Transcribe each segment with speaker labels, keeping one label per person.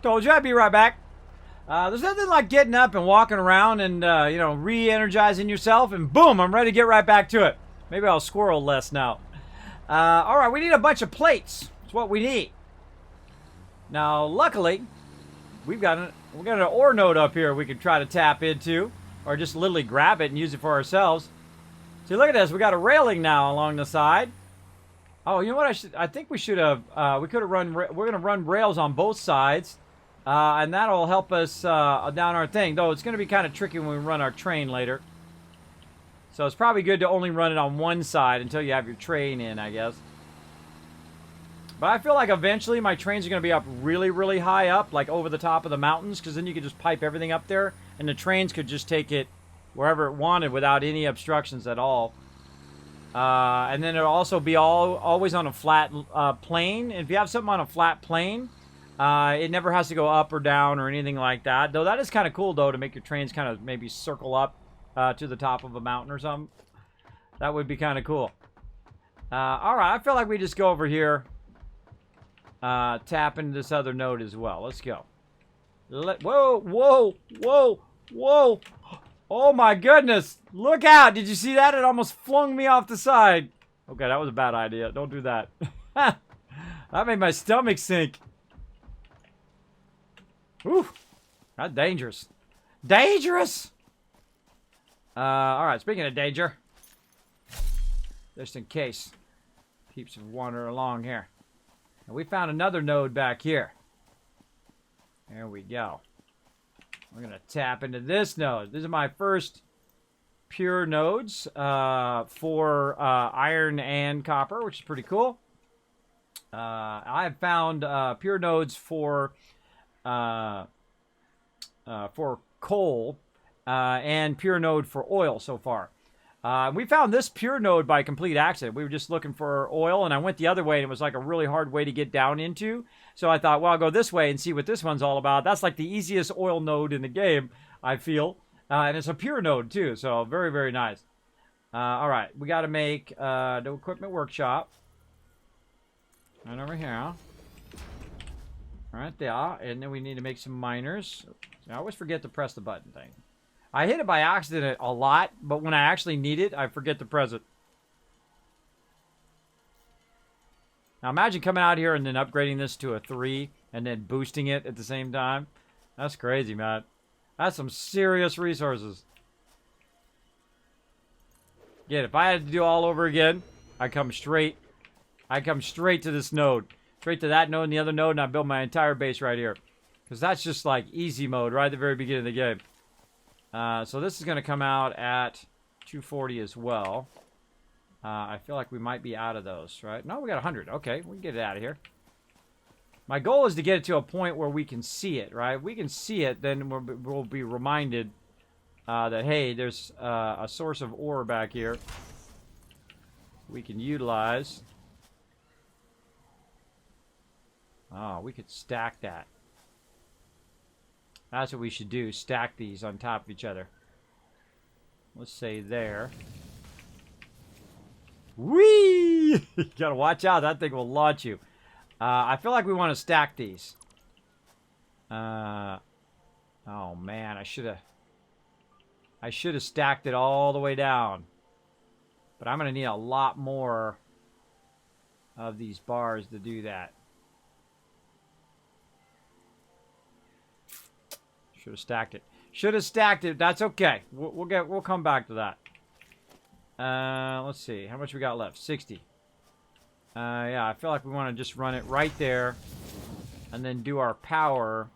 Speaker 1: Told you I'd be right back. There's nothing like getting up and walking around and, re-energizing yourself, and boom, I'm ready to get right back to it. Maybe I'll squirrel less now. All right, we need a bunch of plates. That's what we need. Now, luckily, we got an ore node up here we can try to tap into, or just literally grab it and use it for ourselves. See, look at this. We got a railing now along the side. Oh, you know what? I think we should have. We could have run. We're gonna run rails on both sides, and that'll help us down our thing. Though it's gonna be kind of tricky when we run our train later. So it's probably good to only run it on one side until you have your train in, I guess. But I feel like eventually my trains are gonna be up really, really high up, like over the top of the mountains, because then you could just pipe everything up there, and the trains could just take it wherever it wanted without any obstructions at all. And then it'll also be always on a flat plane. If you have something on a flat plane, it never has to go up or down or anything like that. Though that is kind of cool, though, to make your trains kind of maybe circle up to the top of a mountain or something. That would be kind of cool. All right, I feel like we just go over here, tap into this other node as well. Let's go. Whoa, whoa, whoa, whoa. Oh my goodness! Look out! Did you see that? It almost flung me off the side. Okay, that was a bad idea. Don't do that. That made my stomach sink. Whew. That's dangerous. Dangerous! Alright, speaking of danger. Just in case. Keeps wandering along here. And we found another node back here. There we go. We're going to tap into this node. These are my first pure nodes for iron and copper, which is pretty cool. I have found pure nodes for coal and pure node for oil so far. We found this pure node by complete accident. We were just looking for oil, and I went the other way, and it was like a really hard way to get down into. So I thought, well, I'll go this way and see what this one's all about. That's like the easiest oil node in the game, I feel. And it's a pure node, too, so very, very nice. All right, we got to make the equipment workshop. Right over here. Right there. And then we need to make some miners. I always forget to press the button thing. I hit it by accident a lot, but when I actually need it, I forget to press it. Now imagine coming out here and then upgrading this to a 3 and then boosting it at the same time. That's crazy, man. That's some serious resources. Again, if I had to do all over again, I come straight to this node. Straight to that node and the other node, and I build my entire base right here. Because that's just like easy mode right at the very beginning of the game. So this is going to come out at 240 as well. I feel like we might be out of those, right? No, we got 100. Okay, we can get it out of here. My goal is to get it to a point where we can see it, right? If we can see it, then we'll be reminded that, hey, there's a source of ore back here we can utilize. Oh, we could stack that. That's what we should do. Stack these on top of each other. Let's say there. Whee! You gotta watch out. That thing will launch you. I feel like we want to stack these. Oh man, I should have stacked it all the way down. But I'm gonna need a lot more of these bars to do that. Should have stacked it. Should have stacked it. That's okay. We'll come back to that. Let's see. How much we got left? 60. Yeah, I feel like we want to just run it right there, and then do our power,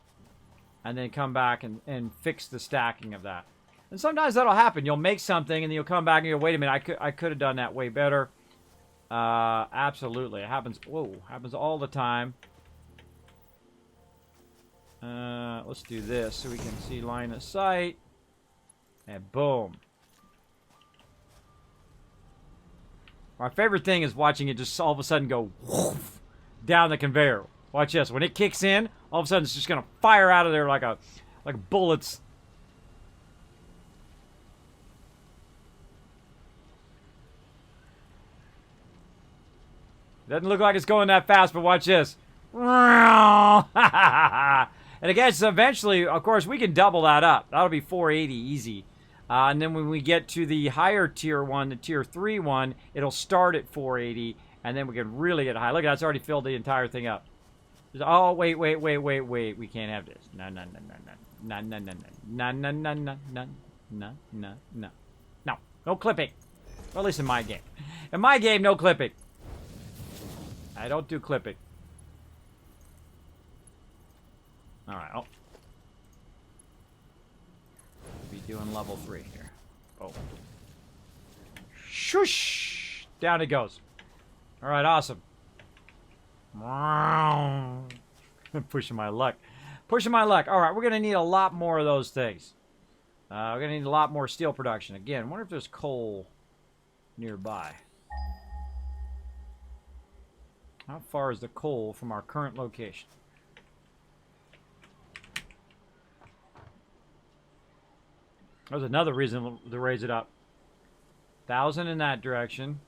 Speaker 1: and then come back and fix the stacking of that. And sometimes that'll happen. You'll make something, and then you'll come back and you'll wait a minute. I could have done that way better. Absolutely, it happens. Whoa, happens all the time. Let's do this so we can see line of sight. And boom. My favorite thing is watching it just all of a sudden go whoosh, down the conveyor. Watch this. When it kicks in, all of a sudden it's just going to fire out of there like bullets. Doesn't look like it's going that fast, but watch this. And I guess eventually, of course, we can double that up. That'll be 480 easy. And then when we get to the higher tier one, the tier 3 one, it'll start at 480, and then we can really get high. Look, that's already filled the entire thing up. Oh, wait. We can't have this. No. No clipping. Or at least in my game. In my game, no clipping. I don't do clipping. Alright, oh. Be doing level 3 here. Oh. Shush! Down it goes. Alright, awesome. Pushing my luck. Pushing my luck. Alright, we're going to need a lot more of those things. We're going to need a lot more steel production. Again, I wonder if there's coal nearby. How far is the coal from our current location? There's another reason to raise it up. 1,000 in that direction.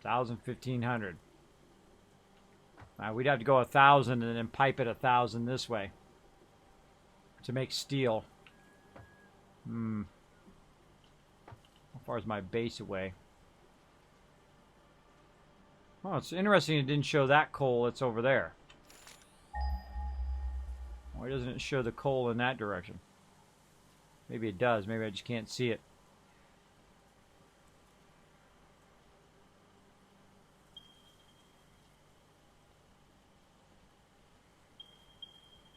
Speaker 1: 1,000, 1,500. We'd have to go 1,000 and then pipe it 1,000 this way to make steel. How far is my base away? Oh, it's interesting it didn't show that coal that's over there. Why doesn't it show the coal in that direction? Maybe it does. Maybe I just can't see it.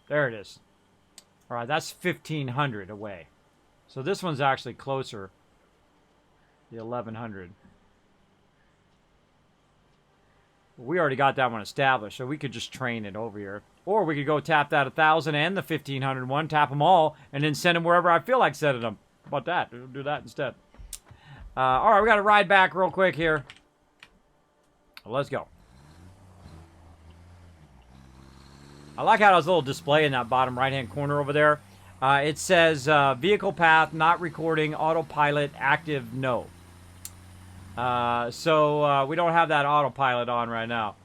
Speaker 1: There it is. All right, that's 1,500 away. So this one's actually closer. The 1,100. We already got that one established, so we could just train it over here. Or we could go tap that 1,000 and the 1,500 one, tap them all, and then send them wherever I feel like sending them. How about that? We'll do that instead. All right, we got to ride back real quick here. Let's go. I like how there's a little display in that bottom right-hand corner over there. It says vehicle path not recording, autopilot active, no. So we don't have that autopilot on right now.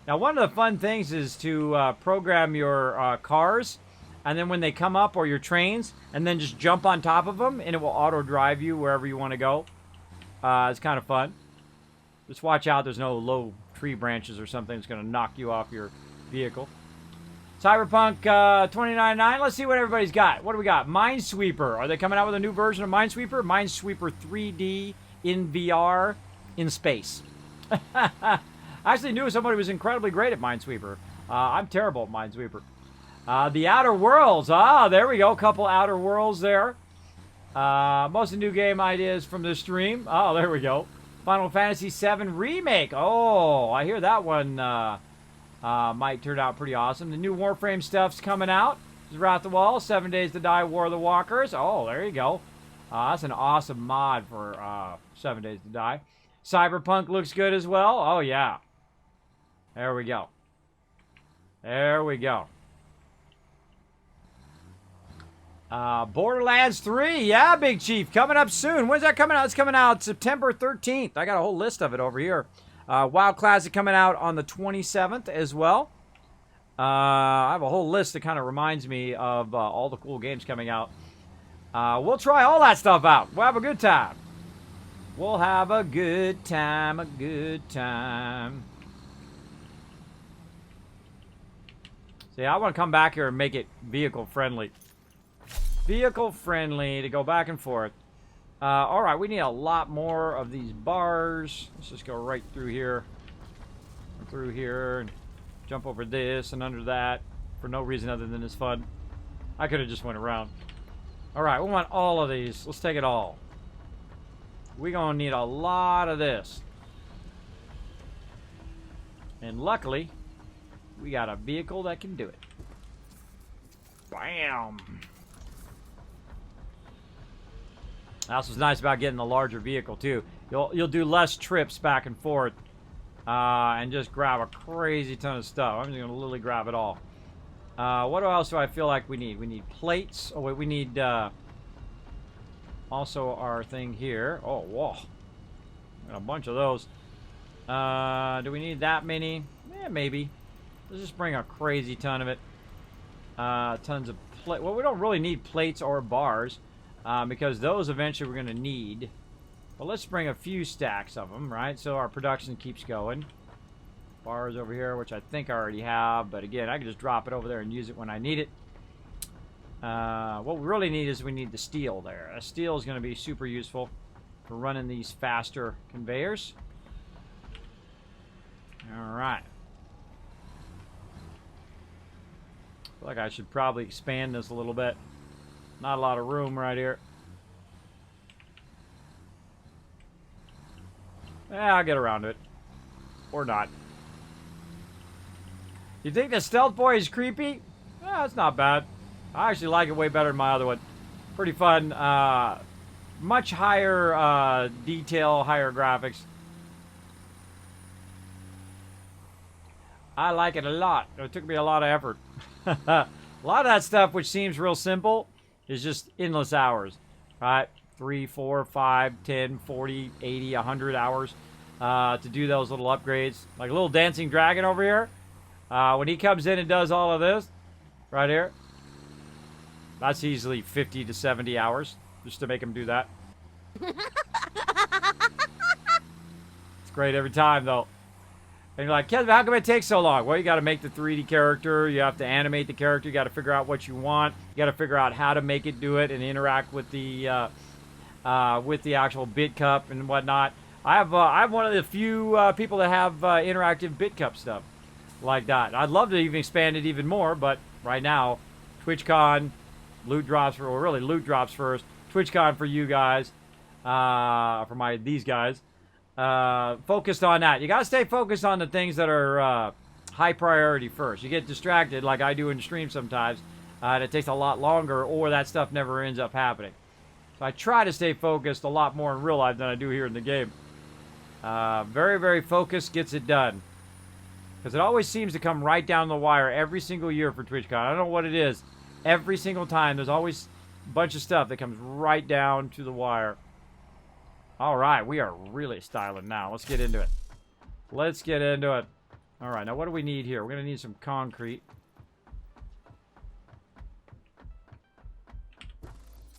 Speaker 1: Now, one of the fun things is to program your cars, and then when they come up, or your trains, and then just jump on top of them, and it will auto-drive you wherever you want to go. It's kind of fun. Just watch out there's no low tree branches or something that's going to knock you off your vehicle. Cyberpunk 2099. Let's see what everybody's got. What do we got? Minesweeper. Are they coming out with a new version of Minesweeper? Minesweeper 3D in VR in space. I actually knew somebody who was incredibly great at Minesweeper. I'm terrible at Minesweeper. The Outer Worlds. Ah, there we go. A couple Outer Worlds there. Most of the new game ideas from the stream. Oh, there we go. Final Fantasy VII Remake. Oh, I hear that one might turn out pretty awesome. The new Warframe stuff's coming out. Wrath of the Wall, 7 Days to Die, War of the Walkers. Oh, there you go. That's an awesome mod for 7 Days to Die. Cyberpunk looks good as well. Oh, yeah. There we go. There we go. Borderlands 3. Yeah, Big Chief. Coming up soon. When's that coming out? It's coming out September 13th. I got a whole list of it over here. WoW Classic coming out on the 27th as well. I have a whole list that kind of reminds me of all the cool games coming out. We'll try all that stuff out. We'll have a good time. We'll have a good time, a good time. See, I want to come back here and make it vehicle friendly. Vehicle friendly to go back and forth. All right, we need a lot more of these bars. Let's just go right through here. Through here and jump over this and under that for no reason other than it's fun. I could have just went around. All right, we want all of these. Let's take it all. We're going to need a lot of this. And luckily, we got a vehicle that can do it. Bam! That's what's nice about getting the larger vehicle too. You'll do less trips back and forth, and just grab a crazy ton of stuff. I'm just gonna literally grab it all. What else do I feel like we need? We need plates. Oh wait, we need also our thing here. Oh whoa, got a bunch of those. Do we need that many? Yeah, maybe. Let's just bring a crazy ton of it. Tons of plate. Well, we don't really need plates or bars because those eventually we're going to need. But let's bring a few stacks of them, right? So our production keeps going. Bars over here, which I think I already have. But again, I can just drop it over there and use it when I need it. What we really need is we need the steel there. Steel is going to be super useful for running these faster conveyors. All right. I feel like I should probably expand this a little bit. Not a lot of room right here. Yeah, I'll get around to it. Or not. You think the stealth boy is creepy? Yeah, it's not bad. I actually like it way better than my other one. Pretty fun. Much higher detail, higher graphics. I like it a lot. It took me a lot of effort. A lot of that stuff, which seems real simple, is just endless hours. Right? 3, 4, 5, 10, 40, 80, 100 hours to do those little upgrades. Like a little dancing dragon over here. When he comes in and does all of this, right here, that's easily 50 to 70 hours just to make him do that. It's great every time, though. And you're like, Kismet, how come it takes so long? Well, you got to make the 3D character. You have to animate the character. You got to figure out what you want. You got to figure out how to make it do it and interact with the actual bit cup and whatnot. I'm one of the few people that have interactive bit cup stuff like that. I'd love to even expand it even more, but right now, TwitchCon, loot drops for, or really loot drops first. TwitchCon for you guys, for these guys. Focused on that. You gotta stay focused on the things that are high priority first. You get distracted, like I do in stream sometimes, and it takes a lot longer, or that stuff never ends up happening. So I try to stay focused a lot more in real life than I do here in the game. Very, very focused gets it done. Because it always seems to come right down the wire every single year for TwitchCon. I don't know what it is. Every single time, there's always a bunch of stuff that comes right down to the wire. All right, we are really styling now. Let's get into it. Let's get into it. All right, now what do we need here? We're going to need some concrete.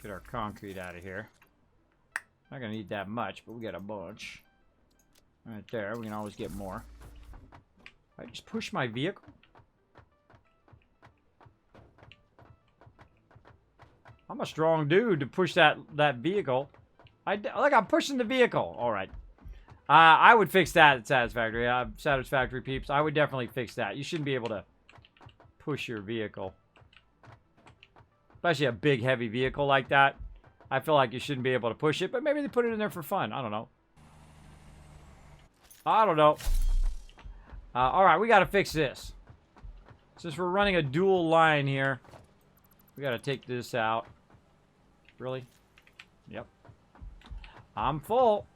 Speaker 1: Get our concrete out of here. Not going to need that much, but we got a bunch. Right there. We can always get more. I just push my vehicle? I'm a strong dude to push that vehicle. Like I'm pushing the vehicle. All right. I would fix that at Satisfactory. Satisfactory peeps. I would definitely fix that. You shouldn't be able to push your vehicle. Especially a big, heavy vehicle like that. I feel like you shouldn't be able to push it, but maybe they put it in there for fun. I don't know. I don't know. All right, we got to fix this. Since we're running a dual line here, we got to take this out. Really? Yep. I'm full.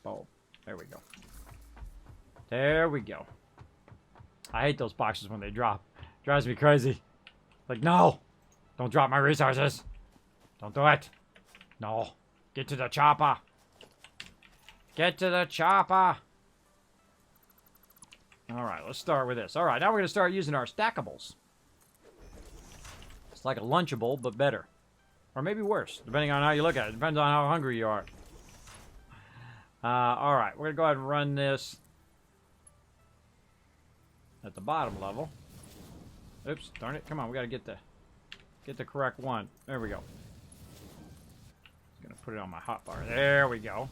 Speaker 1: Oh, there we go. There we go. I hate those boxes when they drop. Drives me crazy. Like, no! Don't drop my resources. Don't do it. No. Get to the chopper. Get to the chopper. Alright, let's start with this. Alright, now we're going to start using our stackables. It's like a Lunchable, but better. Or maybe worse, depending on how you look at it. Depends on how hungry you are. Alright, we're going to go ahead and run this at the bottom level. Oops, darn it. Come on, we got to get the correct one. There we go. Going to put it on my hotbar. There we go.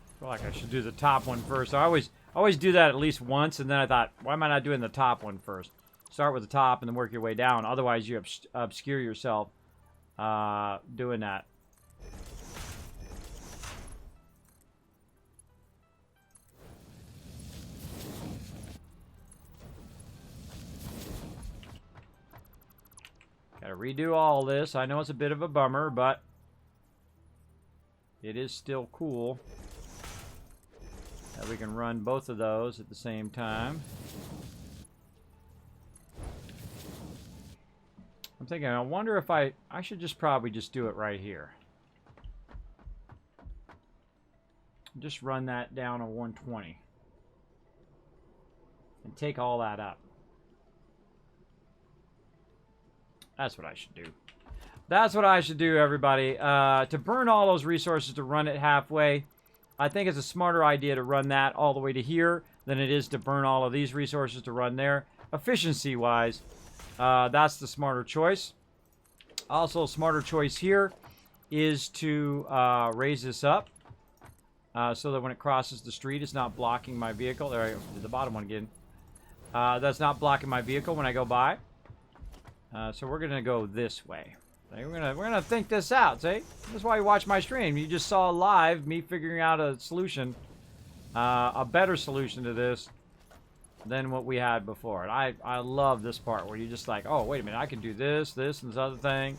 Speaker 1: I feel like I should do the top one first. I always do that at least once, and then I thought, why am I not doing the top one first? Start with the top and then work your way down. Otherwise, you obscure yourself doing that. Gotta redo all this. I know it's a bit of a bummer, but it is still cool. That we can run both of those at the same time. I'm thinking, I wonder if I should just probably just do it right here. Just run that down to 120. And take all that up. That's what I should do. That's what I should do, everybody. To burn all those resources to run it halfway, I think it's a smarter idea to run that all the way to here than it is to burn all of these resources to run there. Efficiency-wise, that's the smarter choice. Also, a smarter choice here is to raise this up so that when it crosses the street, it's not blocking my vehicle. There I go, the bottom one again. That's not blocking my vehicle when I go by. So we're gonna go this way. We're gonna think this out. See, that's why you watch my stream. You just saw live me figuring out a solution, a better solution to this than what we had before. And I love this part where you just like, oh wait a minute, I can do this, and this other thing.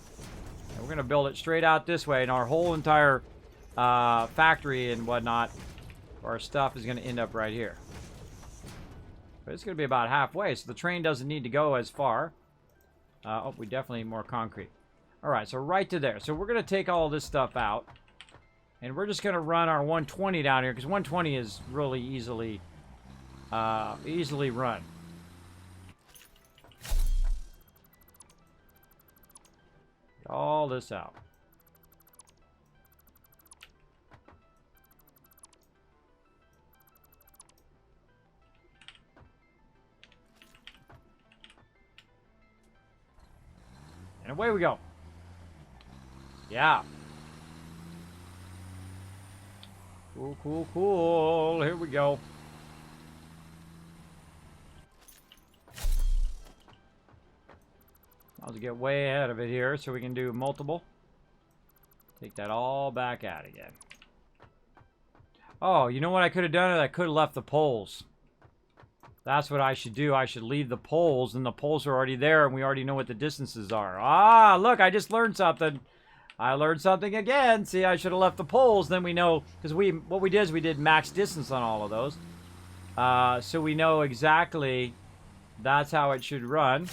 Speaker 1: And we're gonna build it straight out this way, and our whole entire factory and whatnot, our stuff is gonna end up right here. But it's gonna be about halfway, so the train doesn't need to go as far. Oh, we definitely need more concrete. Alright, so right to there. So we're going to take all this stuff out. And we're just going to run our 120 down here, because 120 is really easily run. Get all this out. And away we go. Yeah. Cool, cool, cool. Here we go. I'll just get way ahead of it here so we can do multiple. Take that all back out again. Oh, you know what I could have done? I could have left the poles. That's what I should do. I should leave the poles, and the poles are already there, and we already know what the distances are. Ah, look, I just learned something. I learned something again. See, I should have left the poles, then we know, because what we did is we did max distance on all of those. So we know exactly that's how it should run.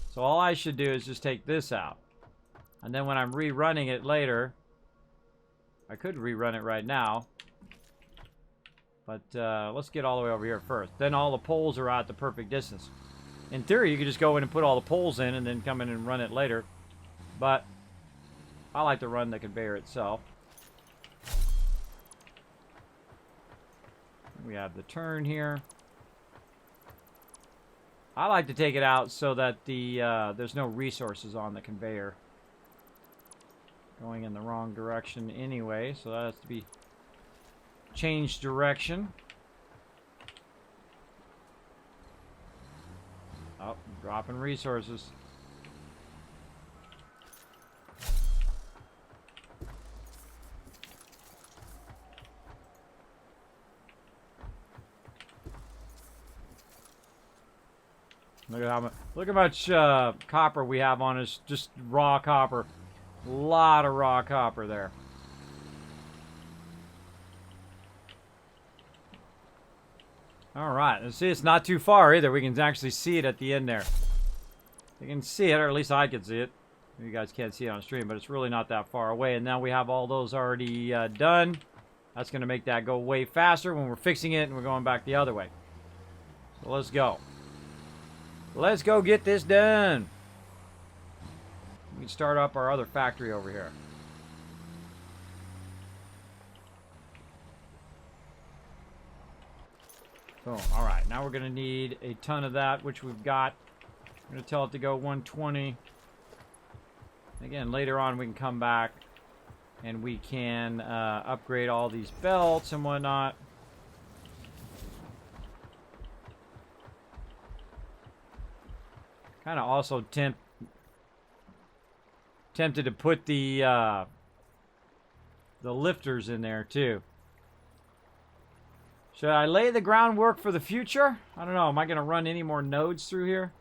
Speaker 1: So all I should do is just take this out. And then when I'm rerunning it later, I could rerun it right now. But let's get all the way over here first. Then all the poles are at the perfect distance. In theory, you could just go in and put all the poles in and then come in and run it later. But I like to run the conveyor itself. We have the turn here. I like to take it out so that there's no resources on the conveyor. Going in the wrong direction anyway, so that has to be change direction. Oh, dropping resources. Look how much copper we have on us, just raw copper. A lot of raw copper there. All right, and see, it's not too far either. We can actually see it at the end there. You can see it, or at least I can see it. You guys can't see it on stream, but it's really not that far away. And now we have all those already done. That's going to make that go way faster when we're fixing it and we're going back the other way. So let's go. Let's go get this done. We can start up our other factory over here. Boom. Alright, now we're going to need a ton of that, which we've got. I'm going to tell it to go 120. Again, later on we can come back and we can upgrade all these belts and whatnot. Kind of also tempted to put the lifters in there too. Should I lay the groundwork for the future? I don't know. Am I going to run any more nodes through here?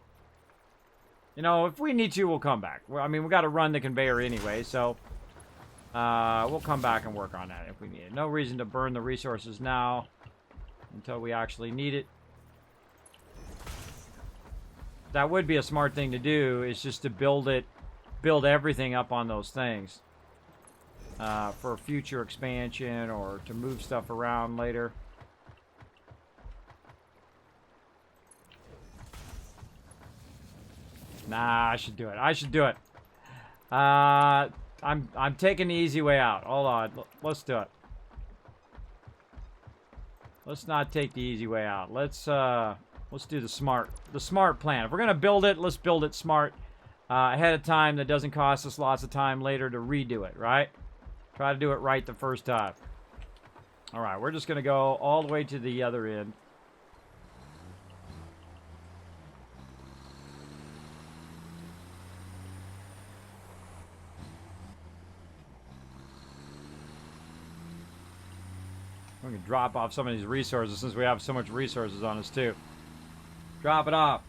Speaker 1: You know, if we need to, we'll come back. Well, I mean, we got to run the conveyor anyway, so we'll come back and work on that if we need it. No reason to burn the resources now. until we actually need it. That would be a smart thing to do, is just to build everything up on those things for future expansion or to move stuff around later. Nah, I should do it. I should do it. I'm taking the easy way out. Hold on. Let's do it. Let's not take the easy way out. Let's do the smart plan. If we're gonna build it, let's build it smart ahead of time. That doesn't cost us lots of time later to redo it, right? Try to do it right the first time. All right, we're just gonna go all the way to the other end. We can drop off some of these resources since we have so much resources on us too. Drop it off.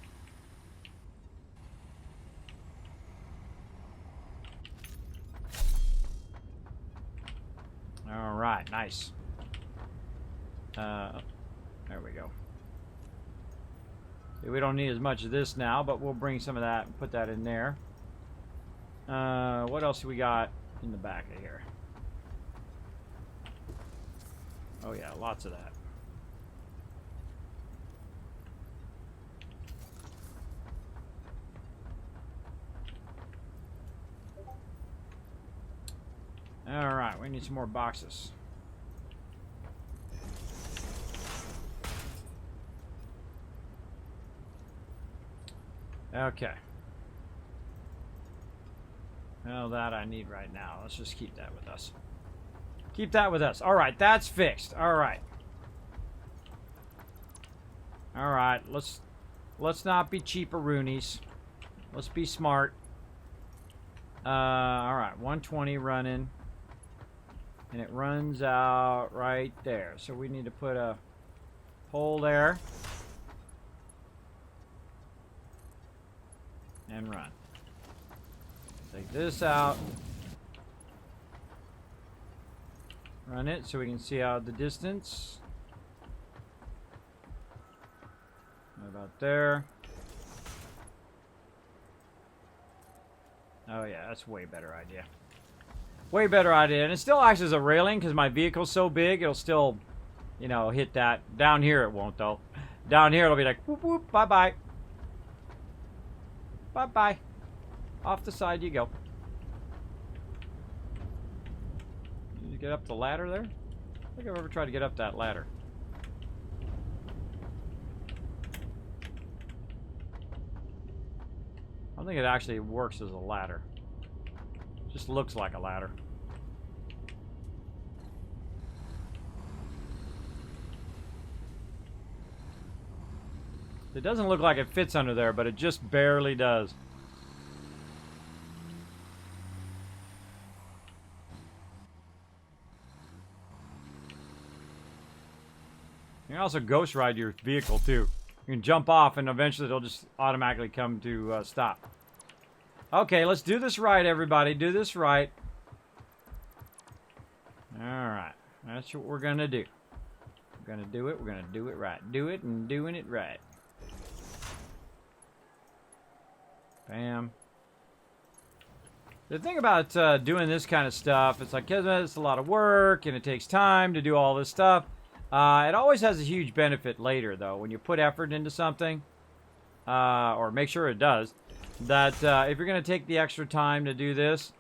Speaker 1: All right, nice. There we go. We don't need as much of this now, but we'll bring some of that and put that in there. What else do we got in the back of here? Oh yeah, lots of that. All right, we need some more boxes. Okay. Well, that I need right now. Let's just keep that with us. Keep that with us. All right, that's fixed. All right. All right, let's not be cheaperoonies. Let's be smart. All right, 120 running. And it runs out right there. So we need to put a hole there. And run. Take this out. Run it so we can see out the distance. About there. Oh yeah, that's a way better idea. Way better idea. And it still acts as a railing because my vehicle's so big, it'll still, you know, hit that. Down here it won't though. Down here it'll be like, whoop whoop, bye-bye. Bye-bye. Off the side you go. Did you get up the ladder there? I don't think I've ever tried to get up that ladder. I don't think it actually works as a ladder. It just looks like a ladder. It doesn't look like it fits under there, but it just barely does. You can also ghost ride your vehicle too. You can jump off and eventually it'll just automatically come to stop. Okay, let's do this right, everybody. Do this right. Alright. That's what we're going to do. We're going to do it. We're going to do it right. Do it and doing it right. Bam. The thing about doing this kind of stuff, it's like, it's a lot of work and it takes time to do all this stuff. It always has a huge benefit later, though, when you put effort into something, or make sure it does, that if you're going to take the extra time to do this,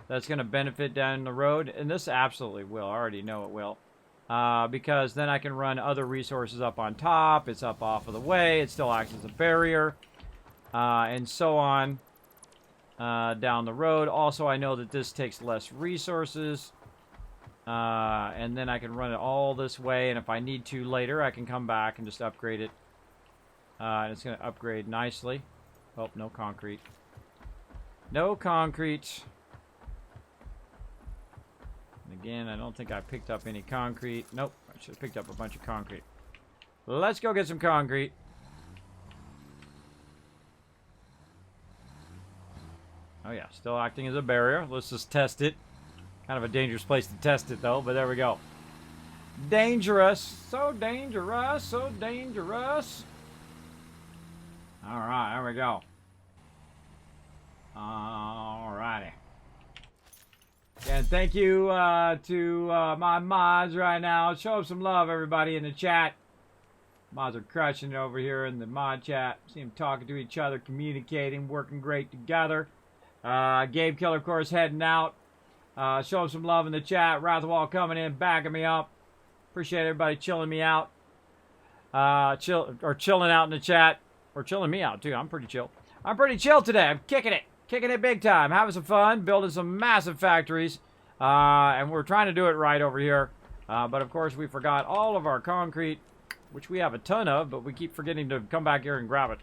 Speaker 1: that's going to benefit down the road, and this absolutely will. I already know it will, because then I can run other resources up on top. It's up off of the way. It still acts as a barrier, and so on down the road. Also, I know that this takes less resources. And then I can run it all this way, and if I need to later, I can come back and just upgrade it. And it's going to upgrade nicely. Oh, no concrete. No concrete. And again, I don't think I picked up any concrete. Nope, I should have picked up a bunch of concrete. Let's go get some concrete. Oh yeah, still acting as a barrier. Let's just test it. Kind of a dangerous place to test it, though, but there we go. Dangerous. So dangerous. So dangerous. All right, there we go. All righty. And thank you to my mods right now. Show some love, everybody, in the chat. Mods are crushing it over here in the mod chat. See them talking to each other, communicating, working great together. Gabe Killer, of course, heading out. Show some love in the chat. Wrathwall coming in, backing me up. Appreciate everybody chilling me out. Chilling out in the chat. Or chilling me out, too. I'm pretty chill. I'm pretty chill today. I'm kicking it. Kicking it big time. Having some fun. Building some massive factories. And we're trying to do it right over here. But, of course, we forgot all of our concrete, which we have a ton of, but we keep forgetting to come back here and grab it.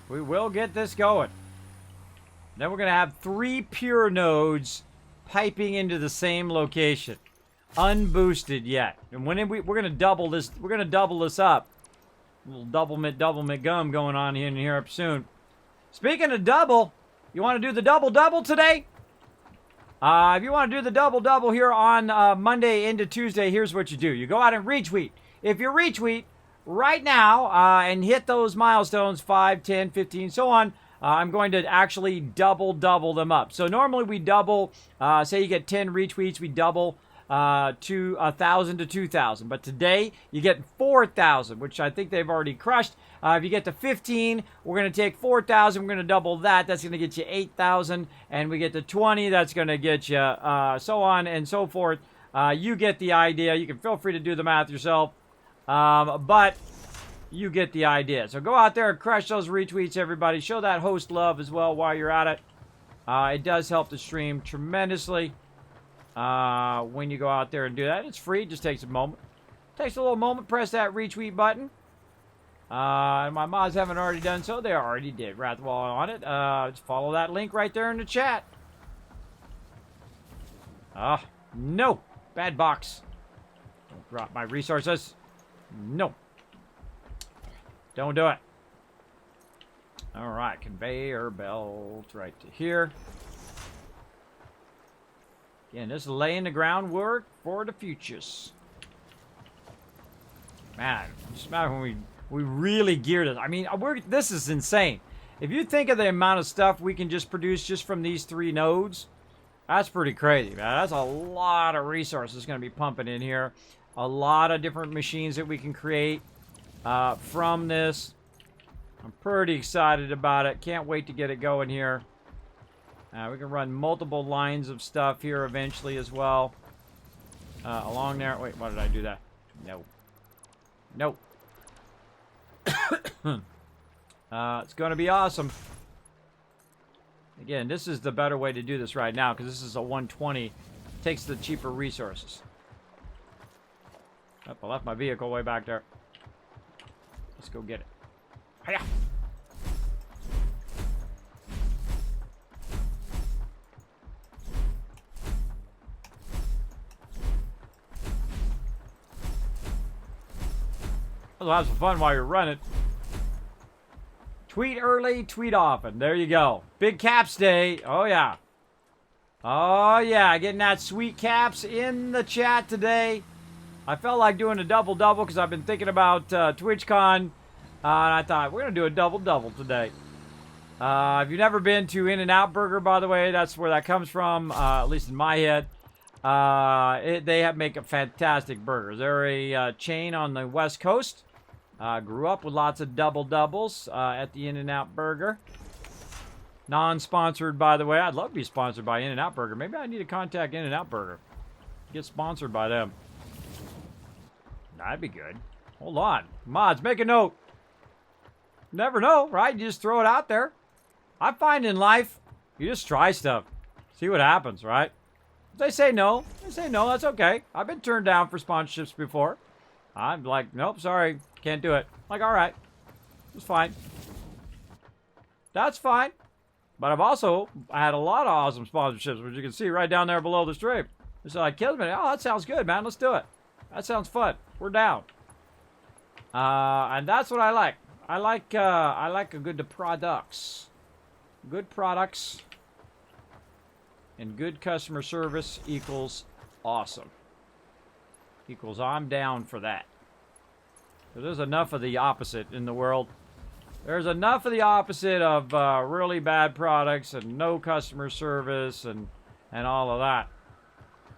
Speaker 1: We will get this going. Then we're going to have 3 pure nodes piping into the same location, unboosted yet. And when we're going to double this, we're going to double this up. A little double gum going on in here up soon. Speaking of double, you want to do the double today? If you want to do the double here on Monday into Tuesday, here's what you do. You go out and retweet. If you retweet right now and hit those milestones, 5, 10, 15, so on, I'm going to actually double them up. So normally we double, say you get 10 retweets, we double to 1,000 to 2,000. But today you get 4,000, which I think they've already crushed. If you get to 15, we're going to take 4,000. We're going to double that. That's going to get you 8,000. And we get to 20, that's going to get you so on and so forth. You get the idea. You can feel free to do the math yourself. But you get the idea. So go out there and crush those retweets, everybody. Show that host love as well while you're at it. It does help the stream tremendously when you go out there and do that. It's free. It just takes a moment. Takes a little moment. Press that retweet button. And my mods haven't already done so. They already did. Wrathwall on it. Just follow that link right there in the chat. No. Bad box. Don't drop my resources. No. Don't do it. All right, conveyor belt right to here. Again, this is laying the groundwork for the futures. Man, just imagine when we really geared it. I mean, this is insane. If you think of the amount of stuff we can just produce just from these 3 nodes, that's pretty crazy, man. That's a lot of resources going to be pumping in here. A lot of different machines that we can create from this. I'm pretty excited about it. Can't wait to get it going here. We can run multiple lines of stuff here eventually as well. Along there. Wait, why did I do that? No. Nope. It's going to be awesome. Again, this is the better way to do this right now because this is a 120. Takes the cheaper resources. Oh, I left my vehicle way back there. Let's go get it. Hiya! Well, have some fun while you're running. Tweet early, tweet often. There you go. Big Caps Day. Oh, yeah. Oh, yeah. Getting that sweet caps in the chat today. I felt like doing a double-double because I've been thinking about TwitchCon. And I thought, we're going to do a double-double today. If you've never been to In-N-Out Burger, by the way, that's where that comes from, at least in my head. They make a fantastic burgers. They're a chain on the West Coast. Grew up with lots of double-doubles at the In-N-Out Burger. Non-sponsored, by the way. I'd love to be sponsored by In-N-Out Burger. Maybe I need to contact In-N-Out Burger. Get sponsored by them. That'd be good. Hold on. Mods, make a note. Never know, right? You just throw it out there. I find in life, you just try stuff. See what happens, right? If they say no, that's okay. I've been turned down for sponsorships before. I'm like, nope, sorry, can't do it. Like, all right, it's fine. That's fine. But I've also had a lot of awesome sponsorships, which you can see right down there below the stream. It's like, Kismet, oh, that sounds good, man. Let's do it. That sounds fun. We're down. And that's what I like. I like a good products. Good products and good customer service equals awesome. Equals I'm down for that. There's enough of the opposite in the world. There's enough of the opposite of really bad products and no customer service and all of that.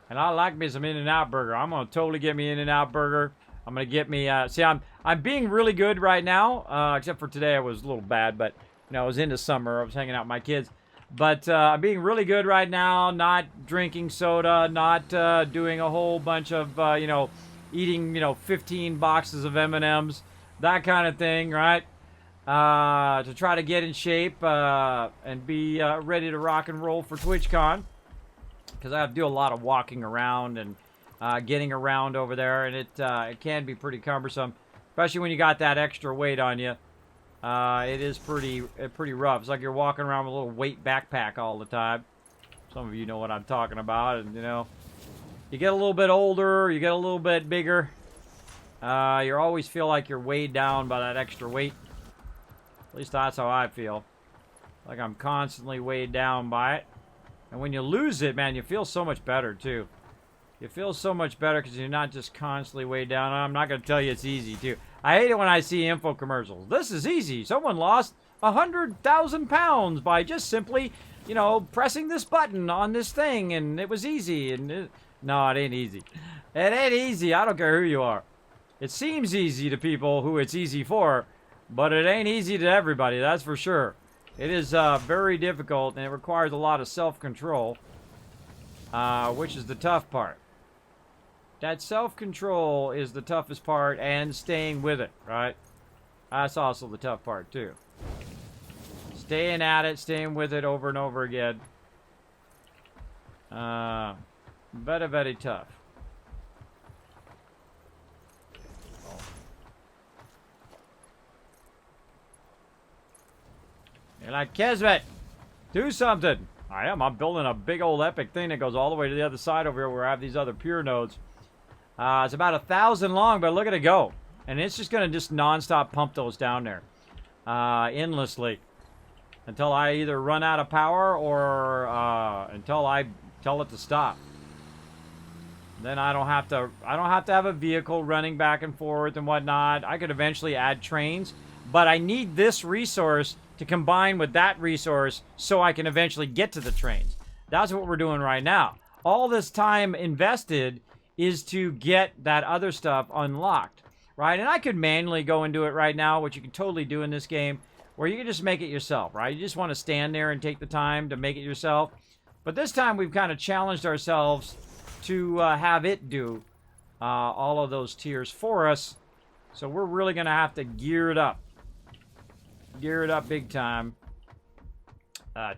Speaker 1: And I like me some In-N-Out burger. I'm gonna totally get me In-N-Out burger. I'm gonna get me. See, I'm being really good right now. Except for today, I was a little bad, but you know, I was into summer. I was hanging out with my kids. But I'm being really good right now. Not drinking soda. Not doing a whole bunch of you know, eating 15 boxes of M&Ms, that kind of thing, right? To try to get in shape and be ready to rock and roll for TwitchCon, because I have to do a lot of walking around and getting around over there, and it can be pretty cumbersome, especially when you got that extra weight on you. It is pretty rough. It's like you're walking around with a little weight backpack all the time. Some of you know what I'm talking about, and you know, you get a little bit older, you get a little bit bigger. You always feel like you're weighed down by that extra weight. At least that's how I feel. Like I'm constantly weighed down by it. And when you lose it, man, you feel so much better, too. You feel so much better because you're not just constantly weighed down. I'm not going to tell you it's easy, too. I hate it when I see info commercials. This is easy. Someone lost 100,000 pounds by just simply, you know, pressing this button on this thing, and it was easy. And no, it ain't easy. It ain't easy. I don't care who you are. It seems easy to people who it's easy for, but it ain't easy to everybody, that's for sure. It is very difficult, and it requires a lot of self-control, which is the tough part. That self-control is the toughest part, and staying with it, right? That's also the tough part, too. Staying at it, staying with it over and over again. Very, very tough. You're like, Kismet, do something. I am. I'm building a big old epic thing that goes all the way to the other side over here where I have these other pure nodes. It's about 1,000 long, but look at it go. And it's just going to just non-stop pump those down there. Endlessly. Until I either run out of power or until I tell it to stop. Then I don't have to have a vehicle running back and forth and whatnot. I could eventually add trains, but I need this resource to combine with that resource so I can eventually get to the trains. That's what we're doing right now. All this time invested is to get that other stuff unlocked, right? And I could manually go and do it right now, which you can totally do in this game, where you can just make it yourself, right? You just want to stand there and take the time to make it yourself. But this time we've kind of challenged ourselves to have it do all of those tiers for us. So we're really going to have to gear it up. Gear it up big time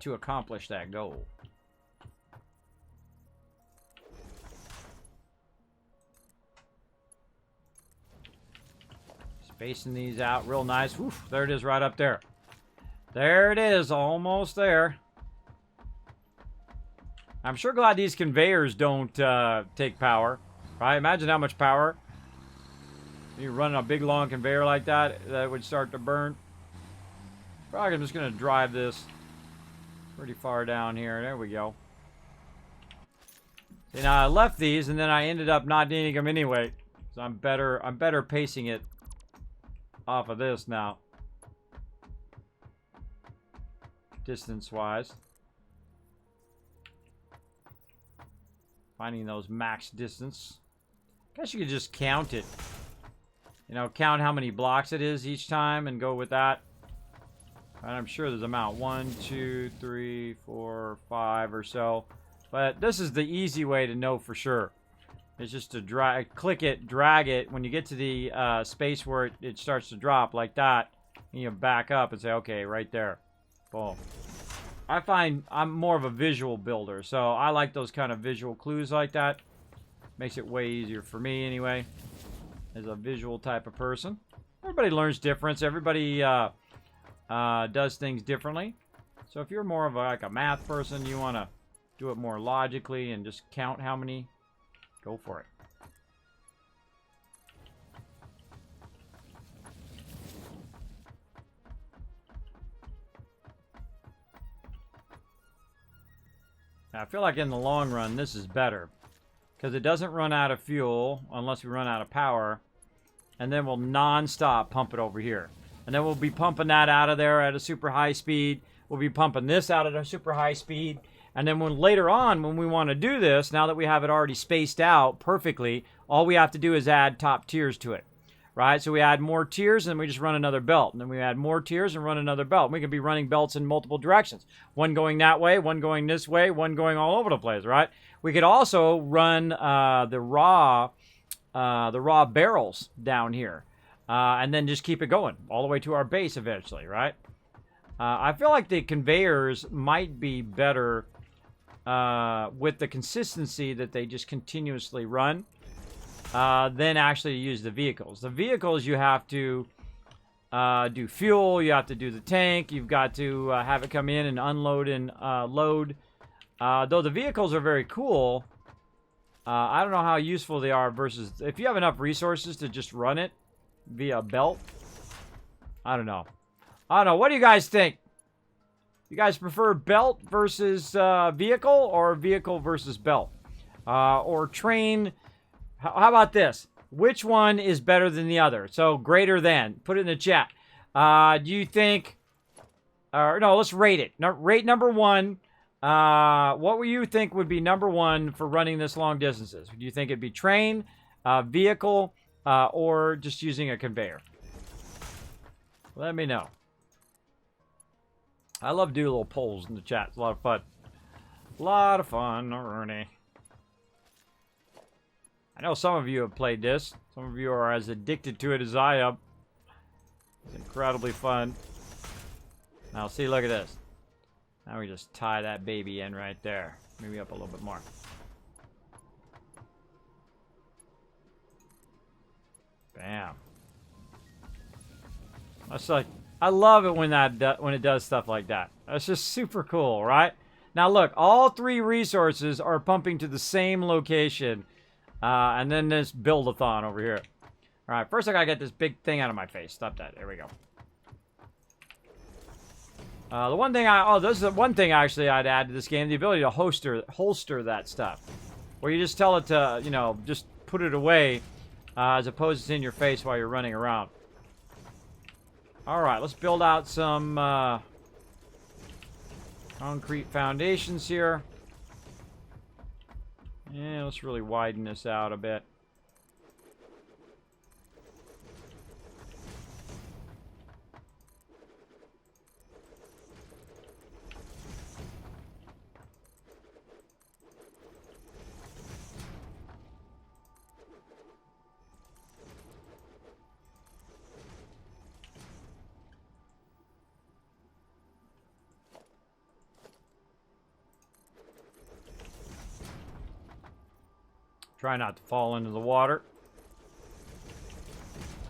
Speaker 1: to accomplish that goal. Spacing these out real nice. Oof, there it is right up there. There it is, almost there. I'm sure glad these conveyors don't take power, right? Imagine how much power. You run a big long conveyor like that, that would start to burn. Probably I'm just going to drive this pretty far down here. There we go. See, now I left these and then I ended up not needing them anyway. So I'm better pacing it off of this now. Distance-wise. Finding those max distance. Guess you could just count it. You know, count how many blocks it is each time and go with that. And I'm sure there's amount 1, 2, 3, 4, 5 or so. But this is the easy way to know for sure. It's just to drag, click it, drag it. When you get to the space where it starts to drop like that, and you back up and say, okay, right there. Boom. I find I'm more of a visual builder, so I like those kind of visual clues like that. Makes it way easier for me anyway, as a visual type of person. Everybody learns difference. Everybody does things differently. So if you're more of like a math person, you want to do it more logically and just count how many, go for it. Now, I feel like in the long run, this is better. Because it doesn't run out of fuel unless we run out of power. And then we'll non-stop pump it over here. And then we'll be pumping that out of there at a super high speed. We'll be pumping this out at a super high speed. And then later on, when we want to do this, now that we have it already spaced out perfectly, all we have to do is add top tiers to it. Right? So we add more tiers and then we just run another belt. And then we add more tiers and run another belt. We could be running belts in multiple directions. One going that way, one going this way, one going all over the place, right? We could also run the raw barrels down here. And then just keep it going all the way to our base eventually, right? I feel like the conveyors might be better with the consistency that they just continuously run. Then actually use the vehicles. The vehicles you have to do fuel, you have to do the tank, you've got to have it come in and unload and load. Though the vehicles are very cool, I don't know how useful they are versus if you have enough resources to just run it via belt. I don't know. What do you guys think? You guys prefer belt versus vehicle or vehicle versus belt? Or train? How about this? Which one is better than the other? So greater than. Put it in the chat. Do you think... no, let's rate it. Rate number one. What would you think would be number one for running this long distances? Do you think it'd be train, vehicle, or just using a conveyor? Let me know. I love doing little polls in the chat. It's a lot of fun. A lot of fun, Ernie. I know some of you have played this. Some of you are as addicted to it as I am. It's incredibly fun. Now, see, look at this. Now we just tie that baby in right there. Maybe up a little bit more. Bam. That's like, I love it when when it does stuff like that. That's just super cool, right? Now look, all three resources are pumping to the same location. And then this build-a-thon over here. Alright, first I gotta get this big thing out of my face. Stop that. There we go. The one thing this is the one thing actually I'd add to this game, the ability to holster that stuff. Where you just tell it to, you know, just put it away, as opposed to it's in your face while you're running around. Alright, let's build out some, concrete foundations here. Yeah, let's really widen this out a bit. Try not to fall into the water.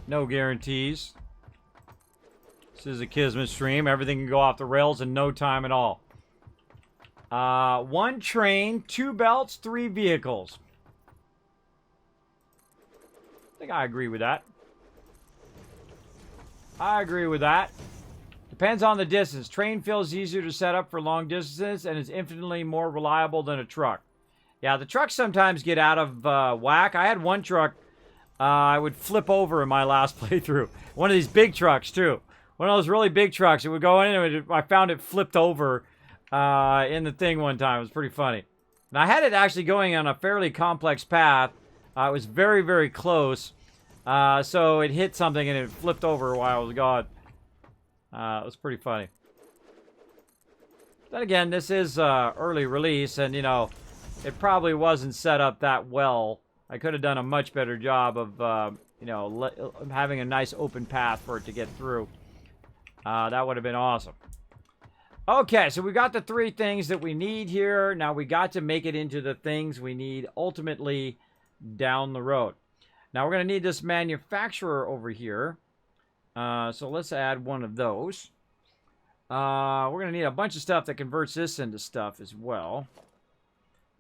Speaker 1: No guarantees. This is a Kismet stream. Everything can go off the rails in no time at all. 1 train, 2 belts, 3 vehicles. I think I agree with that. I agree with that. Depends on the distance. Train feels easier to set up for long distances and is infinitely more reliable than a truck. Yeah, the trucks sometimes get out of whack. I had one truck I would flip over in my last playthrough. One of these big trucks, too. One of those really big trucks. It would go in and I found it flipped over in the thing one time. It was pretty funny. And I had it actually going on a fairly complex path. It was very, very close. So it hit something and it flipped over while I was gone. It was pretty funny. Then again, this is early release and, you know, it probably wasn't set up that well. I could have done a much better job of, you know, having a nice open path for it to get through. That would have been awesome. Okay, so we got the 3 things that we need here. Now we got to make it into the things we need ultimately down the road. Now we're going to need this manufacturer over here. So let's add one of those. We're going to need a bunch of stuff that converts this into stuff as well.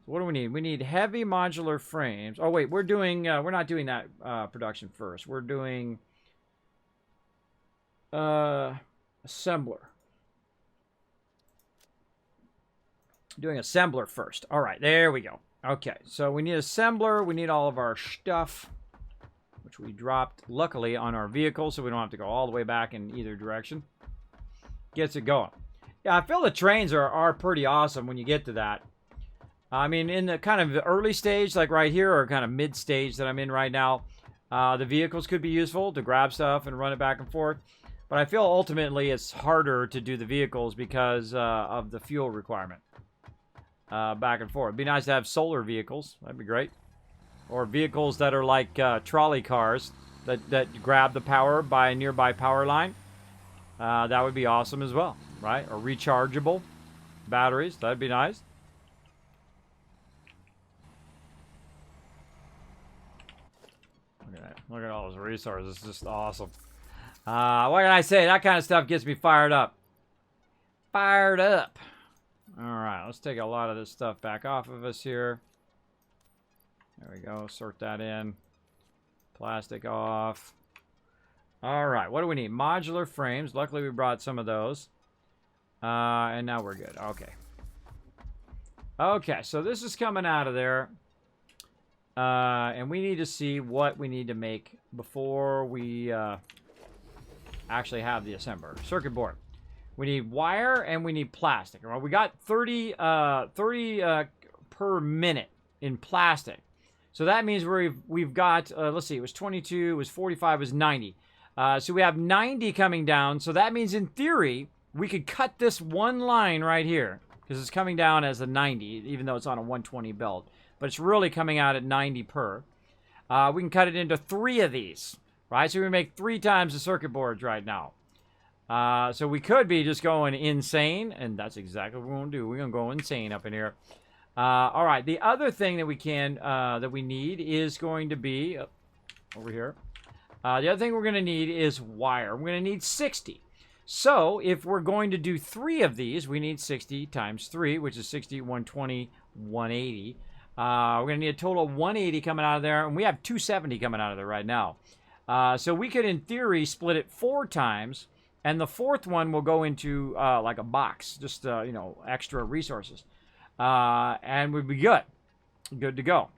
Speaker 1: So what do we need? We need heavy modular frames. Oh, wait, we're not doing that production first. We're doing assembler. Doing assembler first. All right, there we go. Okay, so we need assembler. We need all of our stuff, which we dropped, luckily, on our vehicle, so we don't have to go all the way back in either direction. Gets it going. Yeah, I feel the trains are pretty awesome when you get to that. I mean, in the kind of the early stage, like right here, or kind of mid-stage that I'm in right now, the vehicles could be useful to grab stuff and run it back and forth. But I feel ultimately it's harder to do the vehicles because of the fuel requirement. Back and forth. It'd be nice to have solar vehicles. That'd be great. Or vehicles that are like trolley cars that grab the power by a nearby power line. That would be awesome as well, right? Or rechargeable batteries. That'd be nice. Look at that. Look at all those resources. It's just awesome. What can I say? That kind of stuff gets me fired up. Fired up. All right, let's take a lot of this stuff back off of us here. There we go. Sort that in. Plastic off. All right, what do we need? Modular frames. Luckily, we brought some of those. And now we're good. Okay. Okay, so this is coming out of there. And we need to see what we need to make before we actually have the assembler. Circuit board. We need wire and we need plastic. Well, we got 30 per minute in plastic. So that means we've got, let's see, it was 22, it was 45, it was 90. So we have 90 coming down. So that means in theory, we could cut this one line right here because it's coming down as a 90, even though it's on a 120 belt. But it's really coming out at 90 per. We can cut it into 3 of these, right? So we make 3 times the circuit boards right now. So we could be just going insane, and that's exactly what we're going to do. We're going to go insane up in here. All right, the other thing that we need is going to be over here. The other thing we're going to need is wire. We're going to need 60. So if we're going to do 3 of these, we need 60 times 3, which is 60, 120, 180. We're going to need a total of 180 coming out of there, and we have 270 coming out of there right now. So we could, in theory, split it 4 times. And the 4th one will go into like a box, just extra resources, and we'd be good to go.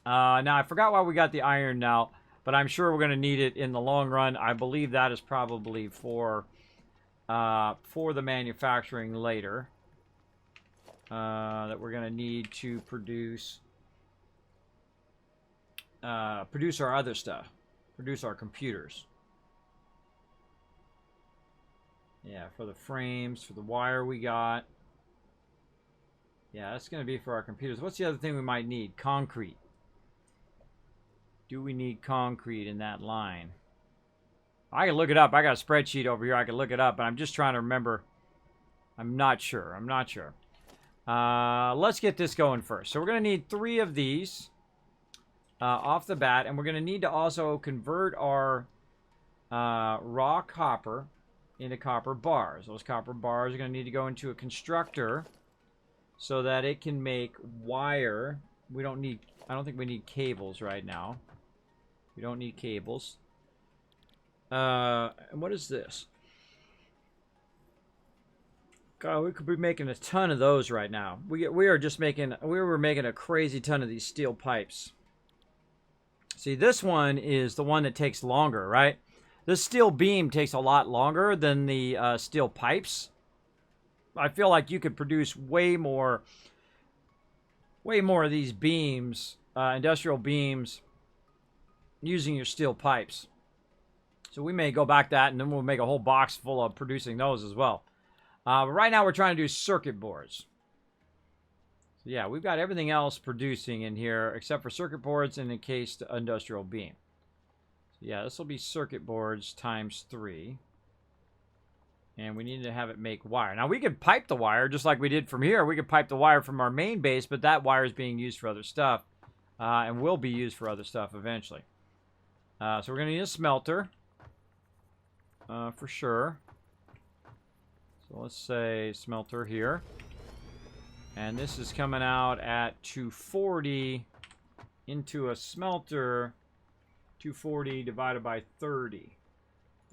Speaker 1: Now I forgot why we got the iron now, but I'm sure we're going to need it in the long run. I believe that is probably for the manufacturing later that we're going to need to produce our other stuff, produce our computers. Yeah, for the frames, for the wire we got. Yeah, that's going to be for our computers. What's the other thing we might need? Concrete. Do we need concrete in that line? I can look it up. I got a spreadsheet over here. I can look it up, but I'm just trying to remember. I'm not sure. Let's get this going first. So we're going to need 3 of these off the bat, and we're going to need to also convert our raw copper into copper bars. Those copper bars are going to need to go into a constructor so that it can make wire. I don't think we need cables right now. We don't need cables. And what is this? God, we could be making a ton of those right now. We were making a crazy ton of these steel pipes. See, this one is the one that takes longer, right? This steel beam takes a lot longer than the steel pipes. I feel like you could produce way more of these beams, industrial beams, using your steel pipes. So we may go back that, and then we'll make a whole box full of producing those as well. But right now we're trying to do circuit boards. So yeah, we've got everything else producing in here except for circuit boards and encased industrial beam. Yeah, this will be circuit boards times 3. And we need to have it make wire. Now, we could pipe the wire just like we did from here. We could pipe the wire from our main base, but that wire is being used for other stuff. And will be used for other stuff eventually. So we're going to need a smelter. For sure. So let's say smelter here. And this is coming out at 240 into a smelter. 240 divided by 30.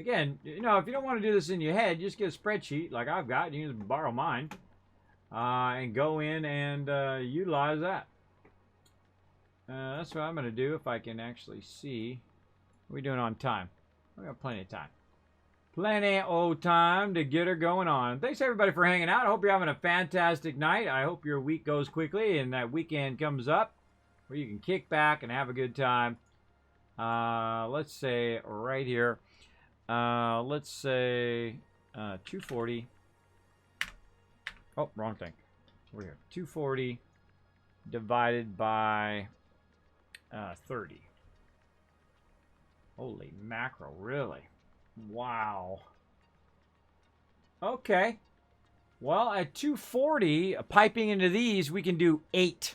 Speaker 1: Again, you know, if you don't want to do this in your head, just get a spreadsheet like I've got. You can just borrow mine. And go in and utilize that. That's what I'm going to do if I can actually see. What are we doing on time? We got plenty of time. Plenty of time to get her going on. Thanks everybody for hanging out. I hope you're having a fantastic night. I hope your week goes quickly and that weekend comes up where you can kick back and have a good time. Let's say right here. Let's say 240. Oh, wrong thing. We're here. 240 divided by 30. Holy mackerel, really? Wow. Okay. Well, at 240, piping into these, we can do 8.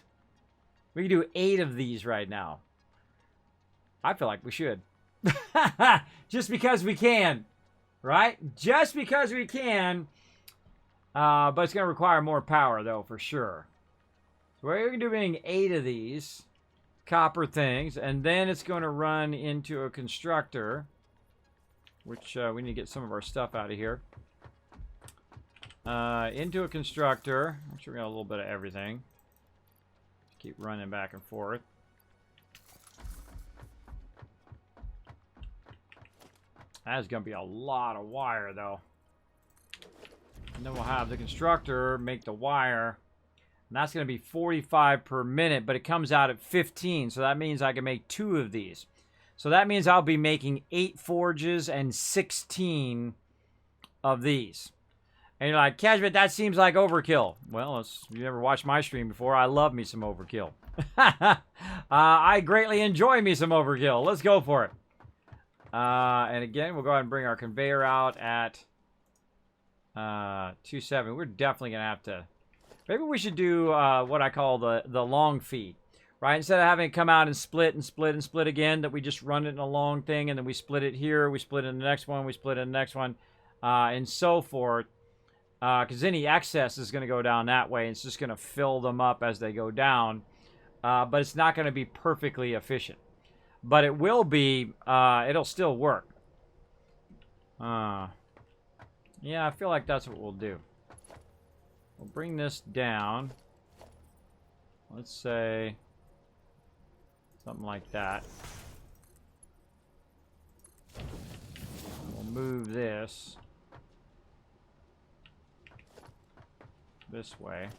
Speaker 1: We can do 8 of these right now. I feel like we should. Just because we can. Right? Just because we can. But it's going to require more power, though, for sure. So we're going to be doing 8 of these copper things, and then it's going to run into a constructor, which we need to get some of our stuff out of here. Into a constructor. Actually, we got a little bit of everything. Keep running back and forth. That's going to be a lot of wire, though. And then we'll have the constructor make the wire. And that's going to be 45 per minute, but it comes out at 15. So that means I can make 2 of these. So that means I'll be making 8 forges and 16 of these. And you're like, Kismet, that seems like overkill. Well, if you never watched my stream before, I love me some overkill. I greatly enjoy me some overkill. Let's go for it. And again, we'll go ahead and bring our conveyor out at 2.7. We're definitely going to have to... Maybe we should do what I call the long feed. Right? Instead of having it come out and split and split and split again, that we just run it in a long thing, and then we split it here, we split it in the next one, we split it in the next one, and so forth. Because any excess is going to go down that way, and it's just going to fill them up as they go down. But it's not going to be perfectly efficient. But it will be, it'll still work. Yeah, I feel like that's what we'll do. We'll bring this down. Let's say something like that. We'll move this way.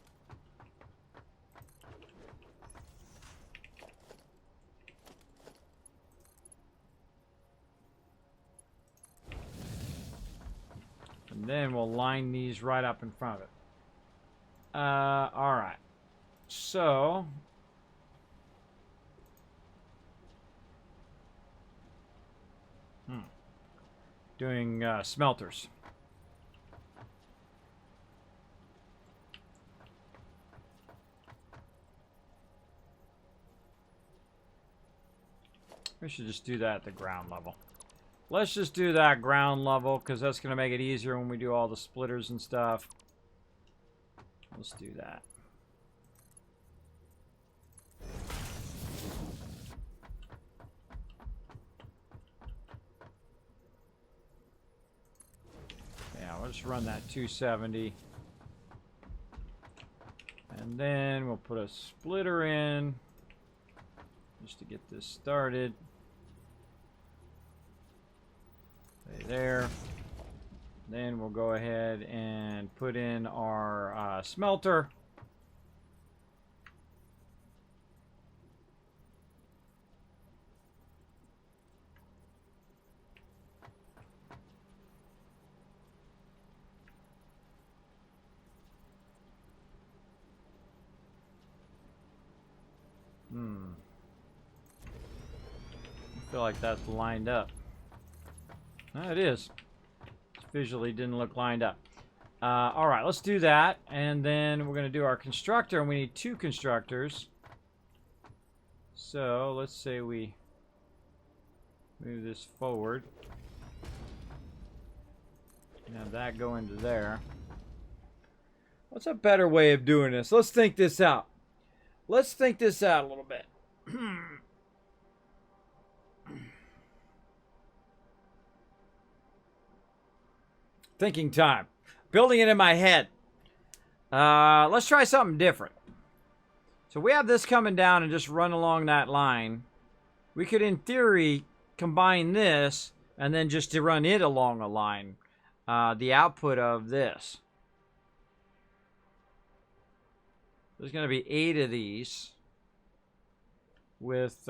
Speaker 1: And then we'll line these right up in front of it. Alright. So... doing smelters. We should just do that at the ground level. Let's just do that ground level, because that's going to make it easier when we do all the splitters and stuff. Let's do that. Yeah, we'll just run that 270. And then we'll put a splitter in, just to get this started. Stay there. Then we'll go ahead and put in our smelter. I feel like that's lined up. It is. Visually didn't look lined up. Alright, let's do that. And then we're going to do our constructor, and we need 2 constructors. So, let's say we move this forward. Have that go into there. What's a better way of doing this? Let's think this out. Let's think this out a little bit. Thinking time. Building it in my head. Let's try something different. So we have this coming down and just run along that line. We could, in theory, combine this and then just to run it along a line. The output of this. There's going to be 8 of these with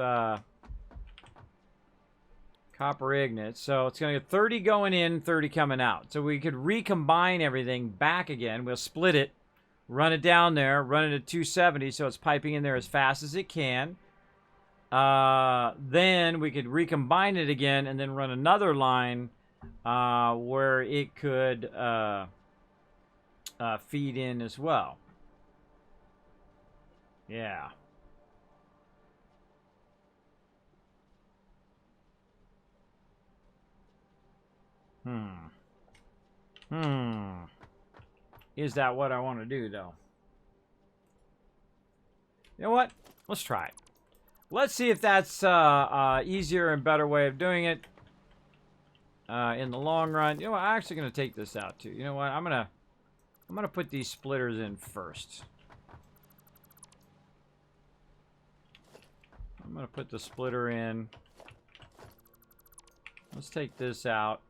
Speaker 1: copper ignites. So it's going to get 30 going in, 30 coming out. So we could recombine everything back again. We'll split it, run it down there, run it at 270 so it's piping in there as fast as it can. Then we could recombine it again and then run another line where it could feed in as well. Yeah. Is that what I want to do, though? You know what? Let's try it. Let's see if that's easier and better way of doing it in the long run. You know what? I'm actually going to take this out, too. You know what? I'm gonna put these splitters in first. I'm going to put the splitter in. Let's take this out.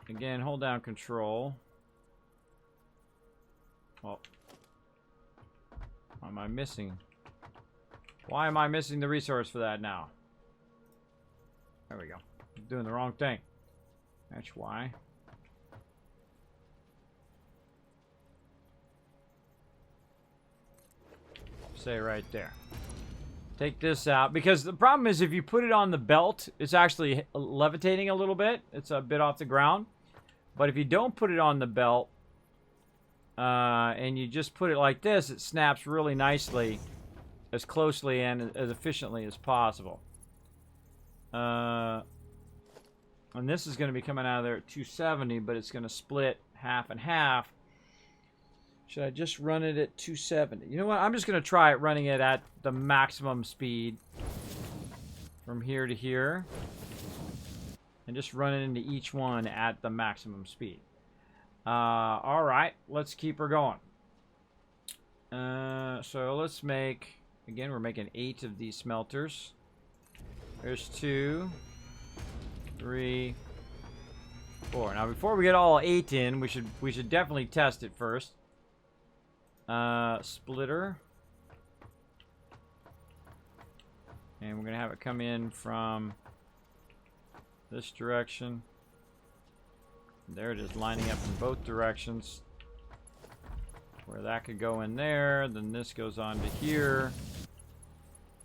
Speaker 1: Again, hold down control. Well, what am I missing? Why am I missing the resource for that now? There we go. I'm doing the wrong thing. That's why. Say right there. Take this out, because the problem is if you put it on the belt, it's actually levitating a little bit. It's a bit off the ground. But if you don't put it on the belt, and you just put it like this, it snaps really nicely, as closely and as efficiently as possible. And this is going to be coming out of there at 270, but it's going to split half and half. Should I just run it at 270? You know what? I'm just going to try it running it at the maximum speed from here to here. And just run it into each one at the maximum speed. Alright, let's keep her going. So let's make... Again, we're making 8 of these smelters. There's 2, 3, 4. Now, before we get all 8 in, we should definitely test it first. Splitter. And we're going to have it come in from this direction. There it is, lining up in both directions. Where that could go in there, then this goes on to here.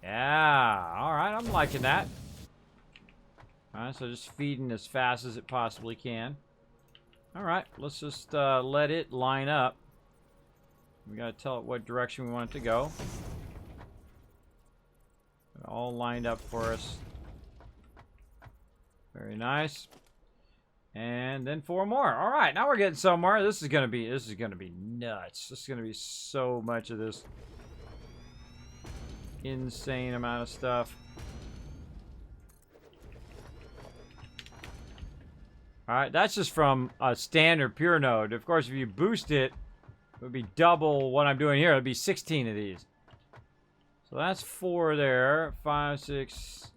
Speaker 1: Yeah, alright, I'm liking that. Alright, so just feeding as fast as it possibly can. Alright, let's just let it line up. We gotta tell it what direction we want it to go. All lined up for us. Very nice. And then 4 more. All right, now we're getting somewhere. This is gonna be nuts. This is gonna be so much of this insane amount of stuff. All right, that's just from a standard pure node. Of course, if you boost it, it would be double what I'm doing here. It would be 16 of these. So that's 4 there. 5, 6,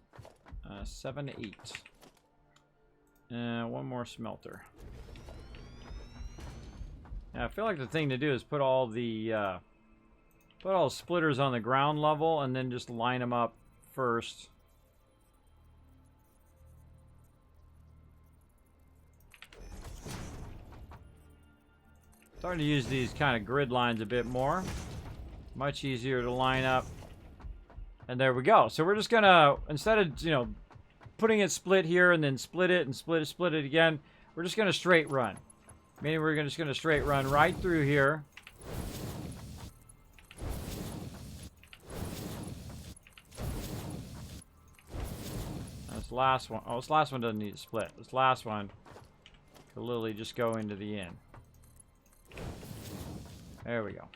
Speaker 1: 7, 8. And 1 more smelter. Now, I feel like the thing to do is put all the splitters on the ground level and then just line them up first. Starting to use these kind of grid lines a bit more. Much easier to line up. And there we go. So we're just gonna, instead of, you know, putting it split here and then split it and split it again, we're just gonna straight run. Meaning we're just gonna straight run right through here. This last one, oh, this last one doesn't need to split. This last one could literally just go into the end. There we go.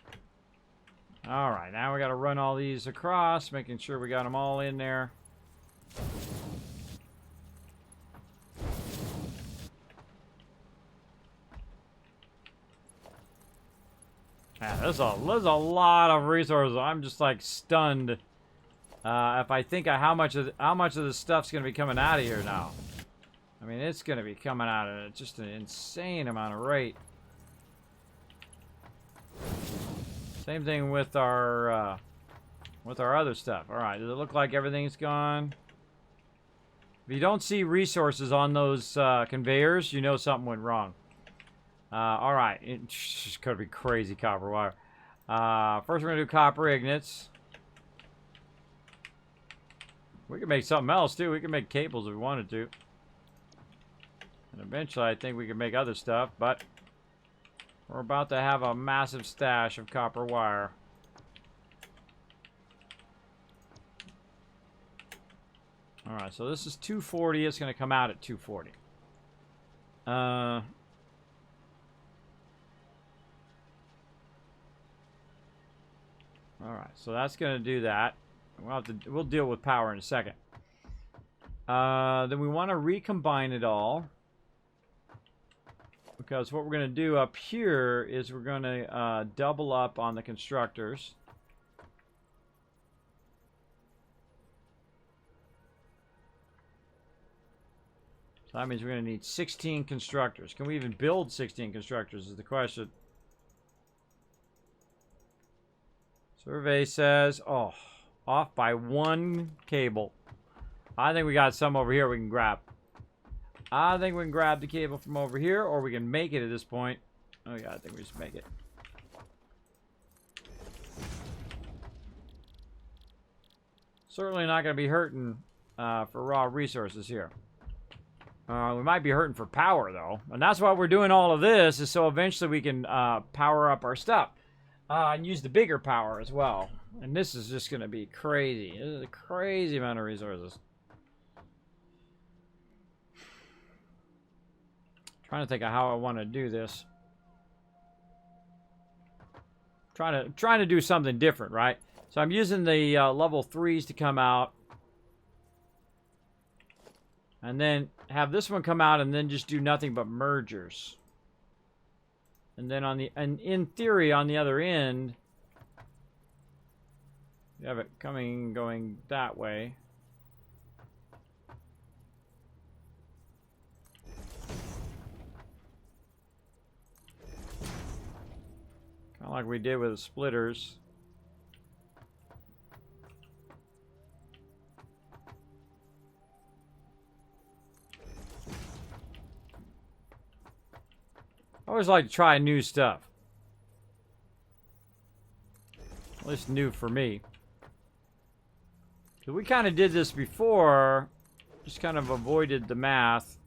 Speaker 1: All right, now we got to run all these across, making sure we got them all in there. Man, there's a lot of resources. I'm just like stunned. If I think of how much of this stuff's gonna be coming out of here now. I mean, it's gonna be coming out at just an insane amount of rate. Same thing with our other stuff. All right, does it look like everything's gone? If you don't see resources on those conveyors, you know something went wrong. All right, it's gonna be crazy copper wire. First, we're gonna do copper ignits. We can make something else too. We can make cables if we wanted to. And eventually, I think we can make other stuff, but we're about to have a massive stash of copper wire. All right, so this is 240. It's going to come out at 240. All right, so that's going to do that. We'll deal with power in a second. Then we want to recombine it all. Because what we're going to do up here is we're going to double up on the constructors. So that means we're going to need 16 constructors. Can we even build 16 constructors is the question. Survey says, oh, off by 1 cable. I think we got some over here we can grab. I think we can grab the cable from over here, or we can make it at this point. Oh yeah, I think we just make it. Certainly not going to be hurting for raw resources here. We might be hurting for power, though. And that's why we're doing all of this, is so eventually we can power up our stuff. And use the bigger power as well. And this is just going to be crazy. This is a crazy amount of resources. Trying to think of how I want to do this. Trying to do something different, right? So I'm using the level 3s to come out. And then have this one come out and then just do nothing but mergers. And then in theory, on the other end, you have it going that way. Kind of like we did with the splitters. I always like to try new stuff. At least new for me. So we kind of did this before. Just kind of avoided the math.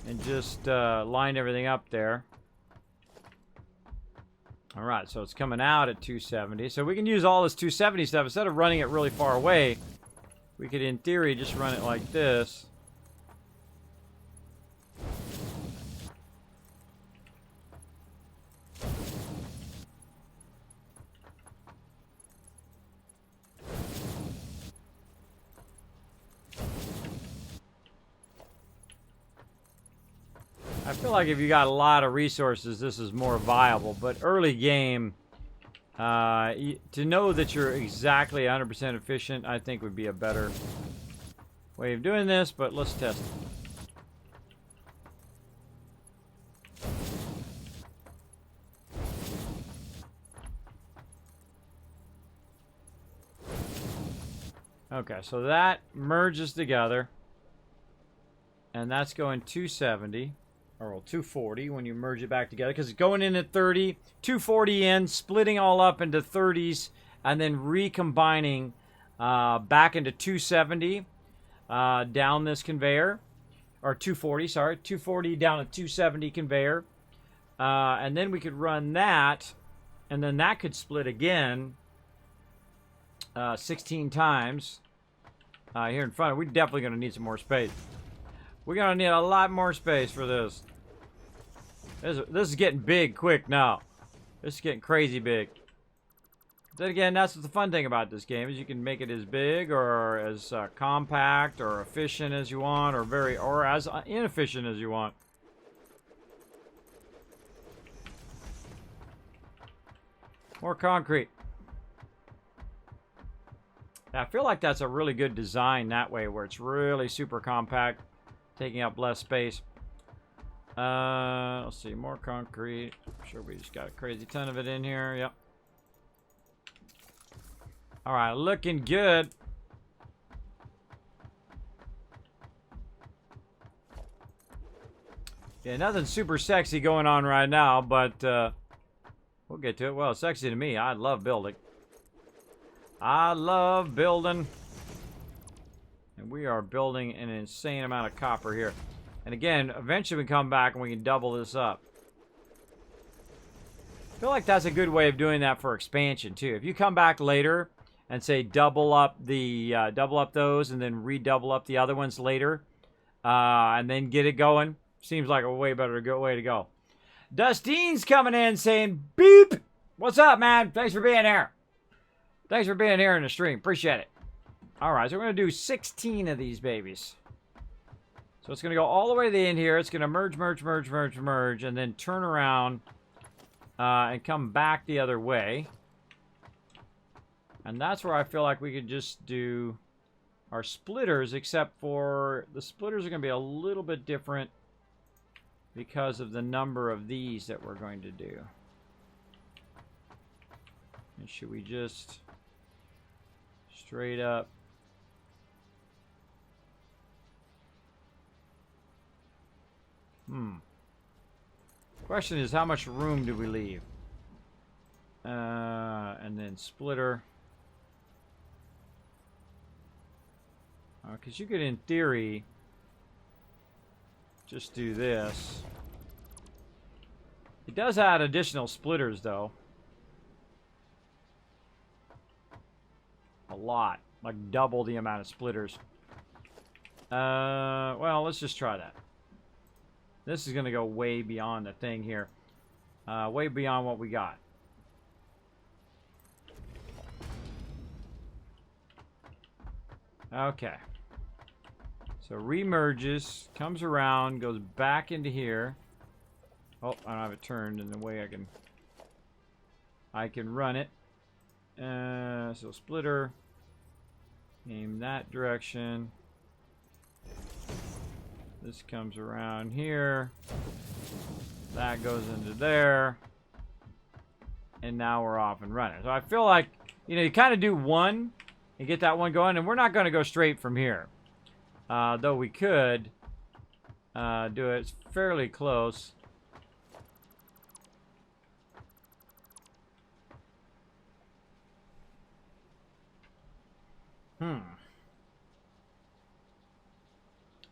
Speaker 1: And just lined everything up there. Alright, so it's coming out at 270. So we can use all this 270 stuff. Instead of running it really far away, we could, in theory, just run it like this. I feel like if you got a lot of resources, this is more viable. But early game, to know that you're exactly 100% efficient, I think would be a better way of doing this. But let's test it. Okay, so that merges together. And that's going 270. Or 240 when you merge it back together, because it's going in at 30, 240 in, splitting all up into 30s, and then recombining back into 270 down this conveyor, or 240, sorry, 240 down a 270 conveyor, and then we could run that, and then that could split again 16 times here in front. We're definitely going to need some more space. We're going to need a lot more space for this. This is getting big quick now. This is getting crazy big. Then again, that's the fun thing about this game is you can make it as big or as compact or efficient as you want, or as inefficient as you want. More concrete. I feel like that's a really good design that way, where it's really super compact, taking up less space. Let's see, more concrete. I'm sure we just got a crazy ton of it in here. Yep. All right, looking good. Yeah, nothing super sexy going on right now, but we'll get to it. Well, sexy to me. I love building. I love building. And we are building an insane amount of copper here. And again, eventually we come back and we can double this up. I feel like that's a good way of doing that for expansion too. If you come back later and say double up those and then redouble up the other ones later, and then get it going, seems like a way better way to go. Dustine's coming in saying, beep! What's up, man? Thanks for being here. Thanks for being here in the stream. Appreciate it. All right, so we're going to do 16 of these babies. So it's going to go all the way to the end here. It's going to merge, and then turn around and come back the other way. And that's where I feel like we could just do our splitters, except for the splitters are going to be a little bit different because of the number of these that we're going to do. And should we just straight up question is, how much room do we leave? And then splitter. Because you could, in theory, just do this. It does add additional splitters, though. A lot. Like double the amount of splitters. Well, let's just try that. This is going to go way beyond the thing here. Way beyond what we got. Okay. So remerges, comes around, goes back into here. Oh, I don't have it turned in the way I can run it. So splitter, aim that direction. This comes around here. That goes into there. And now we're off and running. So I feel like, you kind of do one and get that one going. And we're not going to go straight from here. Though we could do it. It's fairly close.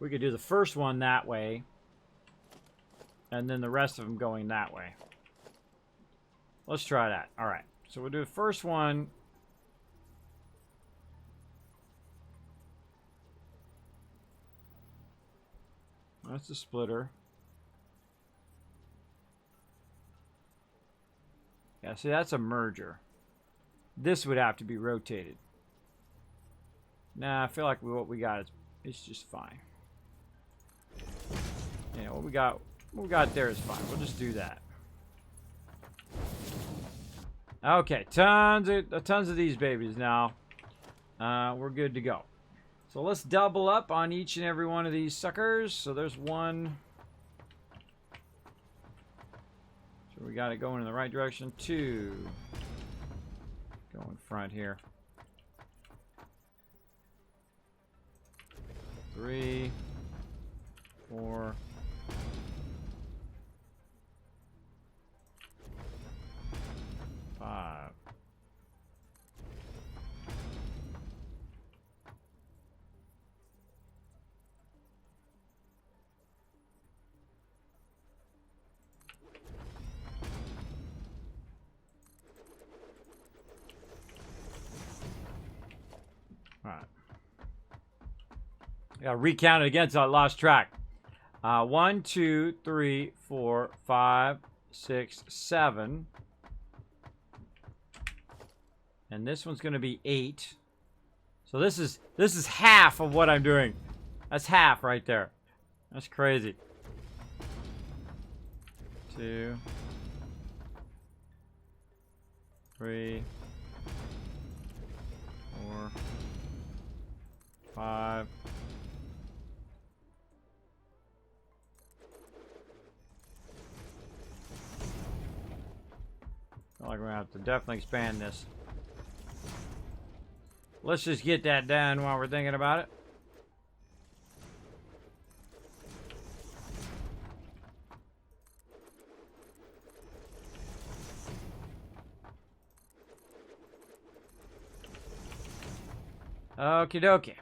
Speaker 1: We could do the first one that way. And then the rest of them going that way. Let's try that. All right. So we'll do the first one. That's the splitter. Yeah, see, that's a merger. This would have to be rotated. Nah, I feel like what we got is just fine. Yeah, what we got there is fine. We'll just do that. Okay, tons of these babies now. We're good to go. So let's double up on each and every one of these suckers. So there's one. So we got it going in the right direction. 2. Go in front here. 3, 4. 5. All right. I gotta recount it again so I lost track. 1, 2, 3, 4, 5, 6, 7. And this one's going to be 8. So this is half of what I'm doing. That's half right there. That's crazy. 2, 3, 4, 5. Feel like we're gonna have to definitely expand this. Let's just get that done while we're thinking about it. Okie dokie.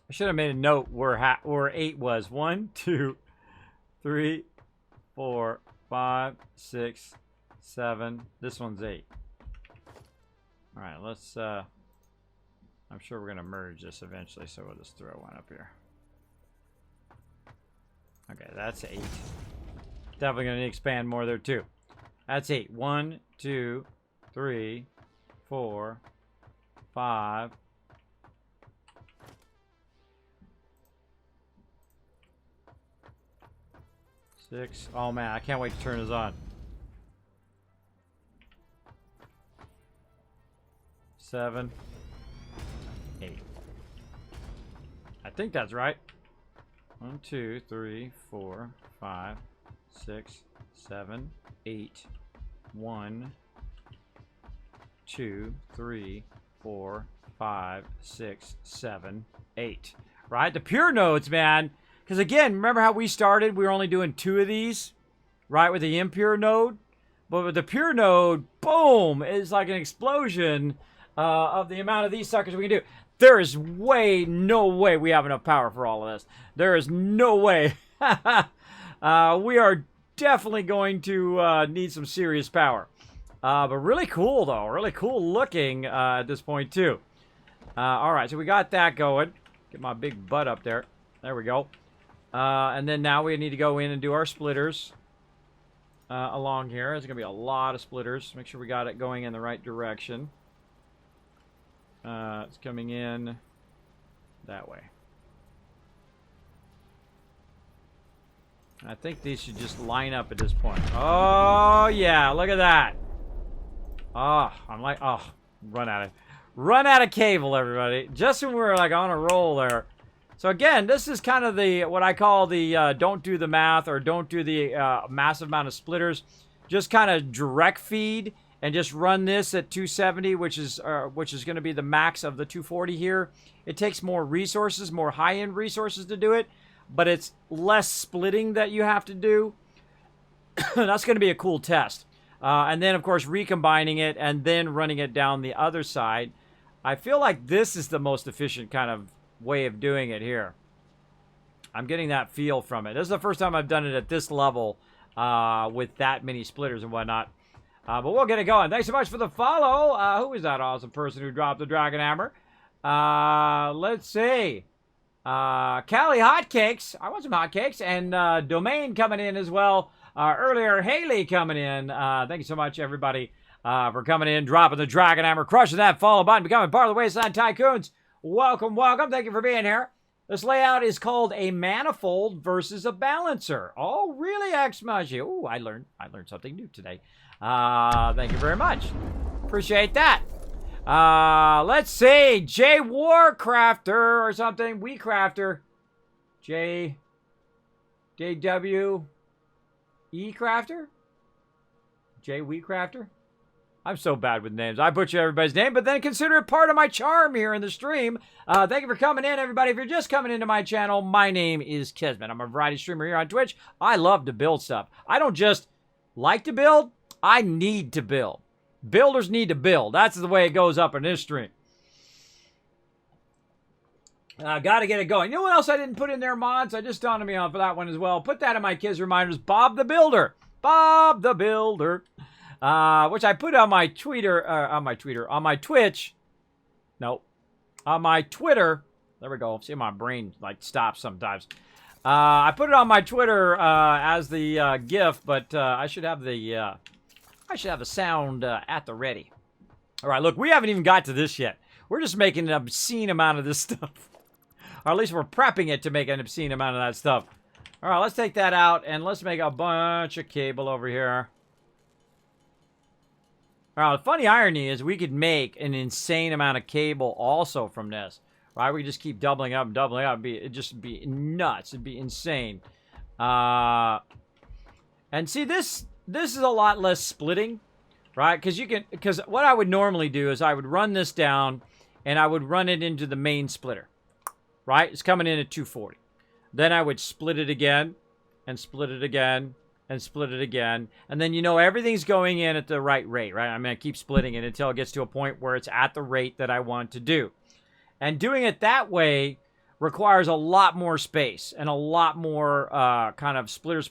Speaker 1: I should have made a note where 8 was. 1, 2, 3, 4, 5, 6, 7. This one's 8. All right, let's. I'm sure we're gonna merge this eventually, so we'll just throw one up here. Okay, that's 8. Definitely gonna need to expand more there too. That's 8. 1, 2, 3, 4, 5. 6. Oh man, I can't wait to turn this on. 7, 8. I think that's right. 1, 2, 3, 4, 5, 6, 7, 8. 1, 2, 3, 4, 5, 6, 7, 8. Right? The pure nodes, man. Because again, remember how we started? We were only doing 2 of these, right, with the impure node? But with the pure node, boom, it's like an explosion of the amount of these suckers we can do. There is no way we have enough power for all of this. There is no way. We are definitely going to need some serious power. But really cool, though. Really cool looking at this point, too. All right, so we got that going. Get my big butt up there. There we go. And then now we need to go in and do our splitters along here. There's going to be a lot of splitters. Make sure we got it going in the right direction. It's coming in that way. I think these should just line up at this point. Oh, yeah. Look at that. Oh, I'm like, oh, run out of cable, everybody. Just when we're like on a roll there. So again, this is kind of the what I call the don't do the math or don't do the massive amount of splitters. Just kind of direct feed and just run this at 270, which is going to be the max of the 240 here. It takes more resources, more high-end resources to do it, but it's less splitting that you have to do. That's going to be a cool test. And then, of course, recombining it and then running it down the other side. I feel like this is the most efficient kind of way of doing it here. I'm getting that feel from it. This is the first time I've done it at this level with that many splitters and whatnot. But we'll get it going. Thanks so much for the follow. Who is that awesome person who dropped the Dragon Hammer? Let's see. Cali Hotcakes. I want some hotcakes. And Domain coming in as well. Earlier, Haley coming in. Thank you so much, everybody, for coming in, dropping the Dragon Hammer, crushing that follow button, becoming part of the Wasteland Tycoons. Welcome, welcome. Thank you for being here. This layout is called a manifold versus a balancer. Oh, really, Xmushy? Oh, I learned something new today. Thank you very much. Appreciate that. Let's see. J Warcrafter or something. WeCrafter. JW E Crafter? J WeCrafter? I'm so bad with names. I butcher everybody's name, but then consider it part of my charm here in the stream. Thank you for coming in, everybody. If you're just coming into my channel, my name is Kismet. I'm a variety streamer here on Twitch. I love to build stuff. I don't just like to build. I need to build. Builders need to build. That's the way it goes up in this stream. Got to get it going. You know what else I didn't put in there, mods? I just dawned me on for that one as well. Put that in my kids' reminders. Bob the Builder. Bob the Builder. Which I put on my Twitch. No. On my Twitter There we go. See, my brain like stops sometimes. I put it on my Twitter as the GIF, but I should have the sound at the ready. All right, look, we haven't even got to this yet. We're just making an obscene amount of this stuff, or at least we're prepping it to make an obscene amount of that stuff. All right, let's take that out and let's make a bunch of cable over here. All right, the funny irony is we could make an insane amount of cable also from this. Right, we just keep doubling up and doubling up. It'd just be nuts. It'd be insane. And see, this is a lot less splitting, right? Because what I would normally do is I would run this down, and I would run it into the main splitter, right? It's coming in at 240. Then I would split it again, and split it again, and split it again, and then everything's going in at the right rate, right? I keep splitting it until it gets to a point where it's at the rate that I want to do. And doing it that way requires a lot more space and a lot more kind of splitters.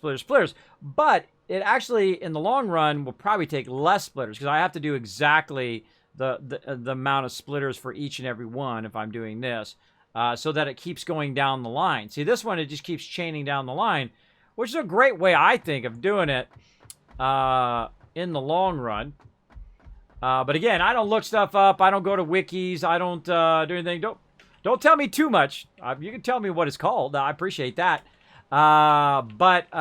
Speaker 1: But it actually, in the long run, will probably take less splitters because I have to do exactly the amount of splitters for each and every one if I'm doing this, so that it keeps going down the line. See, this one, it just keeps chaining down the line, which is a great way, I think, of doing it in the long run. But again, I don't look stuff up. I don't go to wikis. I don't do anything. Don't tell me too much. You can tell me what it's called. I appreciate that. But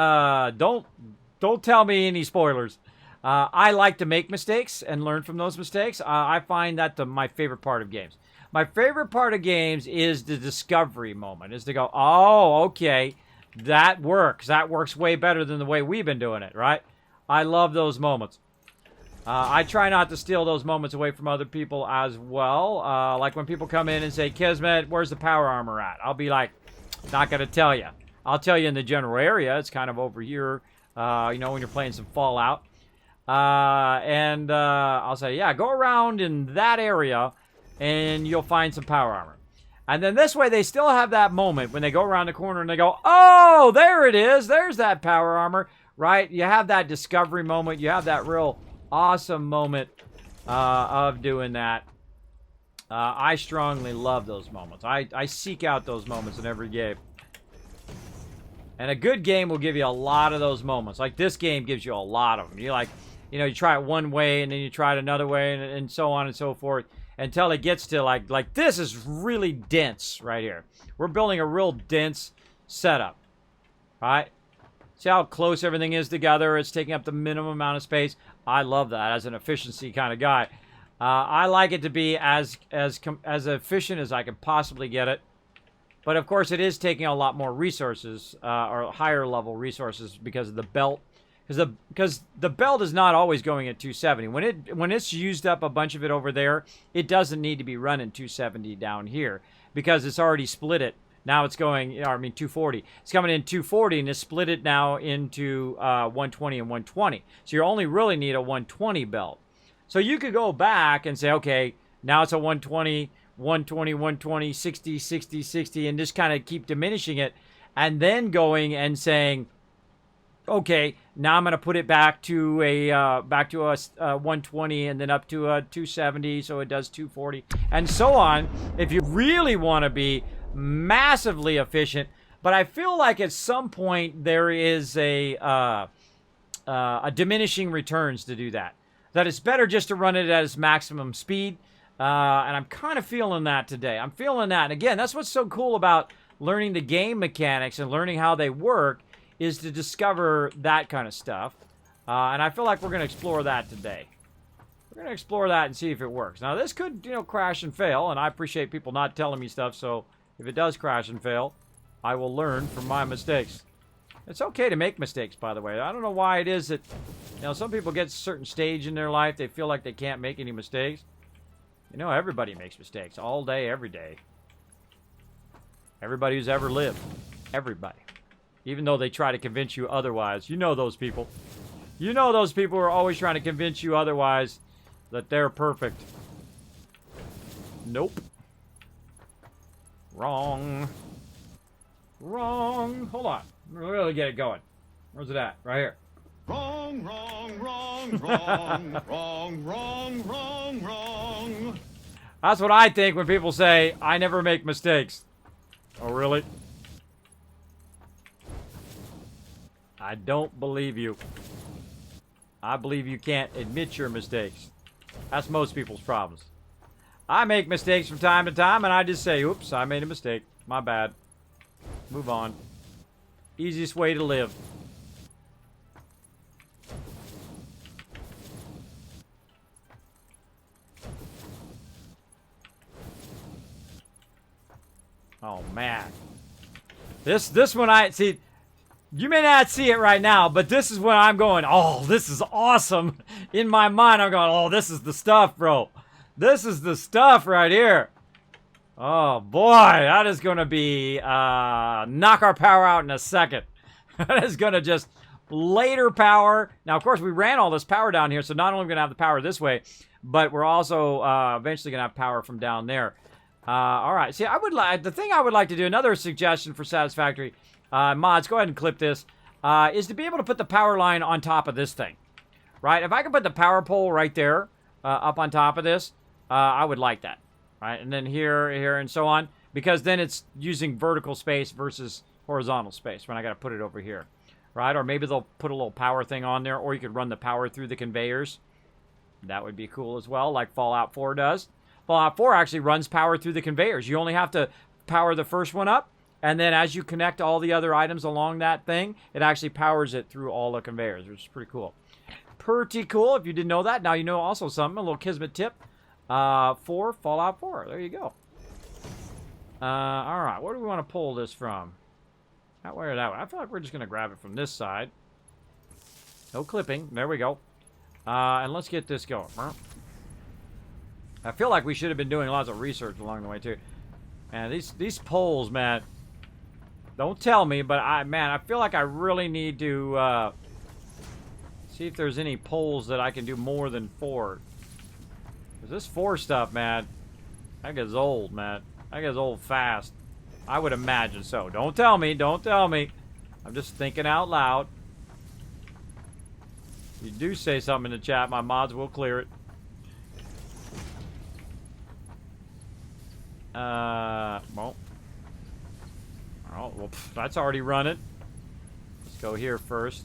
Speaker 1: don't tell me any spoilers. I like to make mistakes and learn from those mistakes. I find that my favorite part of games. My favorite part of games is the discovery moment. Is to go, oh, okay, that works. That works way better than the way we've been doing it, right? I love those moments. I try not to steal those moments away from other people as well. Like when people come in and say, Kismet, where's the power armor at? I'll be like, not going to tell you. I'll tell you in the general area. It's kind of over here, when you're playing some Fallout. And I'll say, yeah, go around in that area and you'll find some power armor. And then this way they still have that moment when they go around the corner and they go, oh, there it is. There's that power armor, right? You have that discovery moment. You have that real awesome moment of doing that. I strongly love those moments. I seek out those moments in every game. And a good game will give you a lot of those moments. Like this game gives you a lot of them. You try it one way and then you try it another way and so on and so forth until it gets to like this is really dense right here. We're building a real dense setup. Right? See how close everything is together? It's taking up the minimum amount of space. I love that as an efficiency kind of guy. I like it to be as efficient as I can possibly get it. But of course, it is taking a lot more resources, or higher level resources, because of the belt. Because the belt is not always going at 270. When it's used up a bunch of it over there, it doesn't need to be running 270 down here because it's already split it. Now it's going, 240. It's coming in 240 and it's split it now into 120 and 120. So you only really need a 120 belt. So you could go back and say, okay, now it's a 120, 120, 120, 60, 60, 60, and just kind of keep diminishing it. And then going and saying, okay, now I'm going to put it back to a 120 and then up to a 270, so it does 240, and so on. If you really want to be massively efficient, but I feel like at some point there is a diminishing returns to do that. That it's better just to run it at its maximum speed, and I'm kind of feeling that today. I'm feeling that, and again, that's what's so cool about learning the game mechanics and learning how they work, is to discover that kind of stuff. And I feel like we're going to explore that today. We're going to explore that and see if it works. Now, this could, crash and fail, and I appreciate people not telling me stuff, so if it does crash and fail, I will learn from my mistakes. It's okay to make mistakes, by the way. I don't know why it is that, some people get to a certain stage in their life, they feel like they can't make any mistakes. Everybody makes mistakes all day, every day. Everybody who's ever lived. Everybody. Even though they try to convince you otherwise. You know those people. You know those people who are always trying to convince you otherwise, that they're perfect. Nope. Wrong. Wrong. Hold on. We'll really get it going. Where's it at? Right here.
Speaker 2: Wrong, wrong, wrong, wrong, wrong, wrong, wrong, wrong.
Speaker 1: That's what I think when people say, I never make mistakes. Oh, really? I don't believe you. I believe you can't admit your mistakes. That's most people's problems. I make mistakes from time to time, and I just say, oops, I made a mistake. My bad. Move on. Easiest way to live. Oh, man. This one I... See, you may not see it right now, but this is when I'm going, oh, this is awesome. In my mind, I'm going, oh, this is the stuff, bro. This is the stuff right here. Oh, boy. That is going to be... knock our power out in a second. That is going to just... later power. Now, of course, we ran all this power down here, so not only are we going to have the power this way, but we're also eventually going to have power from down there. All right. See, I would like the thing I would like to do. Another suggestion for Satisfactory mods. Go ahead and clip this. Is to be able to put the power line on top of this thing, right? If I can put the power pole right there, up on top of this, I would like that, right? And then here, and so on, because then it's using vertical space versus horizontal space when I got to put it over here, right? Or maybe they'll put a little power thing on there, or you could run the power through the conveyors. That would be cool as well, like Fallout 4 does. Fallout 4 actually runs power through the conveyors. You only have to power the first one up, and then as you connect all the other items along that thing, it actually powers it through all the conveyors, which is pretty cool. Pretty cool. If you didn't know that, now you know also something, a little Kismet tip for Fallout 4. There you go. All right, where do we want to pull this from? That way or that way? I feel like we're just going to grab it from this side. No clipping. There we go. And let's get this going. I feel like we should have been doing lots of research along the way, too. And these poles, man. Don't tell me, but I feel like I really need to see if there's any poles that I can do more than 4. Because this 4 stuff, man, that gets old, man. That gets old fast. I would imagine so. Don't tell me. Don't tell me. I'm just thinking out loud. If you do say something in the chat, my mods will clear it. Well. Oh, well, that's already running. Let's go here first.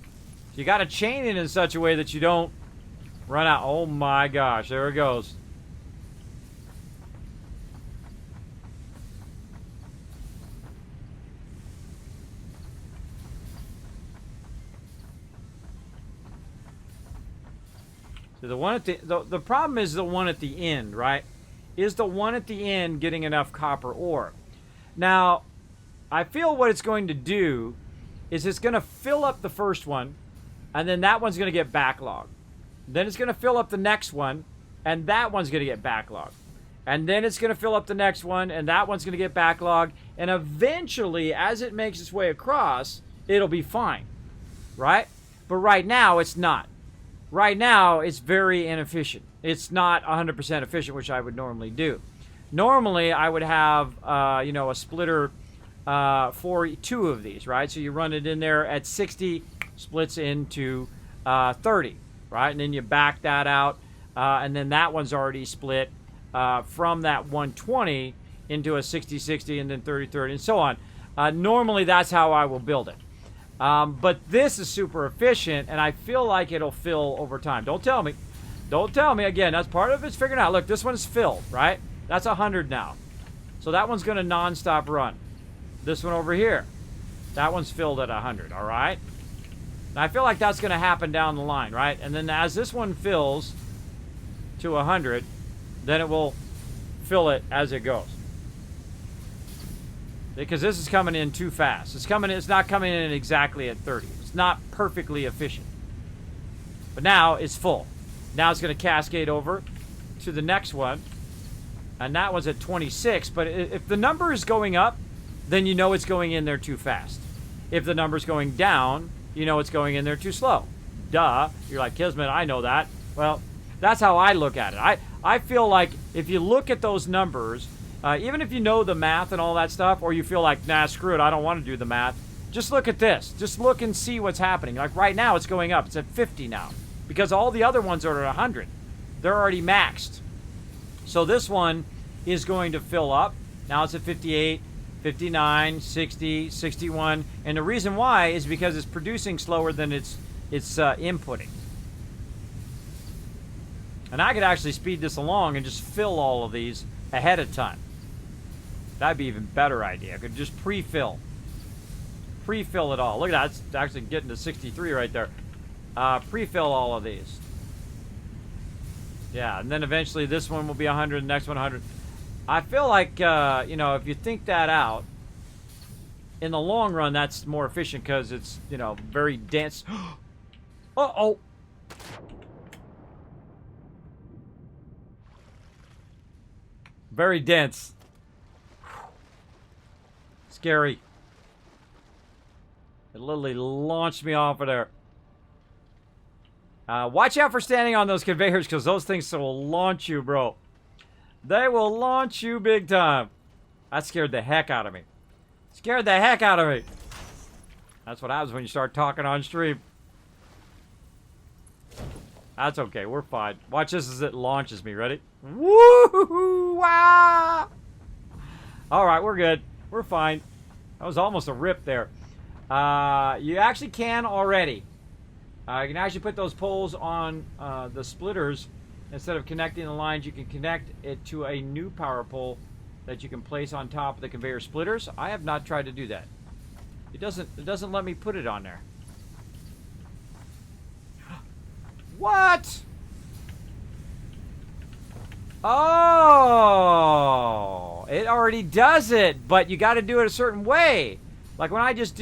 Speaker 1: You got to chain it in such a way that you don't run out. Oh my gosh, there it goes. So the one at the problem is the one at the end, right? Is the one at the end getting enough copper ore? Now, I feel what it's going to do is it's going to fill up the first one, and then that one's going to get backlogged. Then it's going to fill up the next one, and that one's going to get backlogged. And then it's going to fill up the next one, and that one's going to get backlogged. And eventually, as it makes its way across, it'll be fine, right? But right now, it's not. Right now, it's very inefficient. It's not 100% efficient, which I would normally do. Normally, I would have, a splitter for 2 of these, right? So you run it in there at 60, splits into 30, right? And then you back that out, and then that one's already split from that 120 into a 60-60, and then 30-30, and so on. Normally, that's how I will build it. But this is super efficient, and I feel like it'll fill over time. Don't tell me. Don't tell me. Again, that's part of it's figuring out. Look, this one's filled, right? That's 100 now. So that one's going to non-stop run. This one over here, that one's filled at 100, all right? And I feel like that's going to happen down the line, right? And then as this one fills to 100, then it will fill it as it goes. Because this is coming in too fast. It's not coming in exactly at 30. It's not perfectly efficient. But now it's full. Now it's going to cascade over to the next one. And that one's at 26. But if the number is going up, then you know it's going in there too fast. If the number's going down, you know it's going in there too slow. Duh. You're like, Kismet, I know that. Well, that's how I look at it. I feel like if you look at those numbers, even if you know the math and all that stuff, or you feel like, nah, screw it, I don't want to do the math, just look at this. Just look and see what's happening. Like right now, it's going up. It's at 50 now. Because all the other ones are at 100. They're already maxed. So this one is going to fill up. Now it's at 58, 59, 60, 61. And the reason why is because it's producing slower than it's inputting. And I could actually speed this along and just fill all of these ahead of time. That'd be an even better idea. I could just pre-fill. Pre-fill it all. Look at that. It's actually getting to 63 right there. Pre-fill all of these. Yeah, and then eventually this one will be 100, the next one 100. I feel like, you know, if you think that out, in the long run, that's more efficient because it's, you know, very dense. Uh-oh. Very dense. Scary. It literally launched me off of there. Watch out for standing on those conveyors because those things will launch you, bro. They will launch you big time. That scared the heck out of me. Scared the heck out of me. That's what happens when you start talking on stream. That's okay. We're fine. Watch this as it launches me. Ready? Woo! Wow! All right, we're good. We're fine. That was almost a rip there. You actually can already. You can actually put those poles on the splitters. Instead of connecting the lines, you can connect it to a new power pole that you can place on top of the conveyor splitters. I have not tried to do that. It doesn't let me put it on there. What? Oh, it already does it, but you got to do it a certain way. Like when I just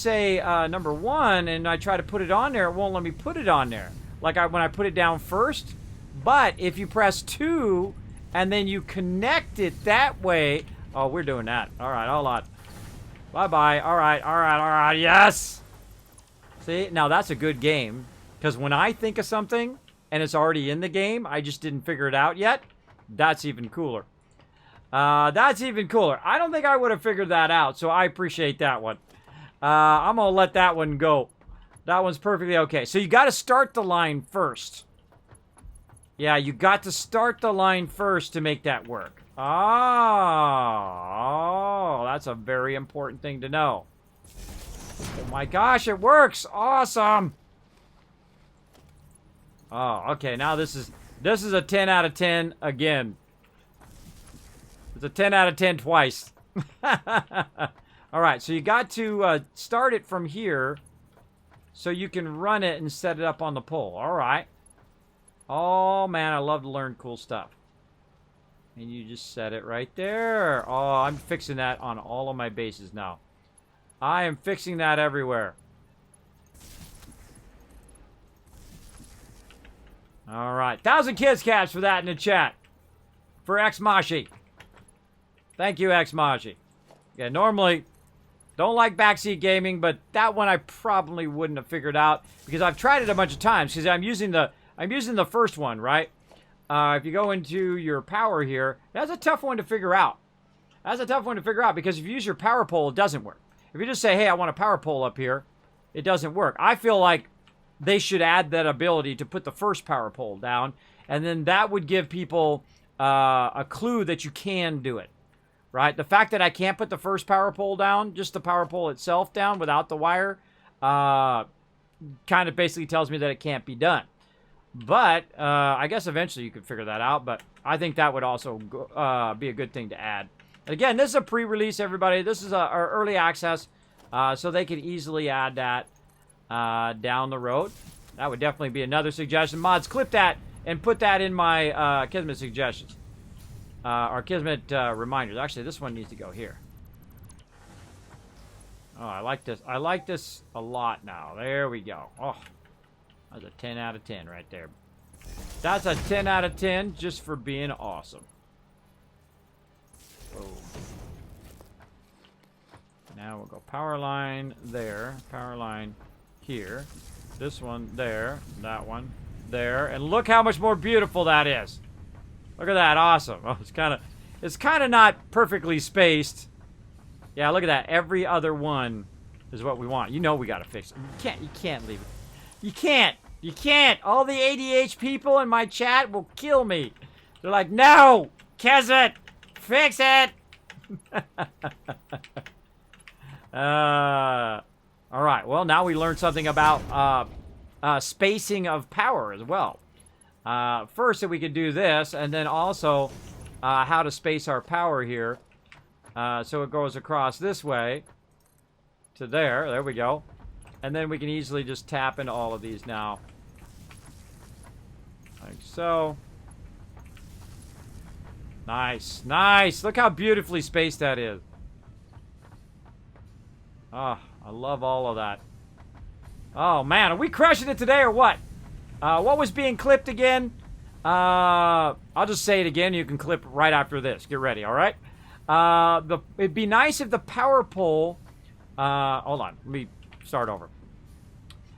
Speaker 1: say number 1 and I try to put it on there, it won't let me put it on there. Like when I put it down first. But if you press 2 and then you connect it that way. Oh, we're doing that. All right, hold on. Bye-bye. All right. Yes. See, now that's a good game. Because when I think of something and it's already in the game, I just didn't figure it out yet. That's even cooler. That's even cooler. I don't think I would have figured that out, so I appreciate that one. I'm going to let that one go. That one's perfectly okay. So you got to start the line first. Yeah, you got to start the line first to make that work. Oh, that's a very important thing to know. Oh my gosh, it works. Awesome. Oh, okay. Now this is a 10 out of 10 again. It's a 10 out of 10 twice. All right, so you got to start it from here so you can run it and set it up on the pole. All right. Oh, man, I love to learn cool stuff. And you just set it right there. Oh, I'm fixing that on all of my bases now. I am fixing that everywhere. All right. 1,000 kids caps for that in the chat. For Xmashi. Thank you, Xmashi. Yeah, normally don't like backseat gaming, but that one I probably wouldn't have figured out because I've tried it a bunch of times because I'm using the first one, right? If you go into your power here, that's a tough one to figure out. That's a tough one to figure out because if you use your power pole, it doesn't work. If you just say, hey, I want a power pole up here, it doesn't work. I feel like they should add that ability to put the first power pole down, and then that would give people a clue that you can do it, right? The fact that I can't put the first power pole down, just the power pole itself down without the wire, kind of basically tells me that it can't be done. But I guess eventually you could figure that out, but I think that would also be a good thing to add. Again, this is a pre-release, everybody. This is our early access, so they could easily add that down the road. That would definitely be another suggestion. Mods, clip that and put that in my Kismet suggestions. Or Kismet reminders. Actually, this one needs to go here. Oh, I like this. I like this a lot now. There we go. Oh, that's a 10 out of 10 right there. That's a 10 out of 10 just for being awesome. Boom. Now we'll go power line there, power line here, this one there, that one there, and look how much more beautiful that is. Look at that, awesome. Oh, it's kind of not perfectly spaced. Yeah, look at that. Every other one is what we want. You know we got to fix it. You can't leave it. You can't. All the ADH people in my chat will kill me. They're like, no, Kismet, fix it. All right. Well, now we learned something about spacing of power as well. First, that we could do this, and then also how to space our power here. So it goes across this way to there. There we go. And then we can easily just tap into all of these now. Like so. Nice. Nice. Look how beautifully spaced that is. Oh, I love all of that. Oh, man. Are we crushing it today or what? What was being clipped again? I'll just say it again. You can clip right after this. Get ready, all right? It'd be nice if the power pole... hold on. Let me start over.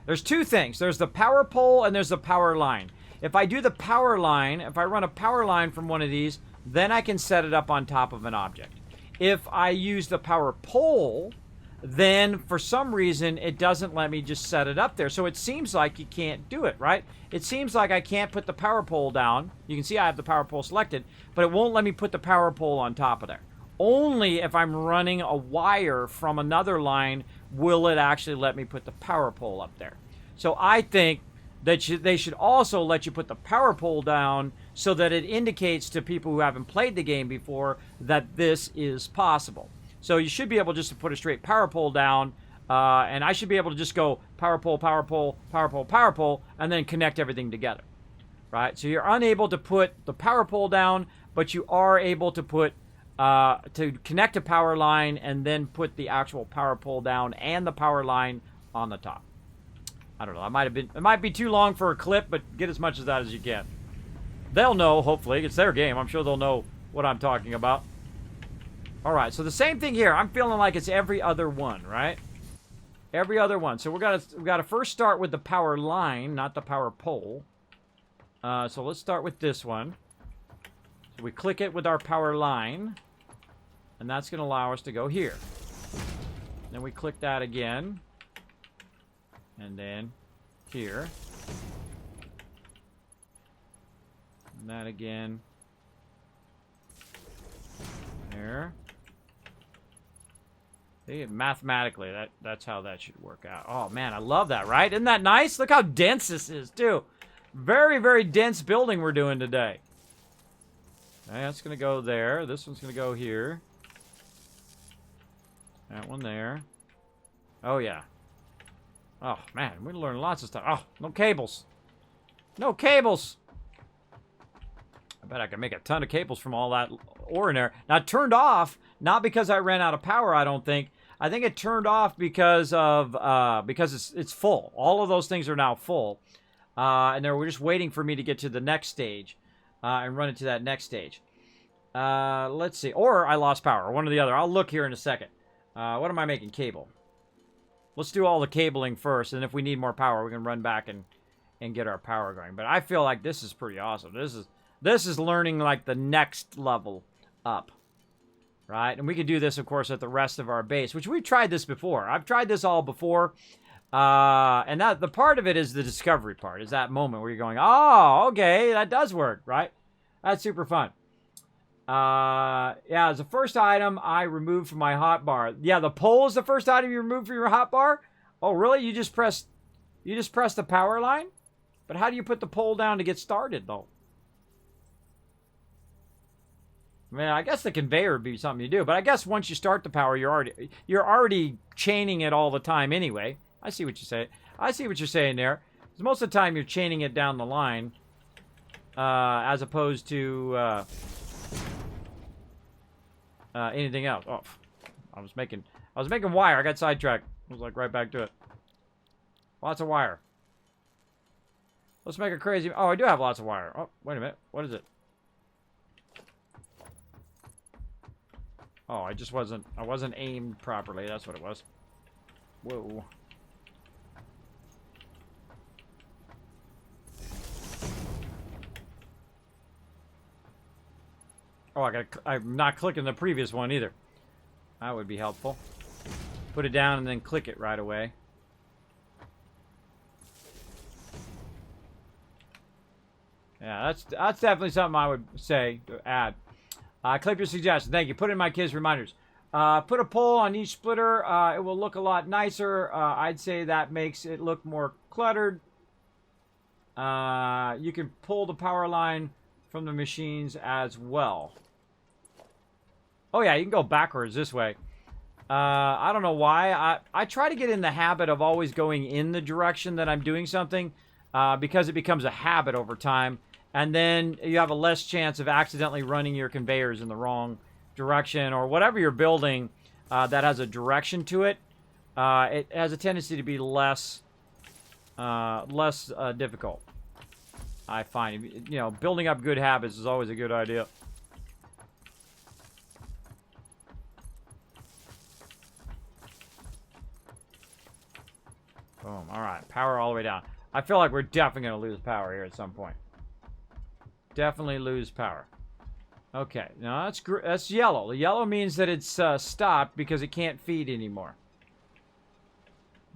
Speaker 1: There's two things. There's the power pole and there's the power line. If I do the power line, if I run a power line from one of these, then I can set it up on top of an object. If I use the power pole, then for some reason it doesn't let me just set it up there. So it seems like you can't do it, right? It seems like I can't put the power pole down. You can see I have the power pole selected, but it won't let me put the power pole on top of there. Only if I'm running a wire from another line will it actually let me put the power pole up there. So I think that they should also let you put the power pole down so that it indicates to people who haven't played the game before that this is possible. So you should be able just to put a straight power pole down, and I should be able to just go power pole, power pole, power pole, power pole, and then connect everything together, right? So you're unable to put the power pole down, but you are able to put to connect a power line and then put the actual power pole down and the power line on the top. I don't know. It might be too long for a clip, but get as much of that as you can. They'll know, hopefully. It's their game. I'm sure they'll know what I'm talking about. All right, so the same thing here. I'm feeling like it's every other one, right? Every other one. So we got to first start with the power line, not the power pole. So let's start with this one. So we click it with our power line, and that's going to allow us to go here. Then we click that again, and then here. And that again. There. See, mathematically, that's how that should work out. Oh, man, I love that, right? Isn't that nice? Look how dense this is, too. Very, very dense building we're doing today. Okay, that's going to go there. This one's going to go here. That one there. Oh, yeah. Oh, man, we learned lots of stuff. Oh, no cables. No cables. I bet I could make a ton of cables from all that ore in there. Now, it turned off, not because I ran out of power, I don't think. I think it turned off because it's full. All of those things are now full. And they were just waiting for me to get to the next stage and run it to that next stage. Let's see. Or I lost power. One or the other. I'll look here in a second. What am I making? Cable. Let's do all the cabling first, and if we need more power, we can run back and get our power going. But I feel like this is pretty awesome. This is learning like the next level up, right? And we could do this, of course, at the rest of our base, which we've tried this before. I've tried this all before, and that the part of it is the discovery part. Is that moment where you're going, oh, okay, that does work, right? That's super fun. Yeah, it's the first item I removed from my hotbar. Yeah, the pole is the first item you removed from your hotbar. Oh, really? You just press the power line? But how do you put the pole down to get started, though? I mean, I guess the conveyor would be something you do, but I guess once you start the power, you're already chaining it all the time anyway. I see what you say. I see what you're saying there. Because most of the time you're chaining it down the line, as opposed to anything else. Oh, I was making wire. I got sidetracked. I was like right back to it. Lots of wire. Let's make a crazy. Oh, I do have lots of wire. Oh, wait a minute. What is it? Oh, I wasn't aimed properly. That's what it was. Whoa. Oh, I'm not clicking the previous one either. That would be helpful. Put it down and then click it right away. Yeah, that's definitely something I would say to add. Clip your suggestion. Thank you. Put in my kids' reminders. Put a pole on each splitter. It will look a lot nicer. I'd say that makes it look more cluttered. You can pull the power line from the machines as well. Oh yeah, you can go backwards this way. I don't know why. I try to get in the habit of always going in the direction that I'm doing something because it becomes a habit over time. And then you have a less chance of accidentally running your conveyors in the wrong direction, or whatever you're building that has a direction to it. It has a tendency to be less difficult. I find, you know, building up good habits is always a good idea. Boom. All right, power all the way down. I feel like we're definitely going to lose power here at some point. Definitely lose power. Okay, now that's yellow. The yellow means that it's stopped because it can't feed anymore.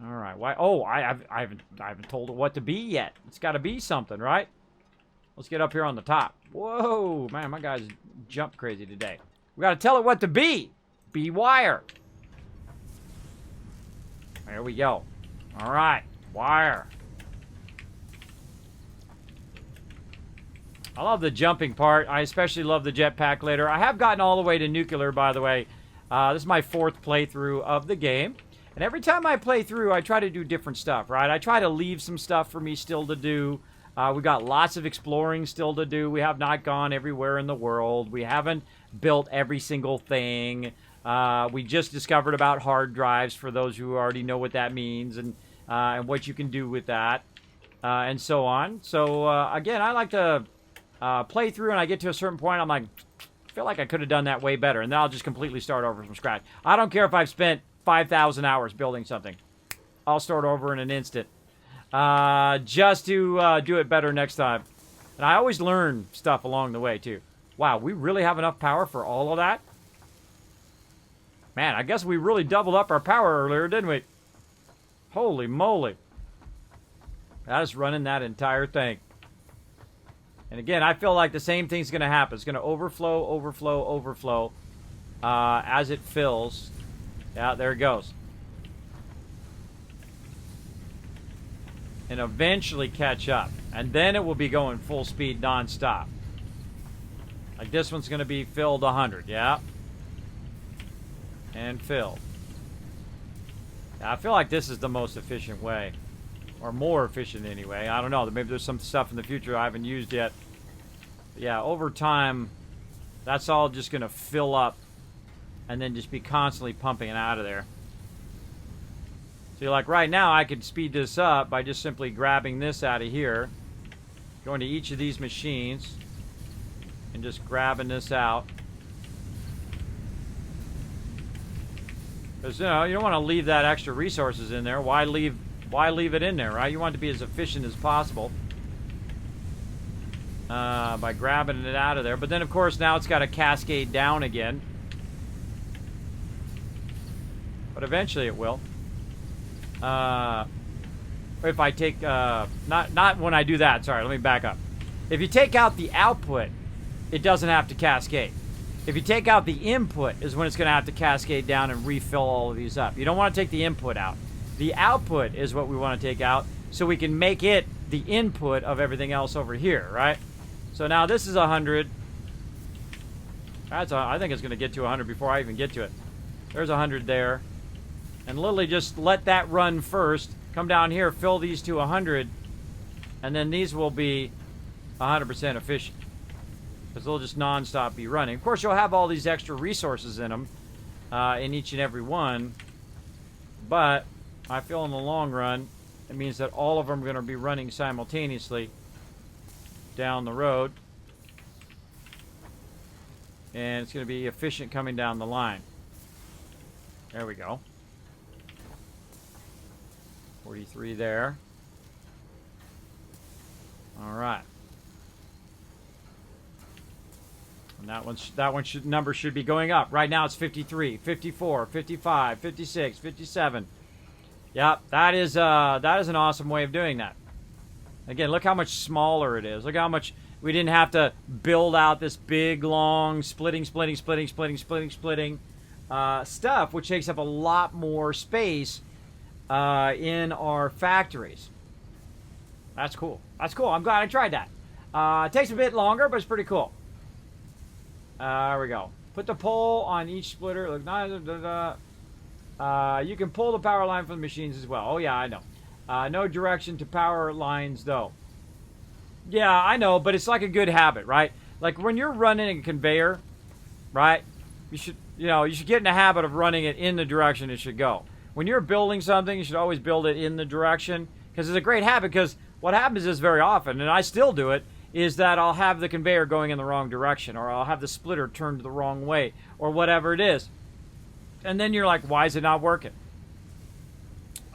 Speaker 1: All right. Why? Oh, I haven't told it what to be yet. It's got to be something, right? Let's get up here on the top. Whoa, man, my guy's jump crazy today. We got to tell it what to be. Be wire. There we go. All right, wire. I love the jumping part. I especially love the jetpack later. I have gotten all the way to nuclear, by the way. This is my 4th playthrough of the game. And every time I play through, I try to do different stuff, right? I try to leave some stuff for me still to do. We've got lots of exploring still to do. We have not gone everywhere in the world. We haven't built every single thing. We just discovered about hard drives, for those who already know what that means, and what you can do with that, and so on. So, again, I like to play through, and I get to a certain point, I'm like, I feel like I could have done that way better, and then I'll just completely start over from scratch. I don't care if I've spent 5,000 hours building something. I'll start over in an instant, just to do it better next time. And I always learn stuff along the way, too. Wow, we really have enough power for all of that? Man, I guess we really doubled up our power earlier, didn't we? Holy moly. That is running that entire thing. And again, I feel like the same thing's going to happen. It's going to overflow, overflow, overflow as it fills. Yeah, there it goes. And eventually catch up. And then it will be going full speed non-stop. Like this one's going to be filled 100, yeah? And filled. Yeah, I feel like this is the most efficient way. Or more efficient anyway. I don't know. Maybe there's some stuff in the future I haven't used yet. But yeah, over time, that's all just going to fill up and then just be constantly pumping it out of there. So like right now, I could speed this up by just simply grabbing this out of here, going to each of these machines, and just grabbing this out. Because, you know, you don't want to leave that extra resources in there. Why leave it in there, right? You want it to be as efficient as possible by grabbing it out of there. But then, of course, now it's got to cascade down again. But eventually it will. If I take... not when I do that. Sorry, let me back up. If you take out the output, it doesn't have to cascade. If you take out the input is when it's going to have to cascade down and refill all of these up. You don't want to take the input out. The output is what we want to take out so we can make it the input of everything else over here, right? So now this is 100. I think it's going to get to 100 before I even get to it. There's 100 there. And literally just let that run first. Come down here, fill these to 100. And then these will be 100% efficient. Because they'll just non-stop be running. Of course, you'll have all these extra resources in them. In each and every one. But I feel in the long run, it means that all of them are going to be running simultaneously down the road. And it's going to be efficient coming down the line. There we go. 43 there. All right. And that number should be going up. Right now it's 53, 54, 55, 56, 57. Yep, that is an awesome way of doing that. Again, look how much smaller it is. Look how much We didn't have to build out this big, long splitting stuff, which takes up a lot more space in our factories. That's cool. That's cool. I'm glad I tried that. It takes a bit longer, but it's pretty cool. There we go. Put the pole on each splitter. Look, you can pull the power line from the machines as well. Oh, yeah, I know. No direction to power lines, though. Yeah, I know, but it's like a good habit, right? Like when you're running a conveyor, right? You should get in the habit of running it in the direction it should go. When you're building something, you should always build it in the direction, because it's a great habit. Because what happens is very often, and I still do it, is that I'll have the conveyor going in the wrong direction, or I'll have the splitter turned the wrong way, or whatever it is. And then you're like, why is it not working?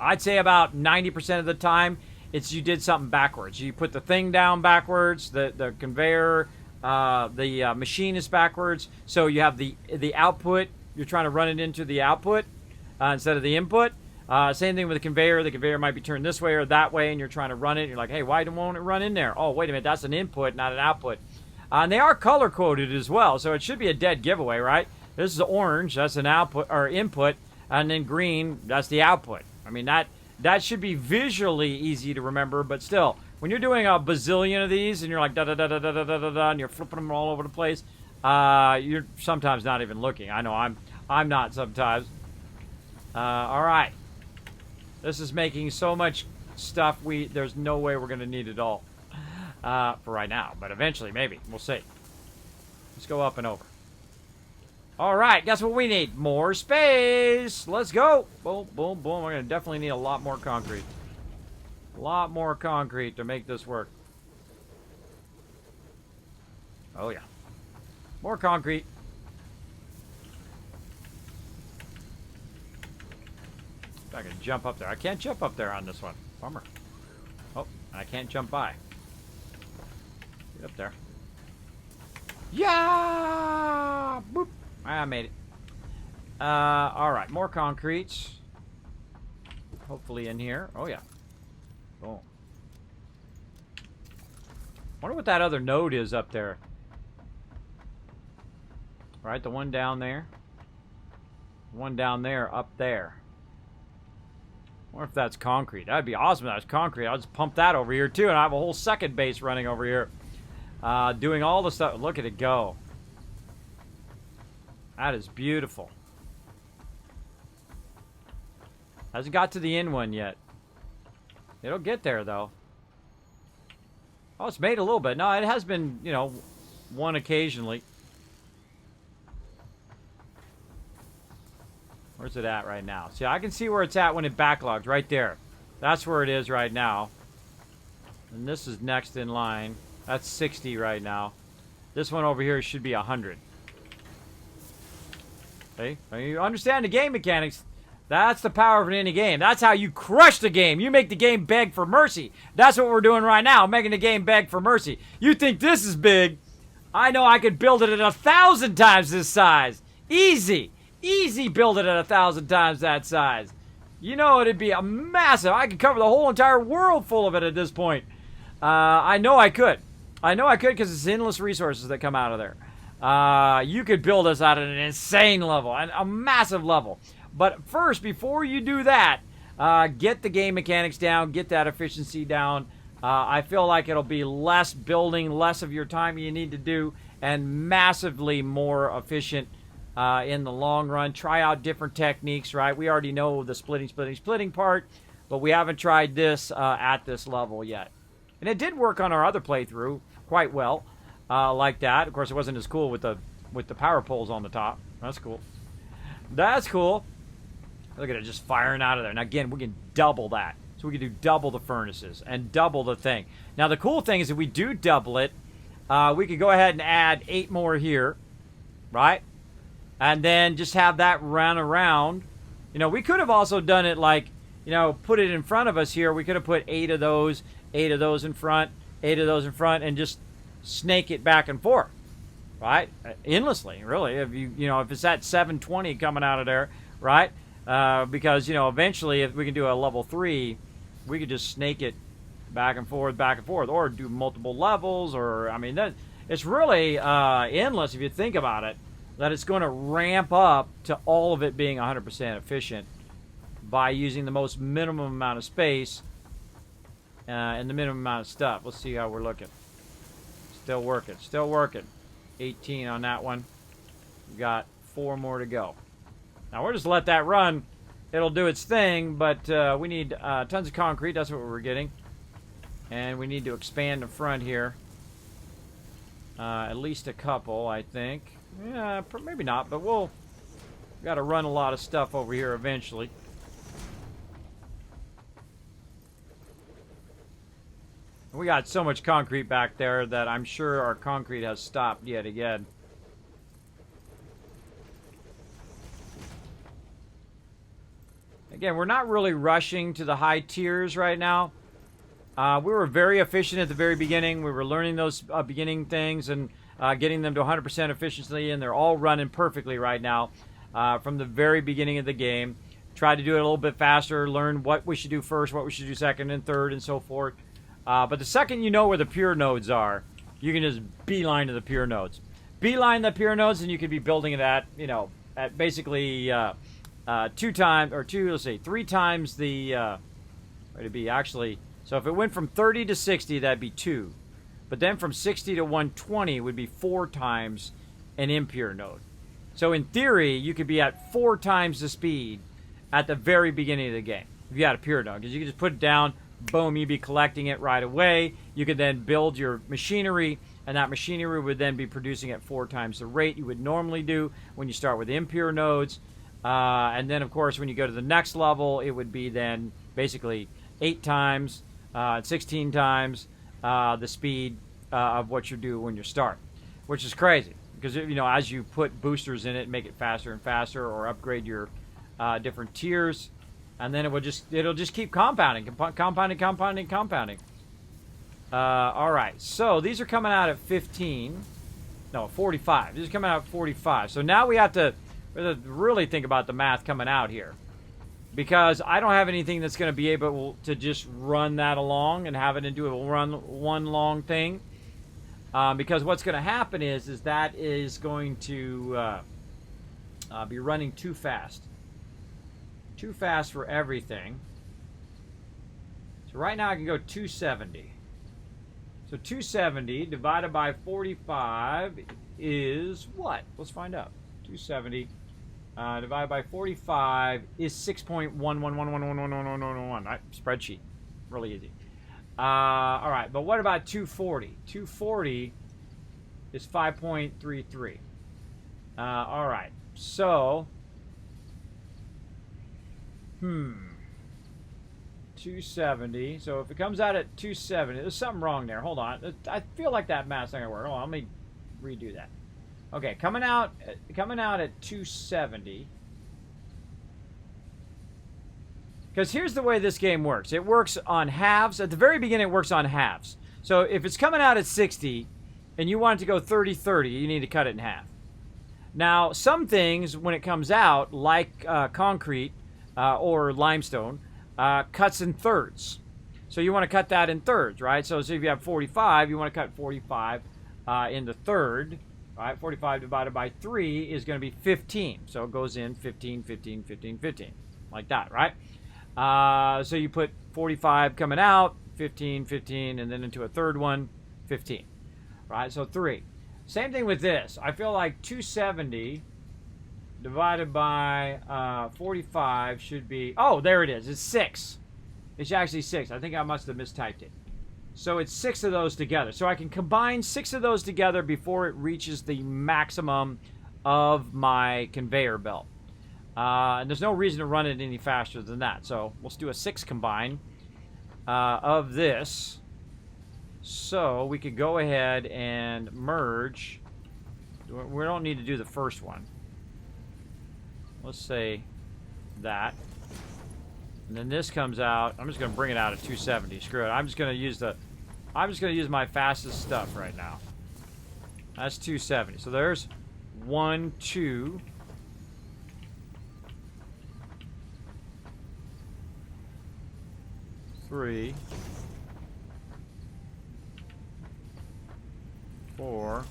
Speaker 1: I'd say about 90% of the time, it's you did something backwards. You put the thing down backwards, the conveyor, the machine is backwards. So you have the output, you're trying to run it into the output instead of the input. Same thing with the conveyor. The conveyor might be turned this way or that way, and you're trying to run it. You're like, hey, why won't it run in there? Oh, wait a minute, that's an input, not an output. And they are color coded as well, so it should be a dead giveaway, right? This is orange, that's an output or input, and then green, that's the output. I mean, that should be visually easy to remember, but still, when you're doing a bazillion of these and you're like da da da da da da da da da, and you're flipping them all over the place, you're sometimes not even looking. I know I'm not sometimes. All right, this is making so much stuff. There's no way we're gonna need it all for right now, but eventually maybe we'll see. Let's go up and over. All right, guess what we need? More space. Let's go. Boom, boom, boom. We're going to definitely need a lot more concrete. A lot more concrete to make this work. Oh, yeah. More concrete. If I can jump up there. I can't jump up there on this one. Bummer. Oh, I can't jump by. Get up there. Yeah! Boop. I made it. Alright, more concrete. Hopefully in here. Oh, yeah. Boom. Wonder what that other node is up there. Right, the one down there. One down there, up there. Wonder if that's concrete. That'd be awesome if that's concrete. I'll just pump that over here, too, and I have a whole second base running over here. Doing all the stuff. Look at it go. That is beautiful. Hasn't got to the end one yet. It'll get there, though. Oh, it's made a little bit. No, it has been, one occasionally. Where's it at right now? See, I can see where it's at when it backlogs. Right there. That's where it is right now. And this is next in line. That's 60 right now. This one over here should be 100. Okay? You understand the game mechanics. That's the power of any game. That's how you crush the game. You make the game beg for mercy. That's what we're doing right now, making the game beg for mercy. You think this is big? I know I could build it at 1,000 times this size. Easy. Easy build it at 1,000 times that size. You know it'd be a massive. I could cover the whole entire world full of it at this point. I know I could. I know I could because it's endless resources that come out of there. You could build us at an insane level, a massive level. But first, before you do that, get the game mechanics down, get that efficiency down. I feel like it'll be less building, less of your time you need to do, and massively more efficient in the long run. Try out different techniques, right? We already know the splitting part, but we haven't tried this at this level yet. And it did work on our other playthrough quite well, like that. Of course, it wasn't as cool with the power poles on the top. That's cool. That's cool. Look at it just firing out of there. Now, again, we can double that. So we can do double the furnaces and double the thing. Now, the cool thing is if we do double it, we could go ahead and add 8 more here, right? And then just have that run around. We could have also done it like, put it in front of us here. We could have put 8 of those in front, 8 of those in front, and just snake it back and forth, right? Endlessly, really. If if it's at 720 coming out of there, right? Because eventually, if we can do a level 3, we could just snake it back and forth, or do multiple levels, or I mean, it's really endless if you think about it. That it's going to ramp up to all of it being 100% efficient by using the most minimum amount of space and the minimum amount of stuff. Let's see how we're looking. Still working, still working. 18 on that one. We've got 4 more to go. Now we'll just let that run. It'll do its thing, but we need tons of concrete. That's what we're getting. And we need to expand the front here. At least a couple, I think. Yeah, maybe not, but we'll got to run a lot of stuff over here eventually. We got so much concrete back there that I'm sure our concrete has stopped yet again. Again, we're not really rushing to the high tiers right now. We were very efficient at the very beginning. We were learning those beginning things and getting them to 100% efficiency, and they're all running perfectly right now from the very beginning of the game. Try to do it a little bit faster, learn what we should do first, what we should do second and third, and so forth. But the second you know where the pure nodes are, you can just beeline to the pure nodes. Beeline the pure nodes, and you could be building it at, you know, at basically 3 times the, where to be actually. So if it went from 30 to 60, that'd be 2. But then from 60 to 120 would be 4 times an impure node. So in theory, you could be at 4 times the speed at the very beginning of the game if you had a pure node. Because you could just put it down, boom, you'd be collecting it right away. You could then build your machinery, and that machinery would then be producing at 4 times the rate you would normally do when you start with impure nodes. And then, of course, when you go to the next level, it would be then basically 8 times, 16 times the speed of what you do when you start, which is crazy because, you know, as you put boosters in it, make it faster and faster, or upgrade your different tiers, and then it'll just keep compounding. All right, so these are coming out at 15, no, 45. These are coming out at 45. So now we have to really think about the math coming out here, because I don't have anything that's going to be able to just run that along and have it do a one long thing. Because what's going to happen is that is going to be running too fast. Too fast for everything. So right now I can go 270. So 270 divided by 45 is what? Let's find out. 270 divided by 45 is 6.111111111. Right? Spreadsheet. Really easy. All right, but what about 240? 240 is 5.33. All right, so 270. So if it comes out at 270, there's something wrong there. Hold on. I feel like that math's not gonna work. Hold on, let me redo that. Okay, coming out at 270. Because here's the way this game works. It works on halves. At the very beginning, it works on halves. So if it's coming out at 60 and you want it to go 30-30, you need to cut it in half. Now, some things, when it comes out, like concrete or limestone, cuts in thirds. So you want to cut that in thirds, right? So if you have 45, you want to cut 45 in the third. Right? 45 divided by 3 is going to be 15. So it goes in 15, 15, 15, 15. Like that, right? So you put 45 coming out, 15, 15, and then into a third one, 15. Right? So 3. Same thing with this. I feel like 270 divided by 45 should be... Oh, there it is. It's 6. It's actually 6. I think I must have mistyped it. So it's 6 of those together. So I can combine 6 of those together before it reaches the maximum of my conveyor belt. And there's no reason to run it any faster than that. So let's do a 6 combine of this. So we could go ahead and merge. We don't need to do the first one. Let's say that. And then this comes out. I'm just going to bring it out at 270. Screw it. I'm just going to use my fastest stuff right now. That's 270. So there's 1, 2. 3, 4,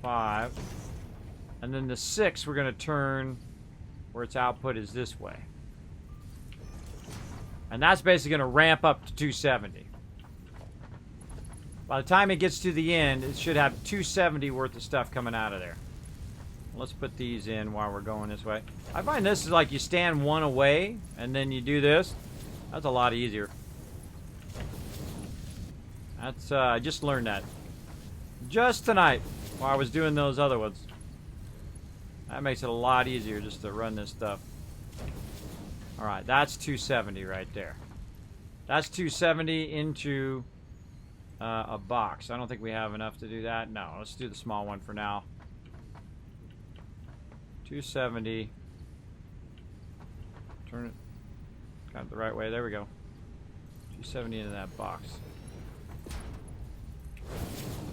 Speaker 1: 5, and then the 6 we're going to turn where its output is this way. And that's basically going to ramp up to 270. By the time it gets to the end, it should have 270 worth of stuff coming out of there. Let's put these in while we're going this way. I find this is like you stand one away, and then you do this. That's a lot easier. That's, I just learned that. Just tonight, while I was doing those other ones. That makes it a lot easier just to run this stuff. Alright, that's 270 right there. That's 270 into a box. I don't think we have enough to do that. No, let's do the small one for now. 270. Turn it kind of the right way. There we go. 270 into that box.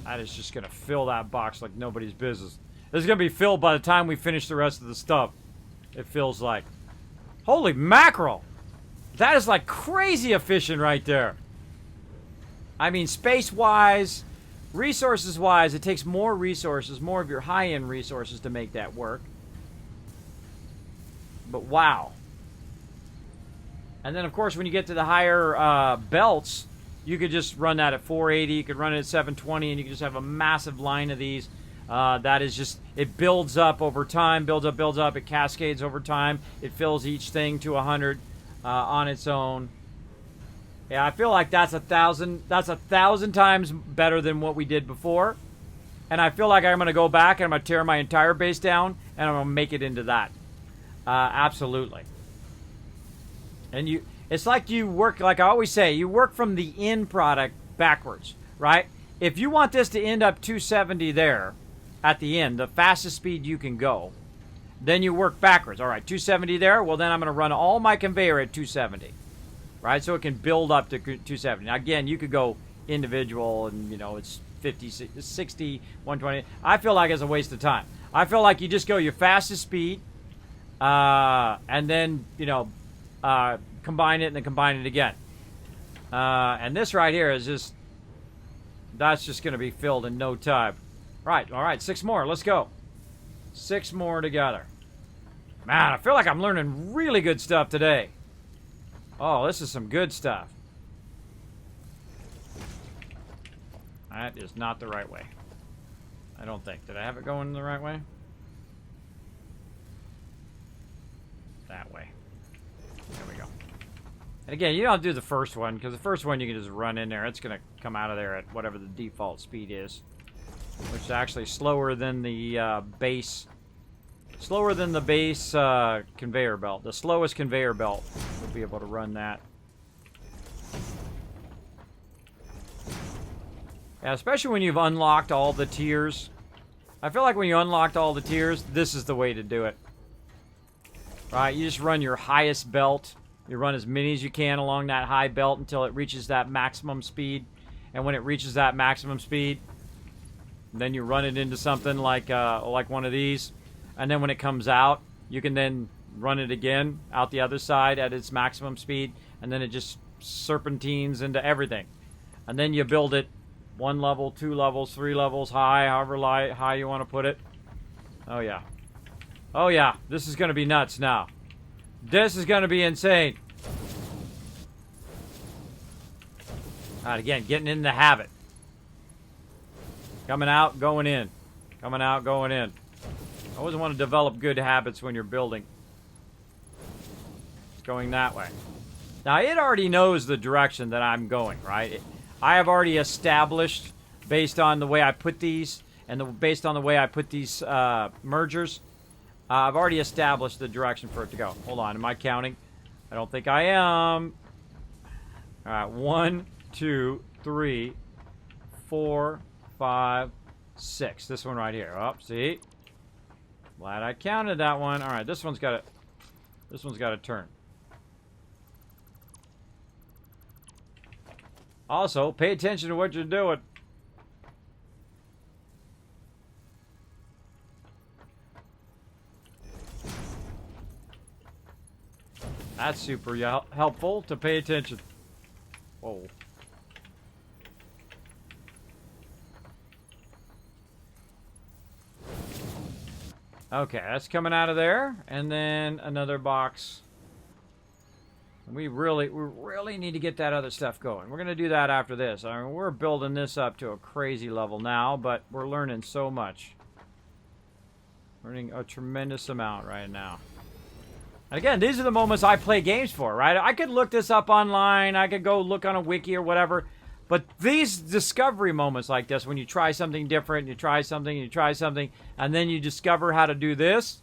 Speaker 1: That is just going to fill that box like nobody's business. This is going to be filled by the time we finish the rest of the stuff. It feels like. Holy mackerel! That is like crazy efficient right there. I mean, space-wise, resources-wise, it takes more resources, more of your high-end resources to make that work. But wow. And then, of course, when you get to the higher belts, you could just run that at 480, you could run it at 720, and you could just have a massive line of these. That is just, it builds up over time, builds up, it cascades over time. It fills each thing to 100 on its own. Yeah, I feel like that's 1,000 times better than what we did before. And I feel like I'm going to go back and I'm going to tear my entire base down and I'm going to make it into that. Absolutely. And it's like you work, like I always say, you work from the end product backwards, right? If you want this to end up 270 there at the end, the fastest speed you can go, then you work backwards. All right, 270 there. Well, then I'm going to run all my conveyor at 270, right? So it can build up to 270. Now, again, you could go individual and, you know, it's 50, 60, 120. I feel like it's a waste of time. I feel like you just go your fastest speed and then, you know, combine it and then combine it again. And this right here is just, that's just going to be filled in no time. Right, all right, 6 more. Let's go. 6 more together. Man, I feel like I'm learning really good stuff today. Oh, this is some good stuff. That is not the right way. I don't think. Did I have it going the right way? That way. There we go. And again, you don't do the first one, because the first one you can just run in there. It's going to come out of there at whatever the default speed is. Which is actually slower than the base. Slower than the base conveyor belt. The slowest conveyor belt will be able to run that. Yeah, especially when you've unlocked all the tiers. I feel like when you unlocked all the tiers, this is the way to do it. Right, you just run your highest belt. You run as many as you can along that high belt until it reaches that maximum speed. And when it reaches that maximum speed, then you run it into something like one of these. And then when it comes out, you can then run it again out the other side at its maximum speed. And then it just serpentines into everything. And then you build it 1 level, 2 levels, 3 levels high, however high you want to put it. Oh, yeah. Oh, yeah. This is going to be nuts now. This is going to be insane. All right, again, getting in the habit. Coming out, going in. Coming out, going in. I always want to develop good habits when you're building. It's going that way. Now, it already knows the direction that I'm going, right? I have already established, based on the way I put these, and based on the way I put these mergers, I've already established the direction for it to go. Hold on, am I counting? I don't think I am. All right, 1, 2, 3, 4, 5, 6. This one right here. Oh, see? Glad I counted that one. All right, this one's got to. This one's got to turn. Also, pay attention to what you're doing. That's super helpful to pay attention. Whoa. Okay, that's coming out of there. And then another box. We really need to get that other stuff going. We're going to do that after this. I mean, we're building this up to a crazy level now, but we're learning so much. Learning a tremendous amount right now. And again, these are the moments I play games for, right? I could look this up online. I could go look on a wiki or whatever. But these discovery moments like this, when you try something different, you try something, and then you discover how to do this.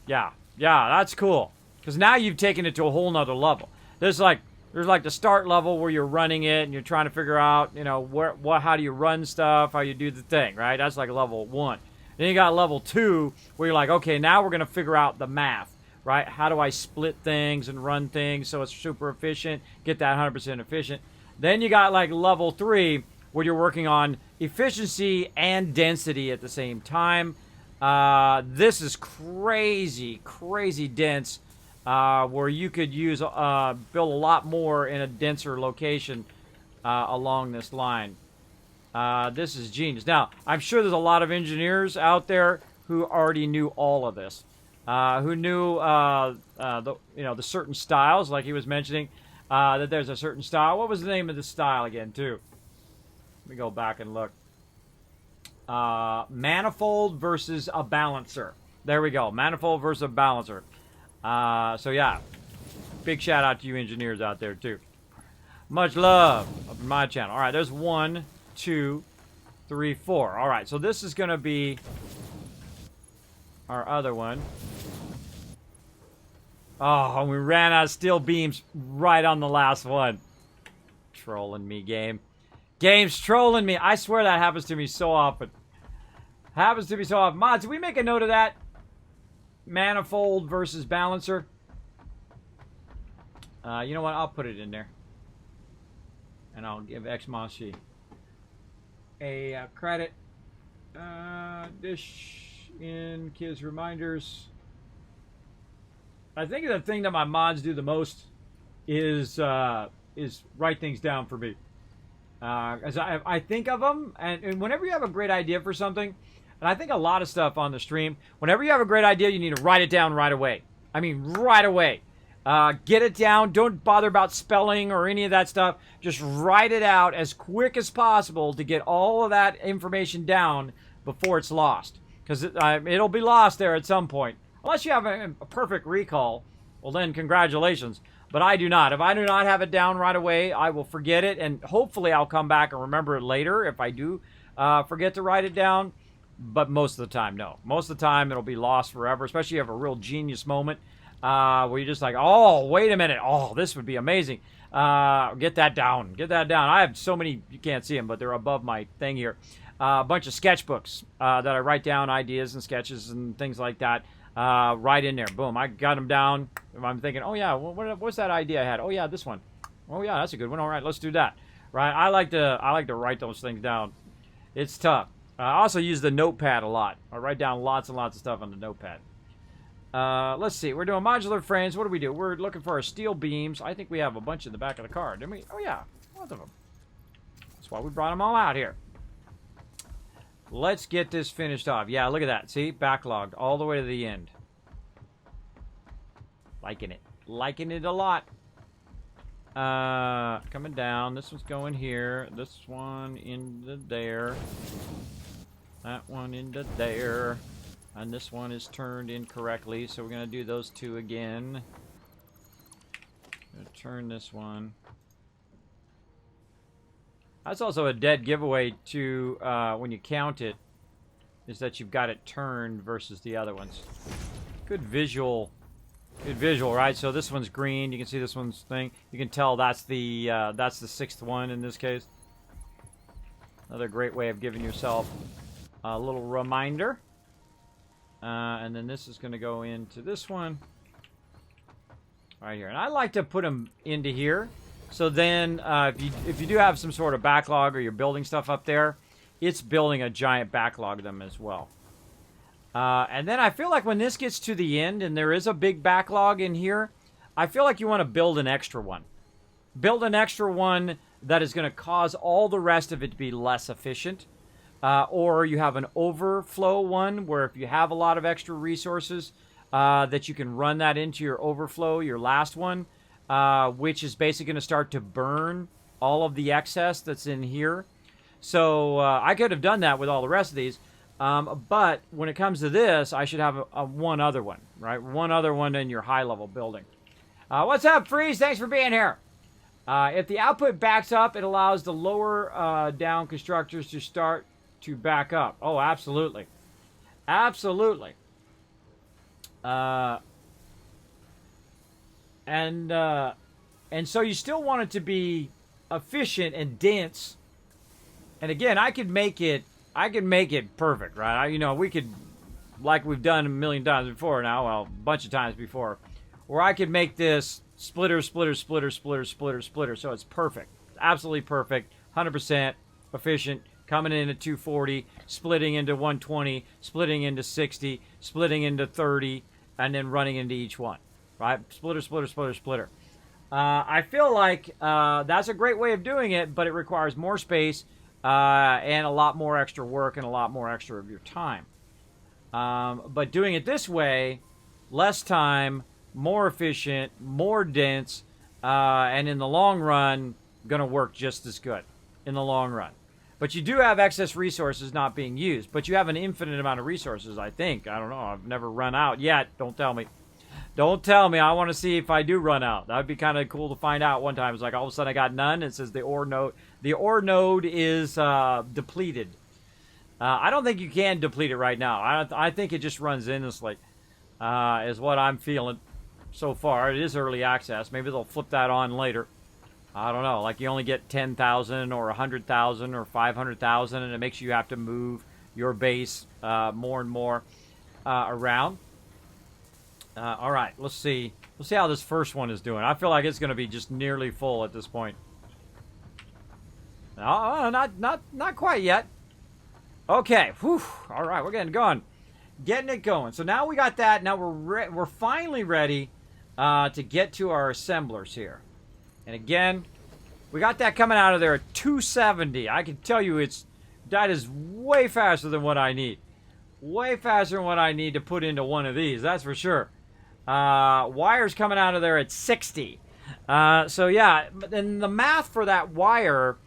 Speaker 1: Yeah, that's cool. Because now you've taken it to a whole nother level. There's like the start level where you're running it and you're trying to figure out, you know, how do you run stuff, how you do the thing, right? That's like level 1. Then you got level 2 where you're like, okay, now we're going to figure out the math, right? How do I split things and run things so it's super efficient, get that 100% efficient. Then you got like level 3 where you're working on efficiency and density at the same time. This is crazy dense. Where you could use build a lot more in a denser location along this line. This is genius. Now, I'm sure there's a lot of engineers out there who already knew all of this, who knew the certain styles, like he was mentioning, that there's a certain style. What was the name of the style again, too? Let me go back and look. Manifold versus a balancer. There we go. Manifold versus a balancer. So yeah, big shout out to you engineers out there too. Much love up in my channel. All right, there's 1, 2, 3, 4. All right, so this is going to be our other one. Oh, we ran out of steel beams right on the last one. Trolling me, game. Game's trolling me. I swear that happens to me so often. Mods, did we make a note of that? Manifold versus balancer. You know what? I'll put it in there. And I'll give Xmonshi a credit. Dish in kids reminders. I think the thing that my mods do the most is write things down for me. As I think of them, and whenever you have a great idea for something, and I think a lot of stuff on the stream, whenever you have a great idea, you need to write it down right away. I mean, right away. Get it down. Don't bother about spelling or any of that stuff. Just write it out as quick as possible to get all of that information down before it's lost. Because it'll be lost there at some point. Unless you have a perfect recall, well then, congratulations. But I do not. If I do not have it down right away, I will forget it. And hopefully I'll come back and remember it later if I do forget to write it down. But most of the time, no. Most of the time, it'll be lost forever, especially if you have a real genius moment where you're just like, oh, wait a minute. Oh, this would be amazing. Get that down. Get that down. I have so many, you can't see them, but they're above my thing here. A bunch of sketchbooks that I write down ideas and sketches and things like that right in there. Boom, I got them down. I'm thinking, oh, yeah, what's that idea I had? Oh, yeah, this one. Oh, yeah, that's a good one. All right, let's do that. Right? I like to write those things down. It's tough. I also use the notepad a lot. I write down lots and lots of stuff on the notepad. Let's see. We're doing modular frames. What do we do? We're looking for our steel beams. I think we have a bunch in the back of the car, didn't we? Oh, yeah. Lots of them. That's why we brought them all out here. Let's get this finished off. Yeah, look at that. See? Backlogged all the way to the end. Liking it. Liking it a lot. Coming down. This one's going here. This one into there. That one into there. And this one is turned incorrectly, so we're going to do those two again. Gonna turn this one. That's also a dead giveaway to when you count it, is that you've got it turned versus the other ones. Good visual, right? So this one's green. You can see this one's thing. You can tell that's the 6th one in this case. Another great way of giving yourself a little reminder. And then this is going to go into this one right here. And I like to put them into here. So then if you do have some sort of backlog or you're building stuff up there, it's building a giant backlog of them as well. And then I feel like when this gets to the end and there is a big backlog in here, I feel like you want to build an extra one. Build an extra one that is going to cause all the rest of it to be less efficient. or you have an overflow one where if you have a lot of extra resources, that you can run that into your overflow, your last one, which is basically going to start to burn all of the excess that's in here. So I could have done that with all the rest of these. But when it comes to this, I should have one other one, right? One other one in your high-level building. What's up, Freeze? Thanks for being here. If the output backs up, it allows the lower down constructors to start to back up. Oh, absolutely. Absolutely. And so you still want it to be efficient and dense. And again, I could make it perfect, right? We could, like we've done a million times before now, well, a bunch of times before, where I could make this splitter, splitter, splitter, splitter, splitter, splitter, so it's perfect. Absolutely perfect, 100% efficient, coming in at 240, splitting into 120, splitting into 60, splitting into 30, and then running into each one, right? Splitter, splitter, splitter, splitter. I feel like that's a great way of doing it, but it requires more space and a lot more extra work and a lot more extra of your time. But doing it this way, less time, more efficient, more dense, and in the long run, going to work just as good in the long run. But you do have excess resources not being used. But you have an infinite amount of resources, I think. I don't know. I've never run out yet. Don't tell me. Don't tell me. I want to see if I do run out. That would be kind of cool to find out one time. It's like all of a sudden I got none. It says the ore node is depleted. I don't think you can deplete it right now. I think it just runs endlessly, is what I'm feeling so far. It is early access. Maybe they'll flip that on later. I don't know. Like you only get 10,000 or 100,000 or 500,000, and it makes you have to move your base more and more around. All right, let's see. Let's see how this first one is doing. I feel like it's going to be just nearly full at this point. Not quite yet. Okay. Whew. All right, we're getting going. Getting it going. So now we got that. Now we're finally ready to get to our assemblers here. And again, we got that coming out of there at 270. I can tell you that is way faster than what I need. Way faster than what I need to put into one of these, that's for sure. Wire's coming out of there at 60. So yeah, and the math for that wire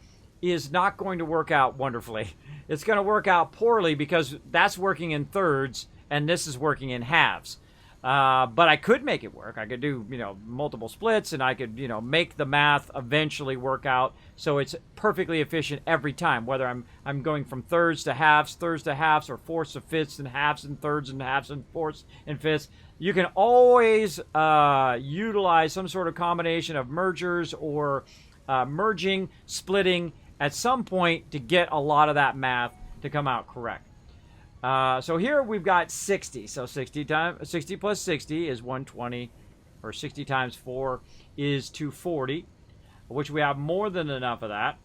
Speaker 1: is not going to work out wonderfully. It's going to work out poorly because that's working in thirds and this is working in halves. But I could make it work. I could do, multiple splits, and I could, make the math eventually work out so it's perfectly efficient every time, whether I'm going from thirds to halves, or fourths to fifths, and halves and thirds and halves and fourths and fifths. You can always utilize some sort of combination of mergers or merging, splitting at some point to get a lot of that math to come out correct. So here we've got 60. So 60 plus 60 is 120, or 60 times 4 is 240, which we have more than enough of that.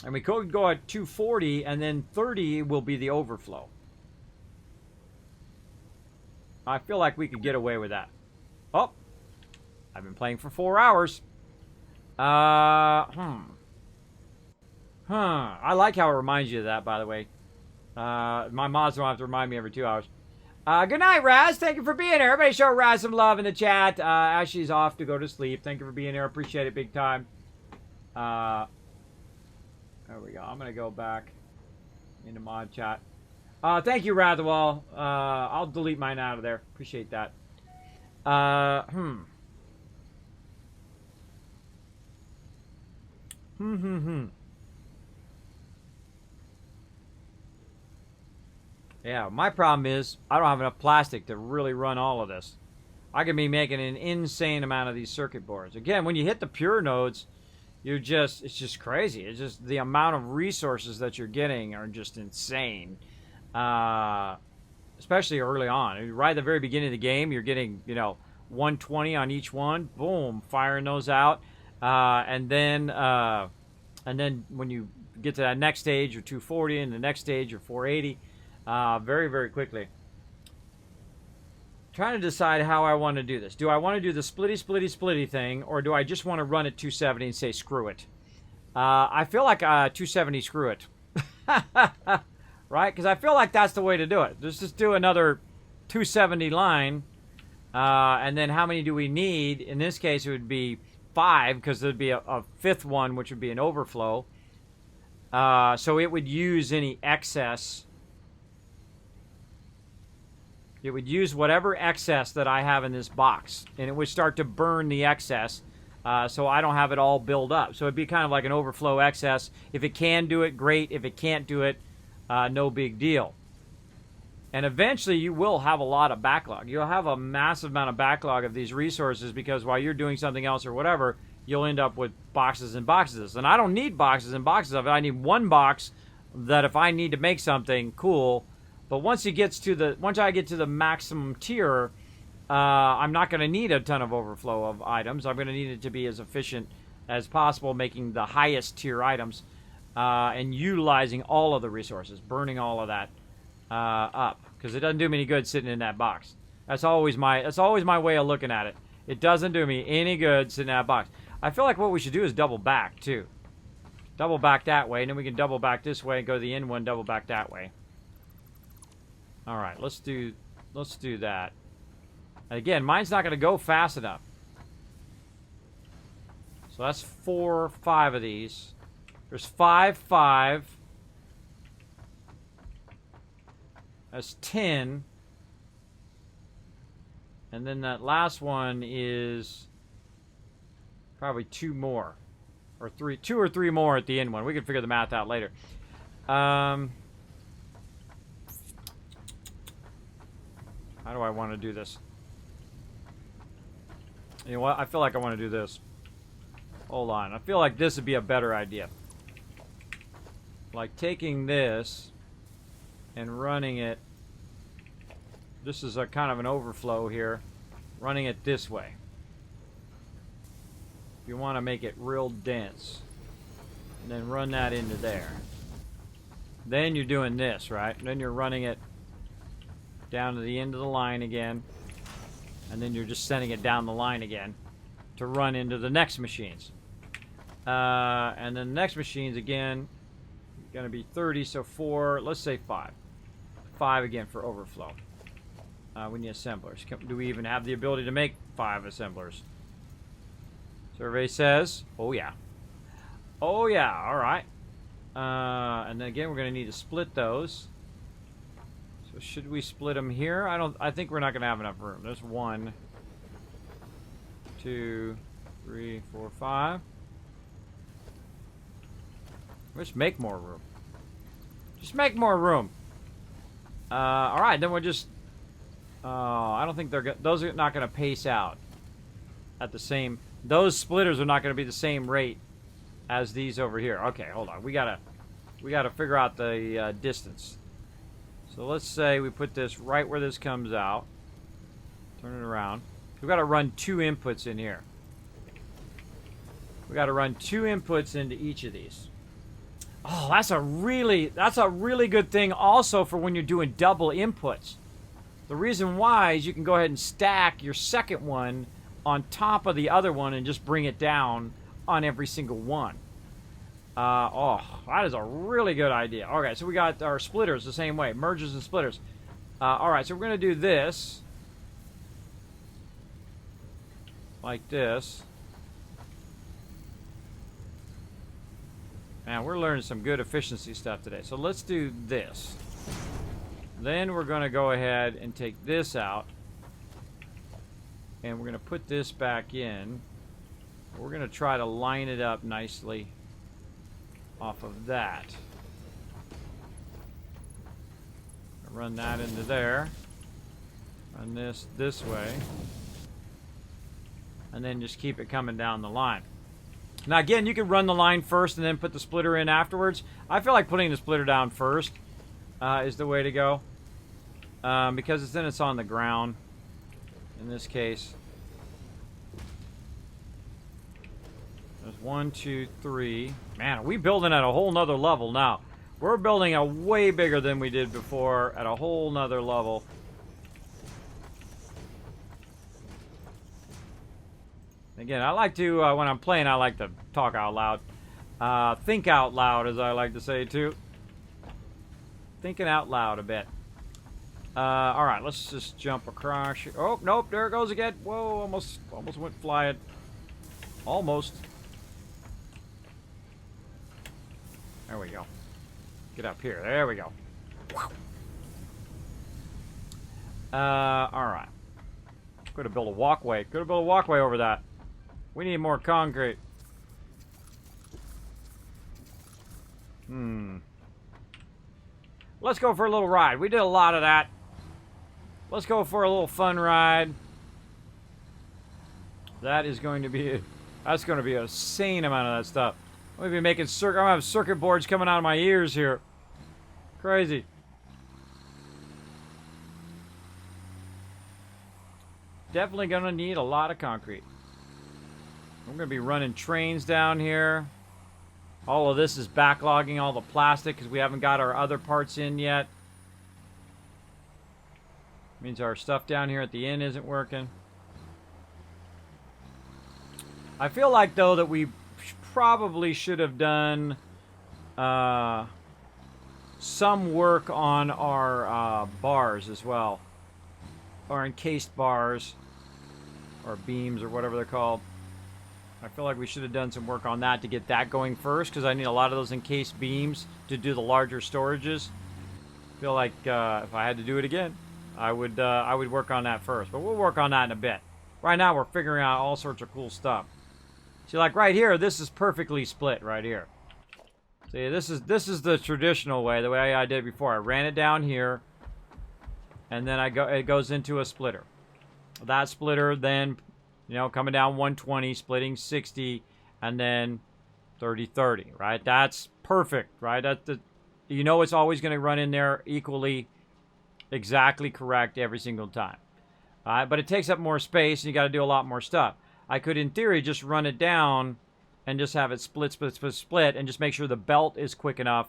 Speaker 1: And we could go at 240, and then 30 will be the overflow. I feel like we could get away with that. Oh, I've been playing for 4 hours. I like how it reminds you of that, by the way. My mods don't have to remind me every 2 hours. Good night, Raz. Thank you for being here. Everybody show Raz some love in the chat. Ashley's off to go to sleep. Thank you for being here. Appreciate it big time. There we go. I'm going to go back into mod chat. Thank you, Rathwall. I'll delete mine out of there. Appreciate that. Yeah, my problem is I don't have enough plastic to really run all of this. I could be making an insane amount of these circuit boards. Again, when you hit the pure nodes, it's just crazy. It's just the amount of resources that you're getting are just insane. Especially early on. Right at the very beginning of the game, you're getting, 120 on each one. Boom, firing those out. And then when you get to that next stage, you're 240, and the next stage, you're 480. Very, very quickly. Trying to decide how I want to do this. Do I want to do the splitty thing, or do I just want to run at 270 and say screw it? I feel like 270 screw it. Right? Because I feel like that's the way to do it. Just do another 270 line. And then how many do we need? In this case, it would be 5, because there'd be a fifth one, which would be an overflow. So it would use any excess. It would use whatever excess that I have in this box, and it would start to burn the excess, so I don't have it all build up. So it'd be kind of like an overflow excess. If it can do it, great. If it can't do it, no big deal. And eventually you will have a lot of backlog. You'll have a massive amount of backlog of these resources, because while you're doing something else or whatever, you'll end up with boxes and boxes. And I don't need boxes and boxes of it. I need one box that if I need to make something, cool. But once I get to the maximum tier, I'm not going to need a ton of overflow of items. I'm going to need it to be as efficient as possible, making the highest tier items and utilizing all of the resources, burning all of that up, because it doesn't do me any good sitting in that box. That's always my way of looking at it. It doesn't do me any good sitting in that box. I feel like what we should do is double back too. Double back that way, and then we can double back this way and go to the end one, double back that way. All right, let's do that. Again, mine's not going to go fast enough. So that's 4, 5 of these. There's 5, 5. That's 10. And then that last one is probably 2 more. Or 3, 2 or 3 more at the end one. We can figure the math out later. How do I want to do this? You know what? I feel like I want to do this. Hold on. I feel like this would be a better idea. Like taking this and running it. This is a kind of an overflow here. Running it this way. If you want to make it real dense. And then run that into there. Then you're doing this, right? Then you're running it down to the end of the line again, and then you're just sending it down the line again to run into the next machines. And then the next machines again going to be 30, so 4, let's say 5. 5 again for overflow. We need assemblers. Do we even have the ability to make 5 assemblers? Survey says, oh yeah. Oh yeah, all right. And then again, we're going to need to split those. So should we split them here? I think we're not going to have enough room. There's 1, 2, 3, 4, 5. Let's make more room. Just make more room. All right, then we'll just. I don't think those are not going to pace out at the same. Those splitters are not going to be the same rate as these over here. Okay, hold on. We gotta figure out the distance. So let's say we put this right where this comes out. Turn it around. We've got to run 2 inputs in here. We've got to run 2 inputs into each of these. Oh, that's a really good thing also for when you're doing double inputs. The reason why is you can go ahead and stack your second one on top of the other one and just bring it down on every single one. Oh, that is a really good idea. Okay, so we got our splitters the same way. Mergers and splitters. All right, so we're going to do this. Like this. Man, we're learning some good efficiency stuff today. So let's do this. Then we're going to go ahead and take this out. And we're going to put this back in. We're going to try to line it up nicely off of that. Run that into there. Run this way. And then just keep it coming down the line. Now again, you can run the line first and then put the splitter in afterwards. I feel like putting the splitter down first is the way to go. Because then it's on the ground. In this case. There's 1, 2, 3. Man, are we building at a whole nother level now? We're building a way bigger than we did before at a whole nother level. Again, I like to, when I'm playing, I like to talk out loud. Think out loud, as I like to say, too. thinking out loud a bit. All right, let's just jump across. Oh, nope, there it goes again. Whoa, almost went flying. Almost. There we go. Get up here. There we go. All right. Could have built a walkway. Could have built a walkway over that. We need more concrete. Let's go for a little ride. We did a lot of that. Let's go for a little fun ride. That is going to be... That's going to be an insane amount of that stuff. I'm going to be making... I'm going to have circuit boards coming out of my ears here. Crazy. Definitely going to need a lot of concrete. I'm going to be running trains down here. All of this is backlogging all the plastic because we haven't got our other parts in yet. Means our stuff down here at the end isn't working. I feel like, though, that we probably should have done some work on our bars as well. Or encased bars. Or beams or whatever they're called. I feel like we should have done some work on that to get that going first, because I need a lot of those encased beams to do the larger storages. I feel like if I had to do it again, I would work on that first. But we'll work on that in a bit. Right now, we're figuring out all sorts of cool stuff. See, like right here, this is perfectly split right here. See, this is the traditional way, the way I did it before. I ran it down here, and then it goes into a splitter. That splitter then, you know, coming down 120, splitting 60, and then 30-30, right? That's perfect, right? You know it's always going to run in there equally, exactly correct every single time. All right, but it takes up more space, and you got to do a lot more stuff. I could, in theory, just run it down and just have it split, and just make sure the belt is quick enough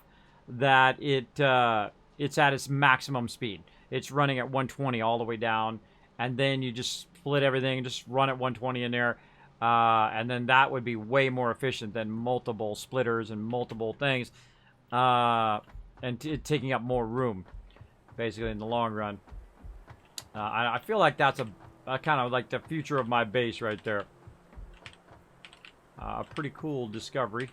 Speaker 1: that it's at its maximum speed. It's running at 120 all the way down, and then you just split everything, just run at 120 in there, and then that would be way more efficient than multiple splitters and multiple things, and taking up more room, basically, in the long run. I feel like that's a kind of like the future of my base right there. A pretty cool discovery.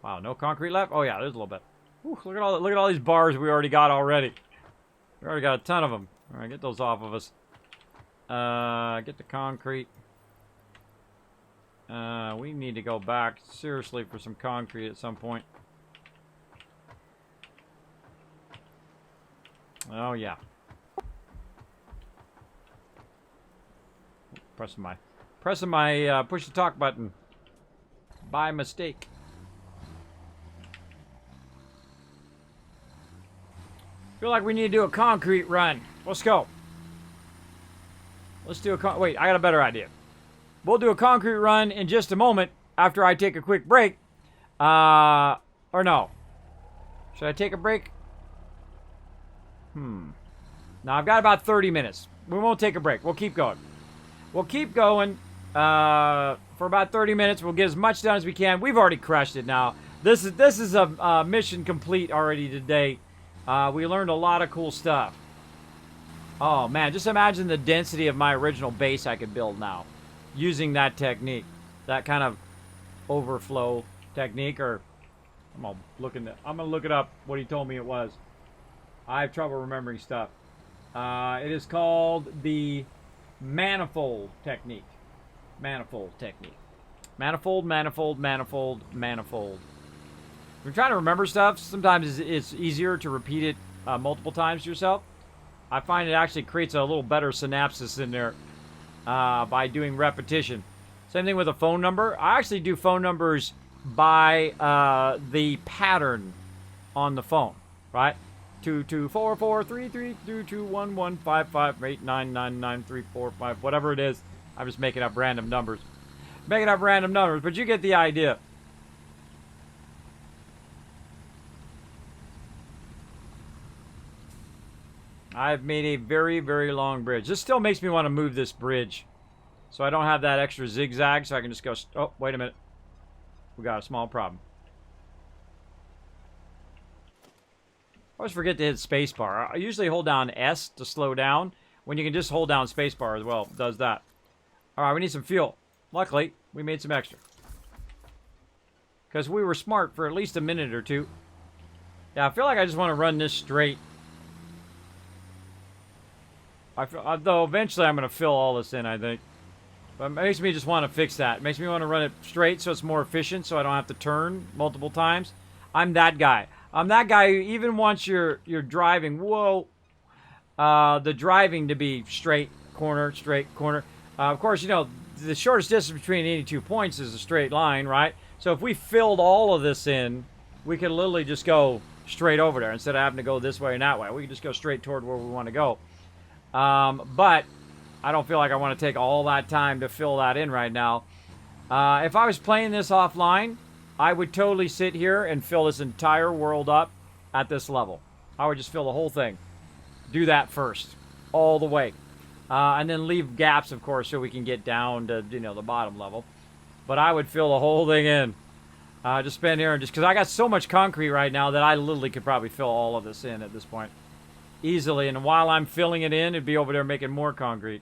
Speaker 1: Wow, no concrete left? Oh yeah, there's a little bit. Whew, look at all these bars we already got already. We already got a ton of them. All right, get those off of us. Get the concrete. We need to go back seriously for some concrete at some point. Oh yeah. Pressing my push the talk button by mistake. Feel like we need to do a concrete run. Let's go. Let's do a wait, I got a better idea. We'll do a concrete run in just a moment after I take a quick break. Or no. Should I take a break? Now I've got about 30 minutes. We won't take a break. We'll keep going. We'll keep going for about 30 minutes. We'll get as much done as we can. We've already crushed it now. This is a mission complete already today. We learned a lot of cool stuff. Oh man, just imagine the density of my original base I could build now using that technique, that kind of overflow technique. Or I'm gonna look it up. What he told me it was. I have trouble remembering stuff. It is called the manifold technique. Manifold technique. Manifold. If you're trying to remember stuff, sometimes it's easier to repeat it multiple times to yourself. I find it actually creates a little better synapses in there by doing repetition. Same thing with a phone number. I actually do phone numbers by the pattern on the phone, right? 2244332211558999345, whatever it is. I'm just making up random numbers. But you get the idea. I've made a very, very long bridge. This still makes me want to move this bridge, so I don't have that extra zigzag, so I can just go... Oh, wait a minute. We got a small problem. I always forget to hit spacebar. I usually hold down S to slow down when you can just hold down spacebar as well. It does that. All right, we need some fuel. Luckily, we made some extra. Because we were smart for at least a minute or two. Yeah, I feel like I just want to run this straight. Though eventually I'm going to fill all this in, I think. But it makes me just want to fix that. It makes me want to run it straight so it's more efficient so I don't have to turn multiple times. I'm that guy. I'm that guy who even wants your driving, the driving to be straight corner. Of course, you know, the shortest distance between any 2 points is a straight line, right? So if we filled all of this in, we could literally just go straight over there instead of having to go this way and that way. We could just go straight toward where we want to go. But I don't feel like I want to take all that time to fill that in right now. If I was playing this offline, I would totally sit here and fill this entire world up at this level. I would just fill the whole thing. Do that first, all the way. And then leave gaps, of course, so we can get down to, you know, the bottom level. But I would fill the whole thing in. Just spend here and just, because I got so much concrete right now that I literally could probably fill all of this in at this point. Easily. And while I'm filling it in, it'd be over there making more concrete.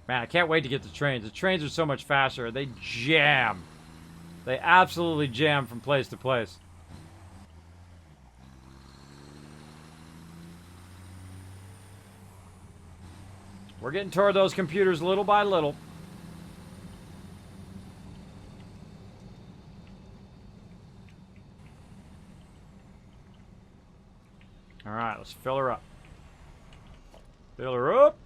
Speaker 1: Man, I can't wait to get the trains. The trains are so much faster. They jam. They absolutely jam from place to place. We're getting toward those computers little by little. All right, let's fill her up. Fill her up.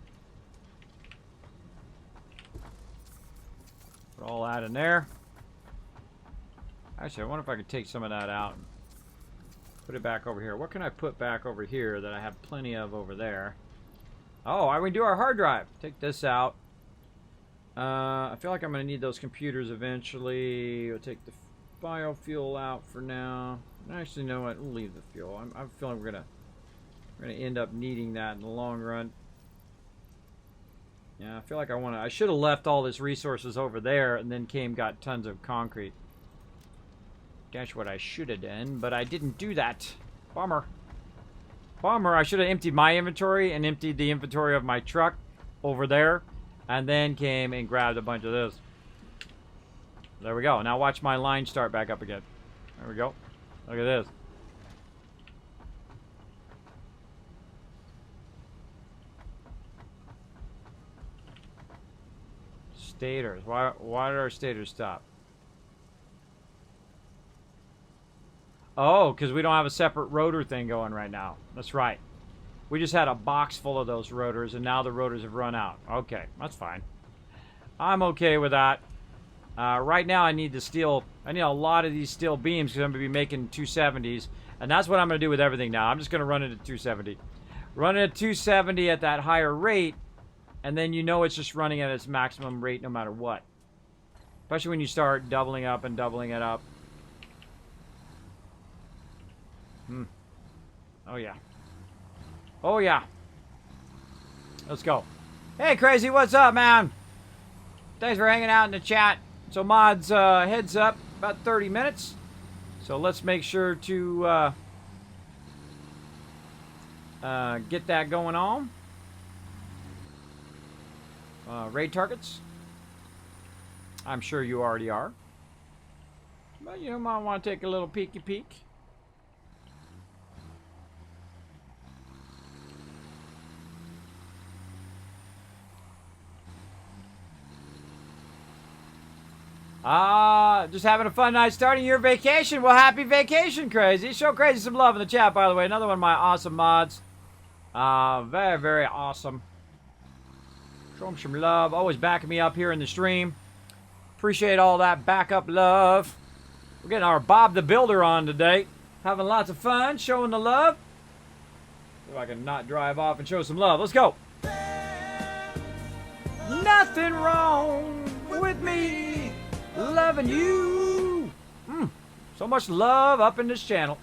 Speaker 1: Put all that in there. Actually, I wonder if I could take some of that out and put it back over here. What can I put back over here that I have plenty of over there? Oh, I would do our hard drive. Take this out. I feel like I'm going to need those computers eventually. We'll take the biofuel out for now. Actually, you know what? We'll leave the fuel. I'm feeling we're gonna end up needing that in the long run. Yeah, I feel like I should have left all these resources over there and then got tons of concrete. That's what I should have done, but I didn't do that. Bummer. Bummer. I should have emptied my inventory and emptied the inventory of my truck over there, and then came and grabbed a bunch of this. There we go. Now watch my line start back up again. There we go. Look at this. Stators. Why did our stators stop? Oh, because we don't have a separate rotor thing going right now. That's right. We just had a box full of those rotors, and now the rotors have run out. Okay, that's fine. I'm okay with that. Right now, I need a lot of these steel beams because I'm going to be making 270s, and that's what I'm going to do with everything now. I'm just going to run it at 270. Run it at 270 at that higher rate, and then you know it's just running at its maximum rate no matter what. Especially when you start doubling up and doubling it up. Oh, yeah. Oh, yeah. Let's go. Hey, Crazy, what's up, man? Thanks for hanging out in the chat. So, mods, heads up, about 30 minutes. So, let's make sure to get that going on. Raid targets. I'm sure you already are. But you might want to take a little peeky peek. Just having a fun night starting your vacation. Well, happy vacation, Crazy. Show Crazy some love in the chat, by the way. Another one of my awesome mods. Very, very awesome. Show him some love. Always backing me up here in the stream. Appreciate all that backup love. We're getting our Bob the Builder on today. Having lots of fun, showing the love. If I can not drive off and show some love. Let's go. Nothing wrong with me loving you. So much love up in this channel.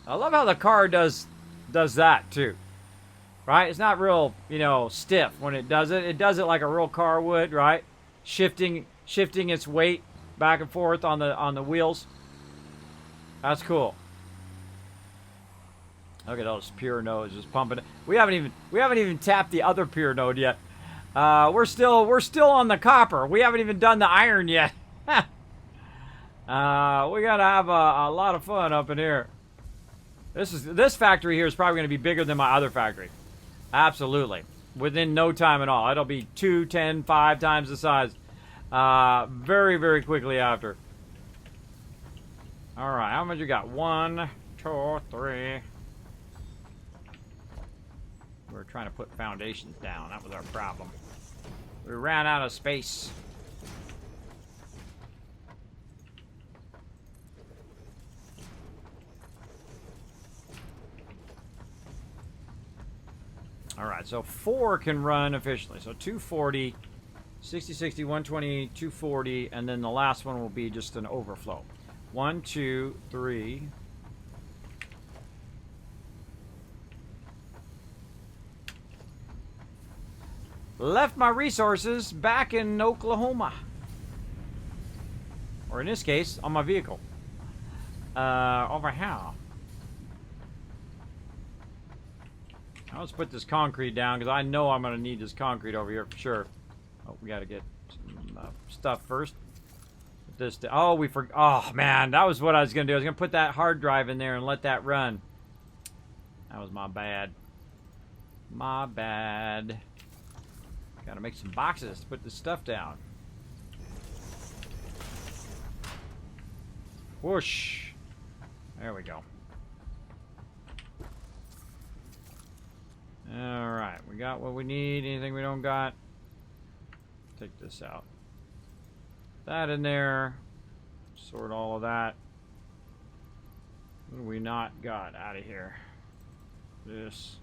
Speaker 1: I love how the car does that too. right? It's not real, you know, stiff when it does it. It does it like a real car would, right? Shifting its weight back and forth on the wheels. That's cool. Look at those pure nodes just pumping. We haven't even tapped the other pure node yet. We're still on the copper. We haven't even done the iron yet. We gotta have a lot of fun up in here. This factory here is probably going to be bigger than my other factory. Absolutely. Within no time at all. It'll be 2, 10, 5 times the size. Very, very quickly after. Alright, how much you got? 1, 2, 3. We were trying to put foundations down. That was our problem. We ran out of space. Alright, so 4 can run efficiently. So 240, 60, 60, 120, 240, and then the last one will be just an overflow. 1, 2, 3. Left my resources back in Oklahoma. Or in this case, on my vehicle. Over here. Let's put this concrete down, because I know I'm going to need this concrete over here for sure. Oh, we got to get some stuff first. Put this oh, oh, man, that was what I was going to do. I was going to put that hard drive in there and let that run. That was my bad. My bad. Got to make some boxes to put this stuff down. Whoosh. There we go. Alright, we got what we need. Anything we don't got? Take this out. That in there. Sort all of that. What do we not got out of here? This.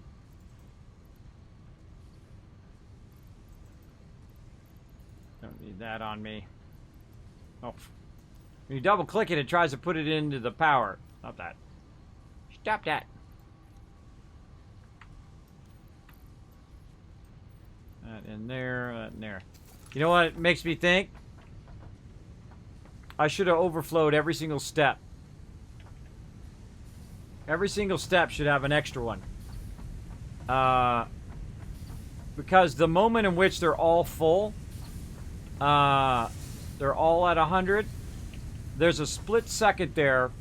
Speaker 1: Don't need that on me. Oh. When you double click it, it tries to put it into the power. Stop that. Stop that. That in there, that in there. You know what it makes me think? I should have overflowed every single step. Every single step should have an extra one. Because the moment in which they're all full, they're all at 100, there's a split second there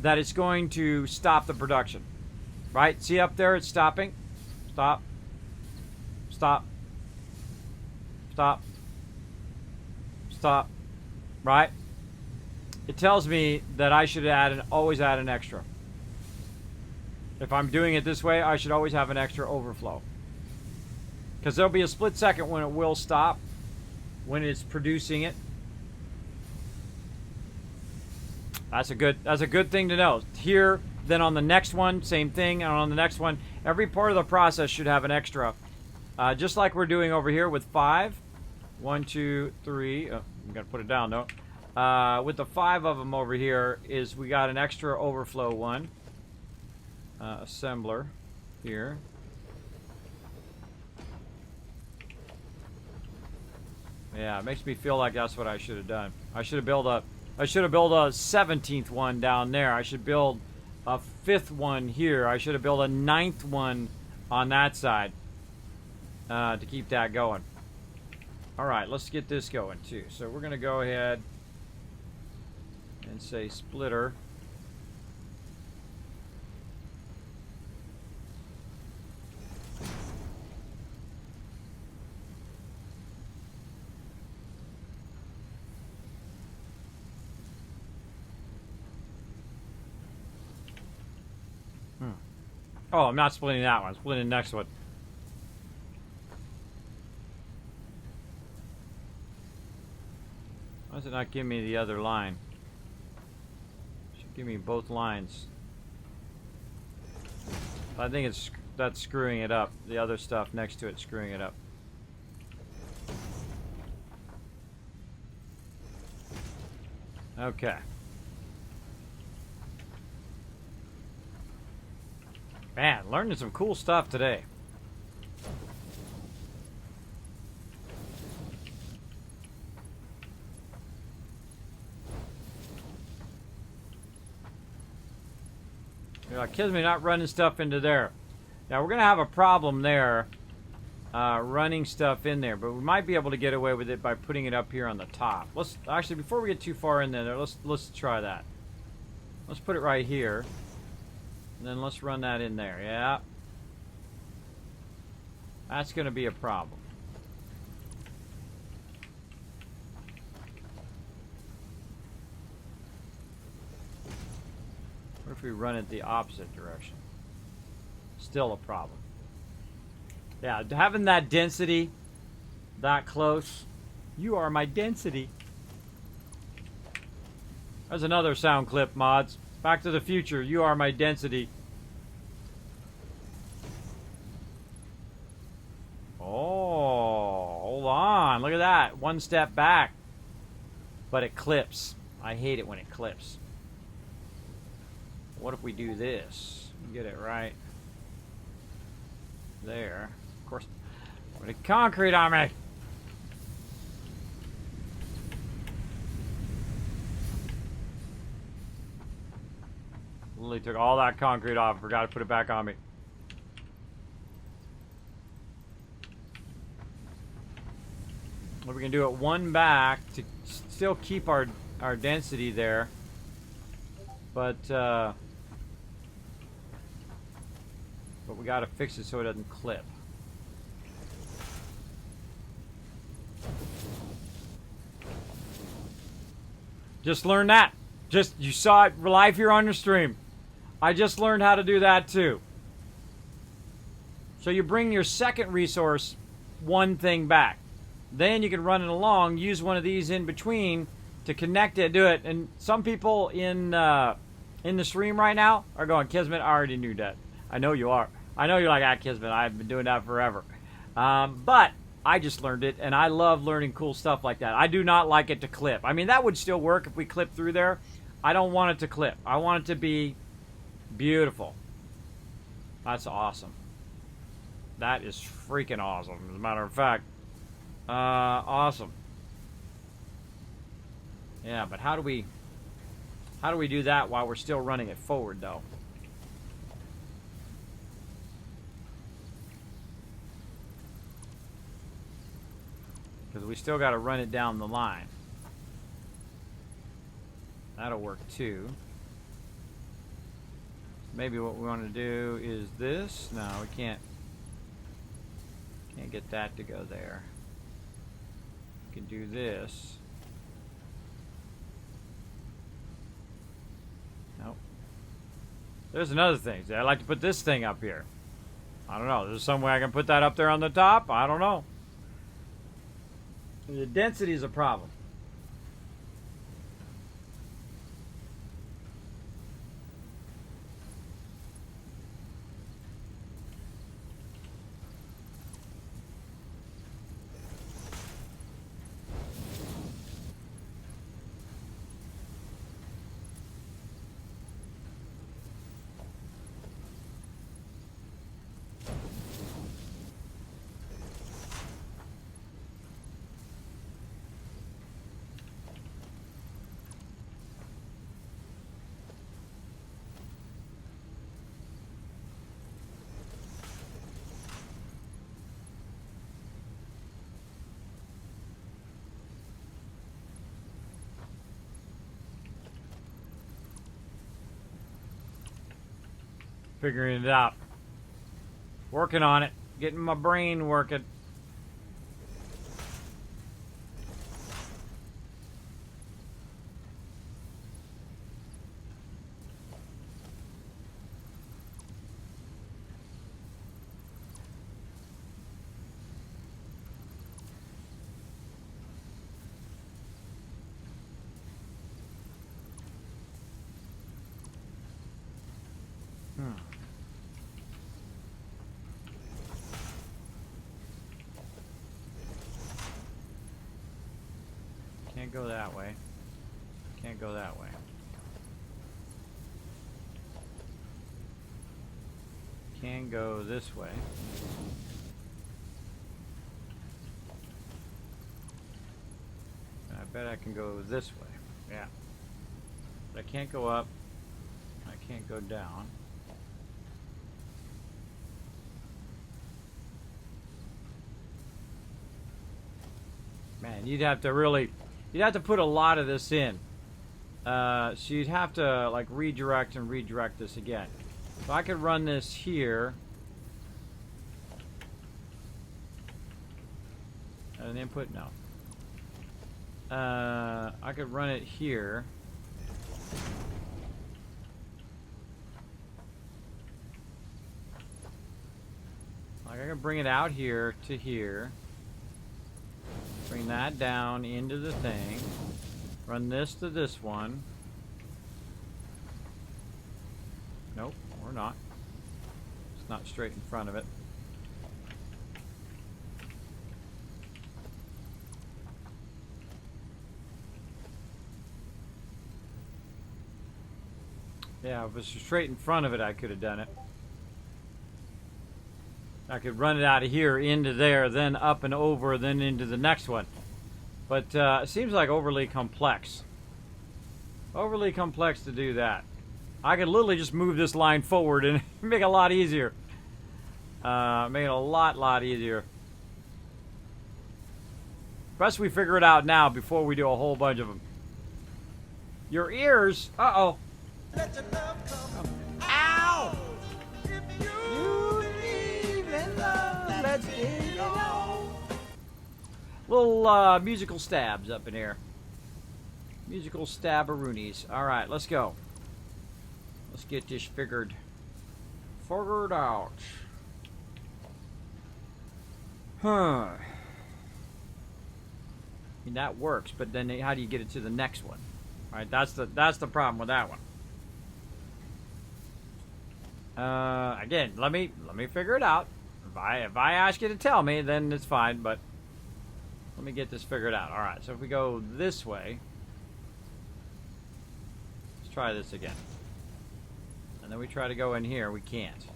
Speaker 1: that it's going to stop the production. Right? See up there, it's stopping. Stop. Stop. Stop. Stop. Right? It tells me that I should always add an extra. If I'm doing it this way, I should always have an extra overflow. Because there'll be a split second when it will stop, when it's producing it. That's a good thing to know. Here, then on the next one, same thing, and on the next one, every part of the process should have an extra. Just like we're doing over here with 5. 1, 2, 3. Oh, I'm gonna put it down though. With the 5 of them over here, is we got an extra overflow one. Assembler here. Yeah, it makes me feel like that's what I should have done. I should have built a 17th one down there. I should build a 5th one here. I should have built a 9th one on that side to keep that going. All right, let's get this going too. So we're gonna go ahead and say splitter. Oh, I'm not splitting that one. I'm splitting the next one. Why does it not give me the other line? It should give me both lines. I think that's screwing it up. The other stuff next to it screwing it up. Okay. Man, learning some cool stuff today. You're like, Kismet, not running stuff into there. Now, we're going to have a problem there, running stuff in there, but we might be able to get away with it by putting it up here on the top. Let's, actually, before we get too far in there, let's try that. Let's put it right here. And then let's run that in there. Yeah. That's going to be a problem. What if we run it the opposite direction? Still a problem. Yeah, having that density that close. You are my density. There's another sound clip, mods. Back to the Future. You are my density. Oh, hold on. Look at that. One step back. But it clips. I hate it when it clips. What if we do this? Get it right there. Of course, put a concrete on me. Literally took all that concrete off. Forgot to put it back on me. Well, we can do it one back to still keep our density there, but we got to fix it so it doesn't clip. Just learned that. Just, you saw it live here on your stream. I just learned how to do that too. So you bring your second resource one thing back. Then you can run it along, use one of these in between to connect it, do it. And some people in the stream right now are going, Kismet, I already knew that. I know you are. I know you're like, Kismet, I've been doing that forever. But I just learned it, and I love learning cool stuff like that. I do not like it to clip. I mean, that would still work if we clip through there. I don't want it to clip. I want it to be beautiful. That's awesome. That is freaking awesome, as a matter of fact. Awesome. Yeah, but how do we do that while we're still running it forward, though? Because we still got to run it down the line. That'll work too. Maybe what we want to do is this. No, we can't get that to go there. We can do this. Nope. There's another thing. I'd like to put this thing up here. I don't know. There's some way I can put that up there on the top. I don't know. The density is a problem. Figuring it out. Working on it. Getting my brain working. Can't go that way. Can't go that way. Can go this way. I bet I can go this way. Yeah. But I can't go up. I can't go down. And you'd have to put a lot of this in. So you'd have to like redirect and redirect this again. So I could run this here. An input? No. I could run it here. Like I can bring it out here to here. Bring that down into the thing. Run this to this one. Nope, we're not. It's not straight in front of it. Yeah, if it was straight in front of it, I could have done it. I could run it out of here into there, then up and over, then into the next one. But it seems like overly complex. Overly complex to do that. I could literally just move this line forward and make it a lot easier. Make it a lot easier. Best we figure it out now before we do a whole bunch of them. Your ears, uh-oh. Ow! You believe in love, let's get it on. Little musical stabs up in here. Musical stabberoonies. Alright, let's go. Let's get this figured out. Huh. I mean, that works, but then how do you get it to the next one? Alright, that's the problem with that one. Again, let me figure it out. If I ask you to tell me, then it's fine, but let me get this figured out. Alright, so if we go this way, let's try this again. And then we try to go in here, we can't.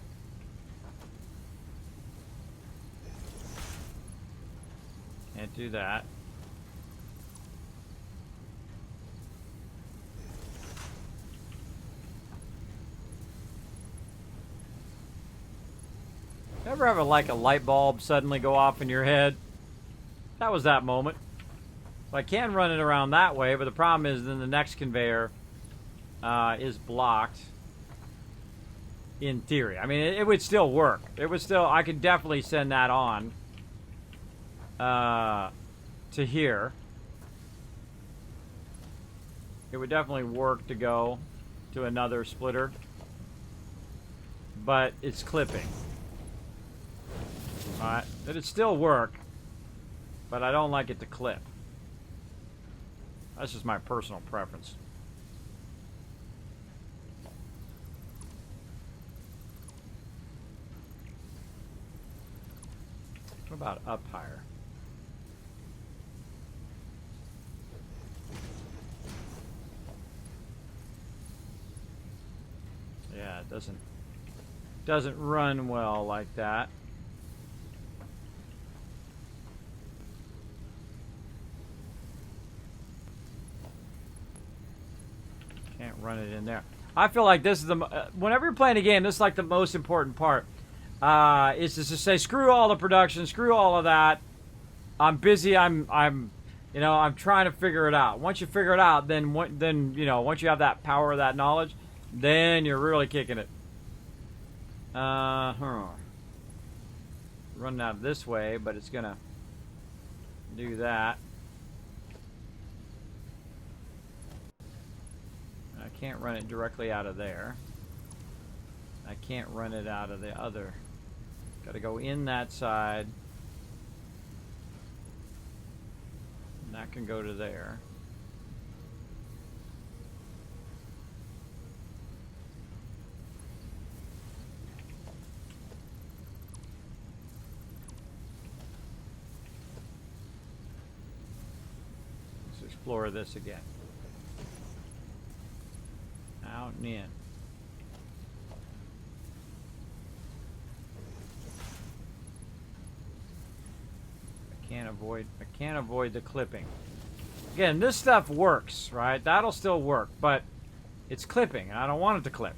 Speaker 1: Can't do that. Ever have a light bulb suddenly go off in your head? That was that moment. So I can run it around that way, but the problem is then the next conveyor is blocked. In theory, I mean, it would still work. It would still. I could definitely send that on to here. It would definitely work to go to another splitter, but it's clipping. Alright, it'd still work, but I don't like it to clip. That's just my personal preference. What about up higher? Yeah, it doesn't run well like that. Can't run it in there. I feel like this is the whenever you're playing a game, this is like the most important part. Is to just say screw all the production, screw all of that. I'm busy. I'm trying to figure it out. Once you figure it out, then once you have that power, that knowledge, then you're really kicking it. Running out this way, but it's gonna do that. I can't run it directly out of there. I can't run it out of the other. Got to go in that side. And that can go to there. Let's explore this again. Out and in. I can't avoid the clipping. Again, this stuff works, right? That'll still work, but it's clipping, and I don't want it to clip.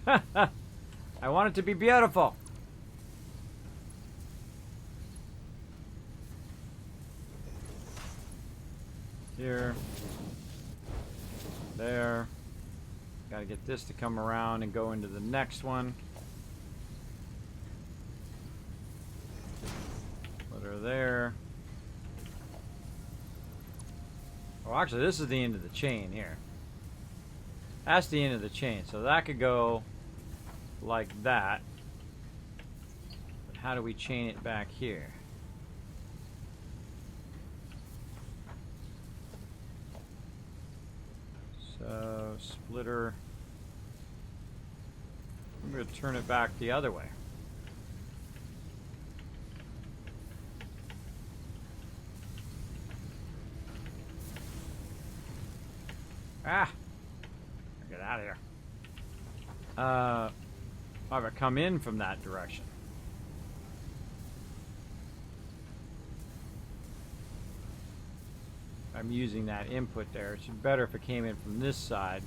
Speaker 1: I want it to be beautiful. Here. There. Got to get this to come around and go into the next one. Put her there. Oh, actually, this is the end of the chain here. That's the end of the chain. So that could go like that. But how do we chain it back here? So, splitter. I'm going to turn it back the other way. Ah! Get out of here. I've got to come in from that direction. I'm using that input there. It's better if it came in from this side.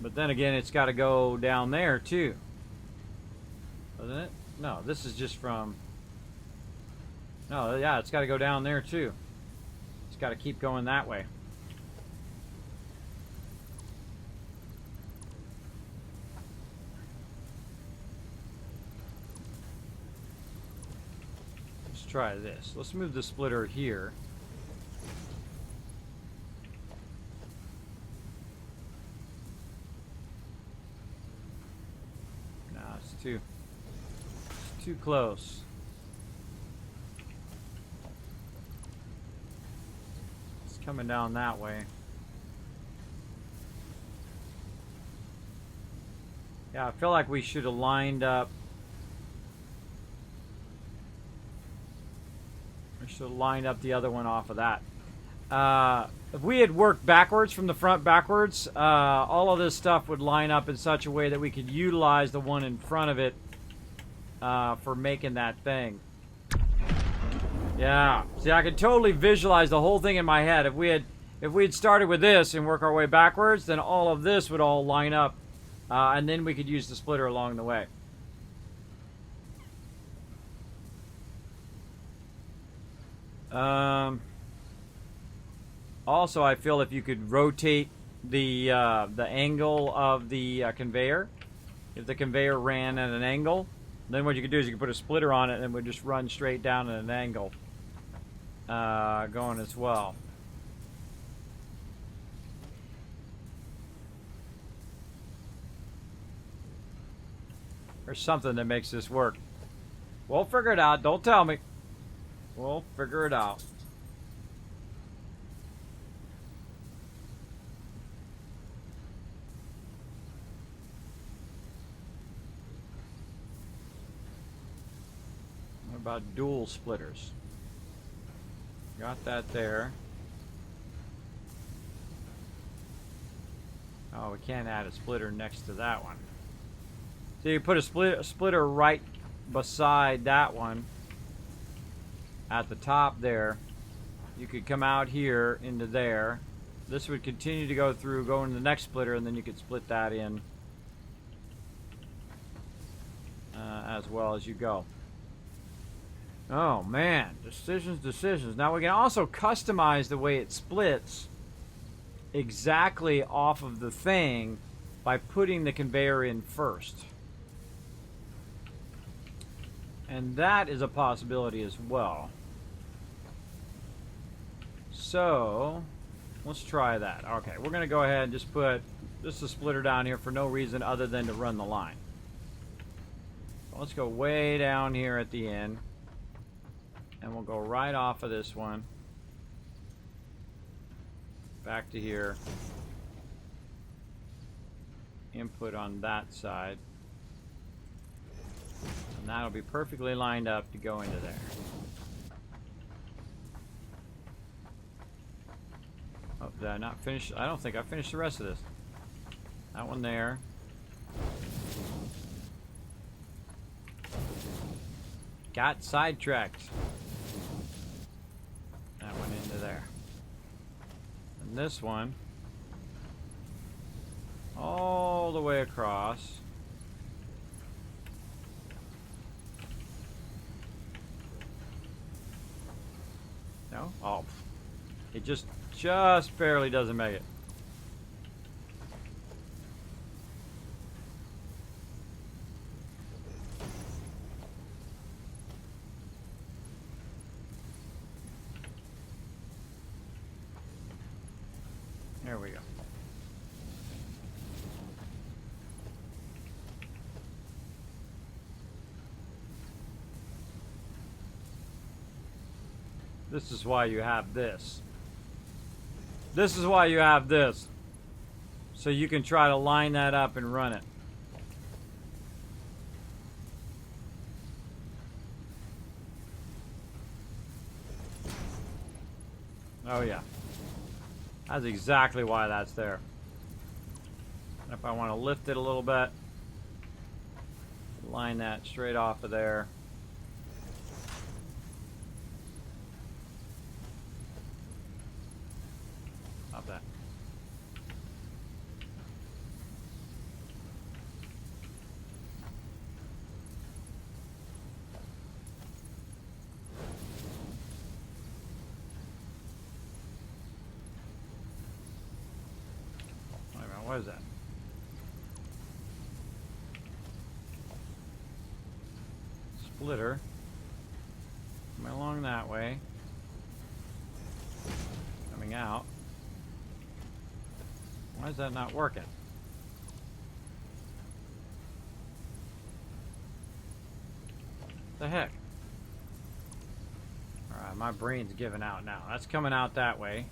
Speaker 1: But then again, it's got to go down there too. Doesn't it? No, this is just from... No, yeah, it's got to go down there too. It's got to keep going that way. Let's try this. Let's move the splitter here. No, it's too close. It's coming down that way. Yeah, I feel like we should have lined up. We should have lined up the other one off of that. If we had worked backwards from the front backwards, all of this stuff would line up in such a way that we could utilize the one in front of it for making that thing. Yeah. See, I could totally visualize the whole thing in my head. If we had started with this and work our way backwards, then all of this would all line up, and then we could use the splitter along the way. Also, I feel if you could rotate the angle of the conveyor, if the conveyor ran at an angle, then what you could do is you could put a splitter on it and it would just run straight down at an angle, going as well. There's something that makes this work. We'll figure it out. Don't tell me. We'll figure it out. What about dual splitters? Got that there. Oh, we can't add a splitter next to that one. So you put a splitter right beside that one. At the top there, you could come out here into there. This would continue to go through, go into the next splitter, and then you could split that in as well as you go. Oh man, decisions. Now we can also customize the way it splits exactly off of the thing by putting the conveyor in first. And that is a possibility as well. So, let's try that. Okay, we're going to go ahead and just put just a splitter down here for no reason other than to run the line. Let's go way down here at the end. And we'll go right off of this one. Back to here. Input on that side. And that'll be perfectly lined up to go into there. Oh, did I not finish? I don't think I finished the rest of this. That one there. Got sidetracked. That went into there. And this one all the way across. No? Oh, It just barely doesn't make it. There we go. This is why you have this. This is why you have this. So you can try to line that up and run it. Oh yeah. That's exactly why that's there. And if I want to lift it a little bit, line that straight off of there. Stop that. Wait a minute, what is that? Splitter. Coming along that way. Coming out. Why is that not working? The heck? Alright, my brain's giving out now. That's coming out that way.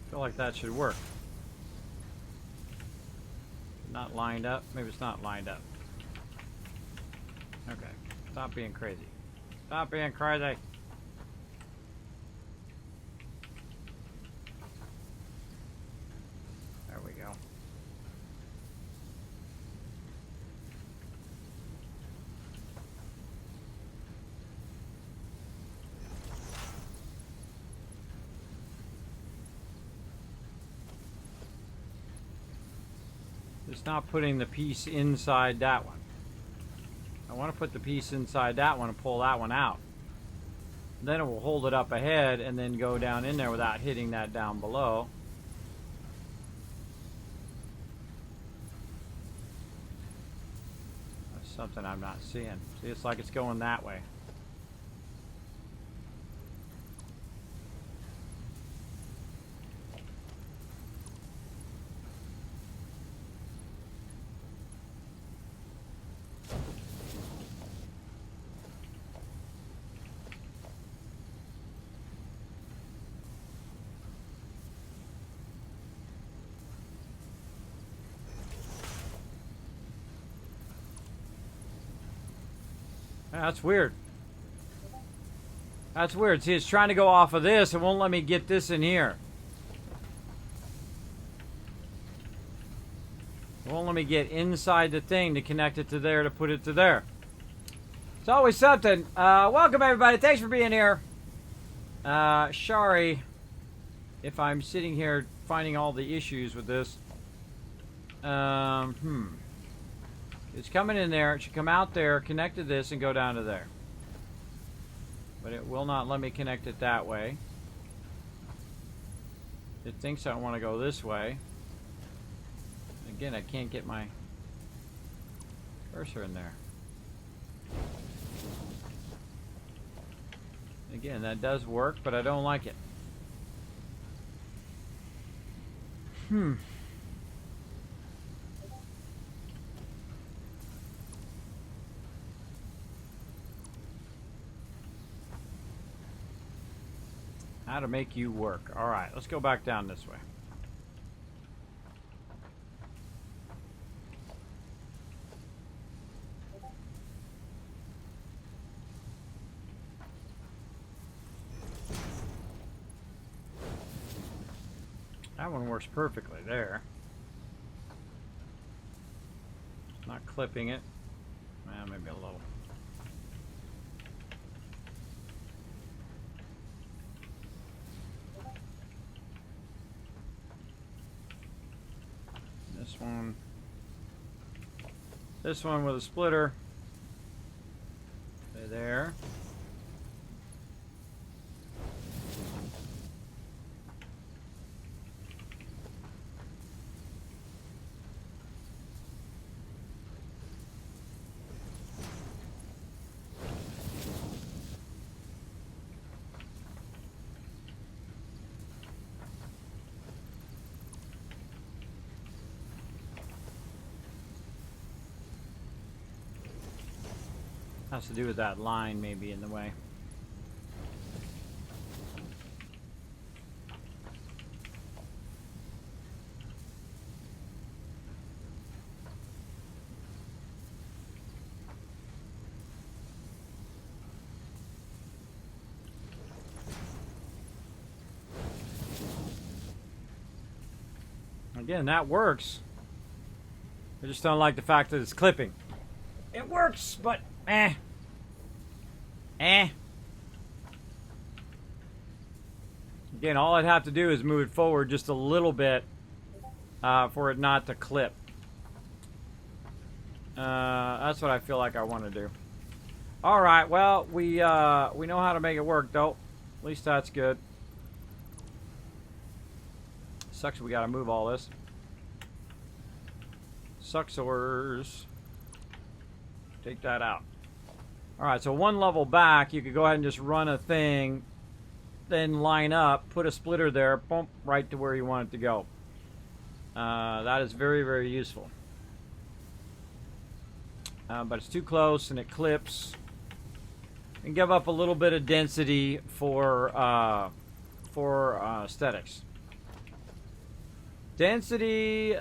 Speaker 1: Feel like that should work. Not lined up. Maybe it's not lined up. Okay. Stop being crazy. Stop being crazy. There we go. It's not putting the piece inside that one. I want to put the piece inside that one and pull that one out. Then it will hold it up ahead and then go down in there without hitting that down below. That's something I'm not seeing. See, it's like it's going that way. That's weird. That's weird. See, it's trying to go off of this. It won't let me get this in here. It won't let me get inside the thing to connect it to there to put it to there. It's always something. Welcome, everybody. Thanks for being here. Sorry if I'm sitting here finding all the issues with this. It's coming in there. It should come out there, connect to this, and go down to there. But it will not let me connect it that way. It thinks I want to go this way. Again, I can't get my cursor in there. Again, that does work, but I don't like it. How to make you work. All right, let's go back down this way. That one works perfectly there. Not clipping it. Well, maybe a little. This one with a splitter. Into there. Has to do with that line maybe in the way. Again, that works. I just don't like the fact that it's clipping. It works, but eh. Again, all I'd have to do is move it forward just a little bit for it not to clip. That's what I feel like I want to do. All right, well, we know how to make it work, though. At least that's good. Sucks we got to move all this. Sucksors. Take that out. Alright, so one level back, you could go ahead and just run a thing, then line up, put a splitter there, boom, right to where you want it to go. That is very, very useful. But it's too close and it clips. And give up a little bit of density for aesthetics. Density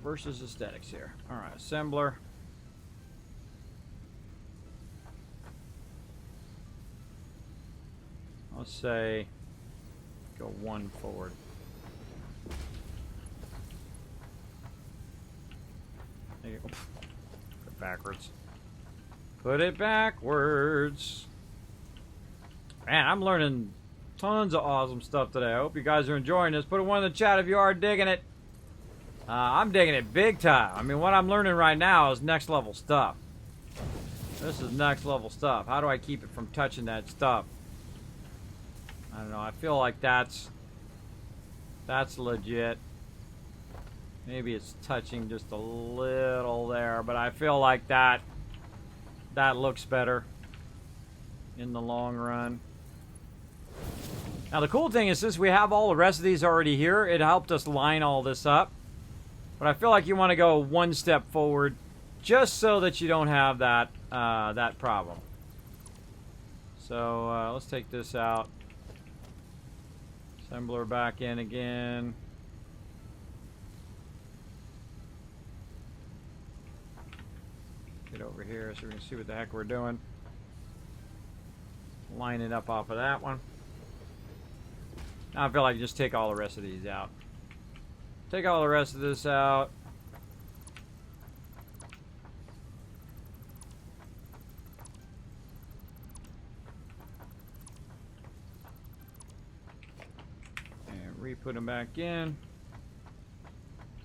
Speaker 1: versus aesthetics here. Alright, assembler. Let's say go one forward. There you go. Put it backwards. Put it backwards. Man, I'm learning tons of awesome stuff today. I hope you guys are enjoying this. Put a one in the chat if you are digging it. I'm digging it big time. I mean, what I'm learning right now is next level stuff. This is next level stuff. How do I keep it from touching that stuff? I don't know. I feel like that's legit. Maybe it's touching just a little there, but I feel like that looks better in the long run. Now the cool thing is, since we have all the rest of these already here, it helped us line all this up. But I feel like you want to go one step forward, just so that you don't have that that problem. So let's take this out. Assembler back in again. Get over here so we can see what the heck we're doing. Line it up off of that one. Now I feel like just take all the rest of these out. Take all the rest of this out. And re-put them back in.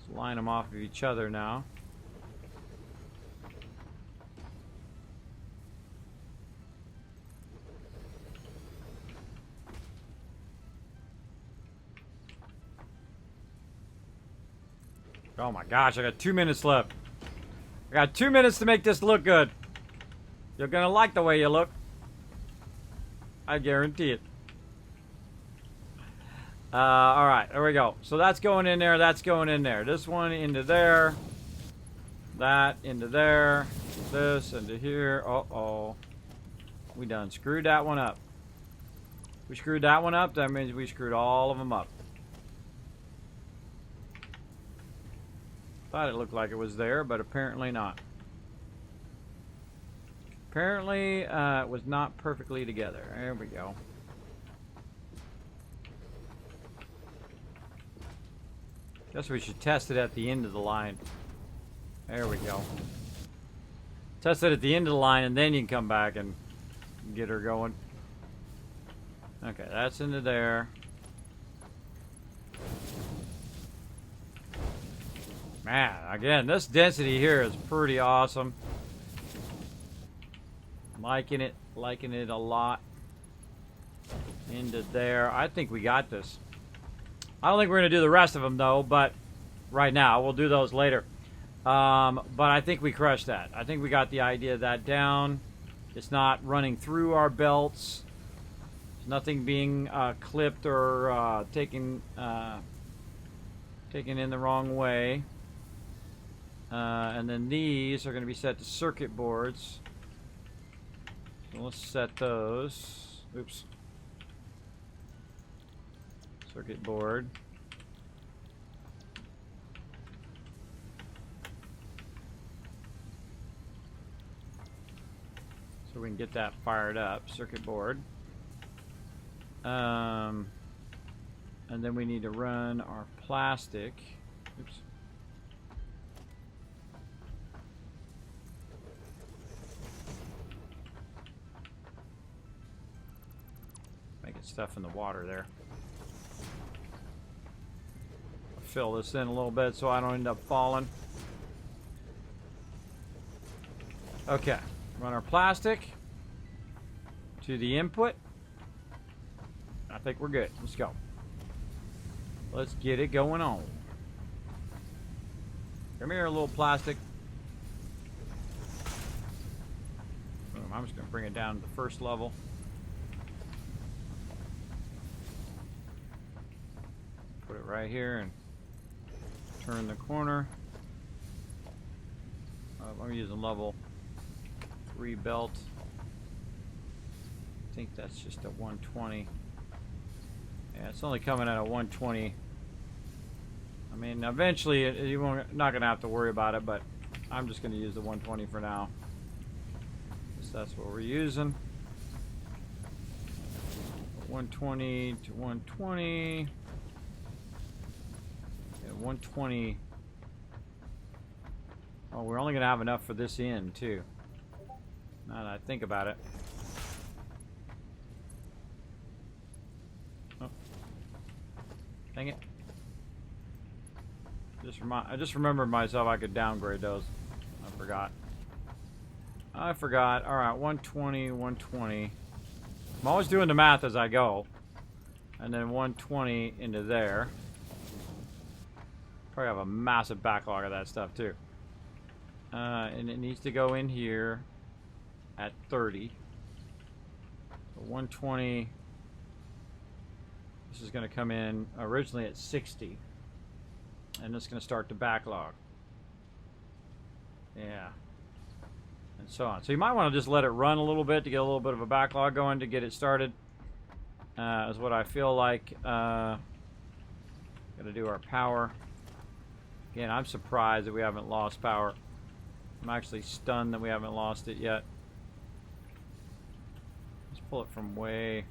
Speaker 1: Let's line them off of each other now. Oh my gosh, I got 2 minutes left. I got 2 minutes to make this look good. You're gonna like the way you look. I guarantee it. Alright, there we go. So that's going in there, that's going in there. This one into there. That into there. This into here. Uh-oh. We done screwed that one up. We screwed that one up, that means we screwed all of them up. Thought it looked like it was there, but apparently not. Apparently, it was not perfectly together. There we go. Guess we should test it at the end of the line. There we go. Test it at the end of the line, and then you can come back and get her going. Okay, that's into there. Man, again, this density here is pretty awesome. Liking it a lot. Into there. I think we got this. I don't think we're going to do the rest of them, though, but right now. We'll do those later. But I think we crushed that. I think we got the idea of that down. It's not running through our belts. There's nothing being clipped or taken in the wrong way. And then these are going to be set to circuit boards. So let's set those. Oops. Circuit board. So we can get that fired up. Circuit board. And then we need to run our plastic. Oops. Making stuff in the water there. Fill this in a little bit so I don't end up falling. Okay. Run our plastic to the input. I think we're good. Let's go. Let's get it going on. Come here, little plastic. Boom. I'm just going to bring it down to the first level. Put it right here and turn the corner. I'm using level 3 belt. I think that's just a 120. Yeah, it's only coming at a 120. I mean, eventually you're not going to have to worry about it, but I'm just going to use the 120 for now. So that's what we're using. 120 to 120. Yeah, 120. Oh, we're only going to have enough for this end, too. Now that I think about it. Oh. Dang it. I just remembered myself I could downgrade those. I forgot. Alright, 120, 120. I'm always doing the math as I go. And then 120 into there. Probably have a massive backlog of that stuff, too. And it needs to go in here at 30. So 120. This is going to come in originally at 60. And it's going to start to backlog. Yeah. And so on. So you might want to just let it run a little bit to get a little bit of a backlog going to get it started. Is what I feel like. Got to do our power. Again, I'm surprised that we haven't lost power. I'm actually stunned that we haven't lost it yet. Let's pull it from way...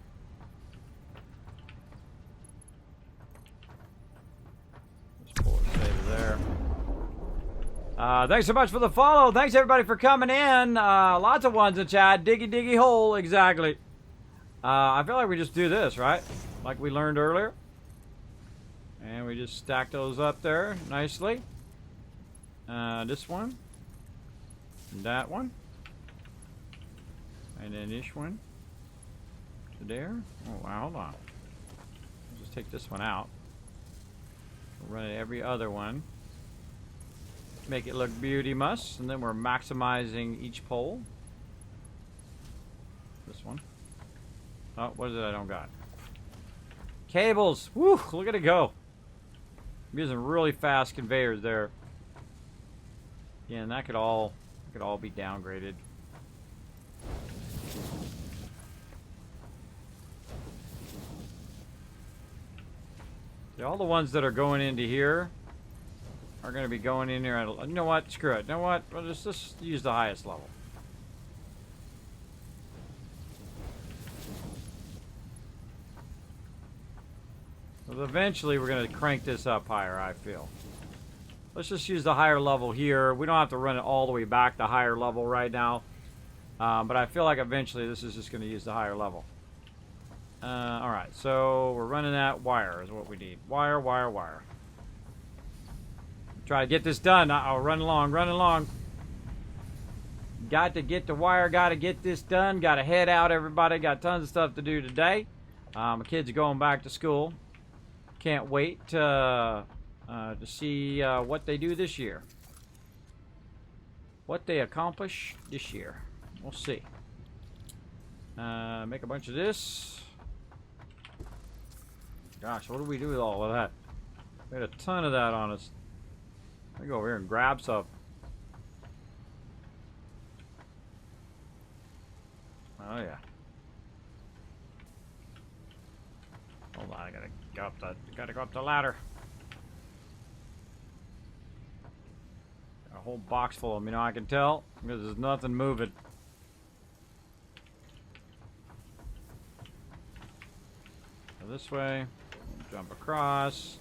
Speaker 1: Let's pull it, say, to there. Thanks so much for the follow. Thanks, everybody, for coming in. Lots of ones in chat. Diggy, diggy hole. Exactly. I feel like we just do this, right? Like we learned earlier. And we just stack those up there nicely. This one. And that one. And then this one. To there. Oh, wow, hold on. I'll just take this one out. We'll run it every other one. Make it look beauty-muss. And then we're maximizing each pole. This one. Oh, what is it I don't got? Cables! Woo! Look at it go. I'm using really fast conveyors there. Yeah, and that could all be downgraded. Yeah, all the ones that are going into here are going to be going in here. You know what? Screw it. You know what? Well, just use the highest level. But eventually, we're going to crank this up higher, I feel. Let's just use the higher level here. We don't have to run it all the way back to higher level right now. But I feel like eventually this is just going to use the higher level. Alright, so we're running that. Wire is what we need. Wire, wire, wire. Try to get this done. I'll run along, run along. Got to get the wire. Got to get this done. Got to head out, everybody. Got tons of stuff to do today. My kids are going back to school. Can't wait to see what they do this year. What they accomplish this year. We'll see. Make a bunch of this. Gosh, what do we do with all of that? We had a ton of that on us. Let me go over here and grab some. Oh yeah. Hold on, I gotta go up the ladder. Got a whole box full of them, you know, I can tell because there's nothing moving. Go this way, jump across.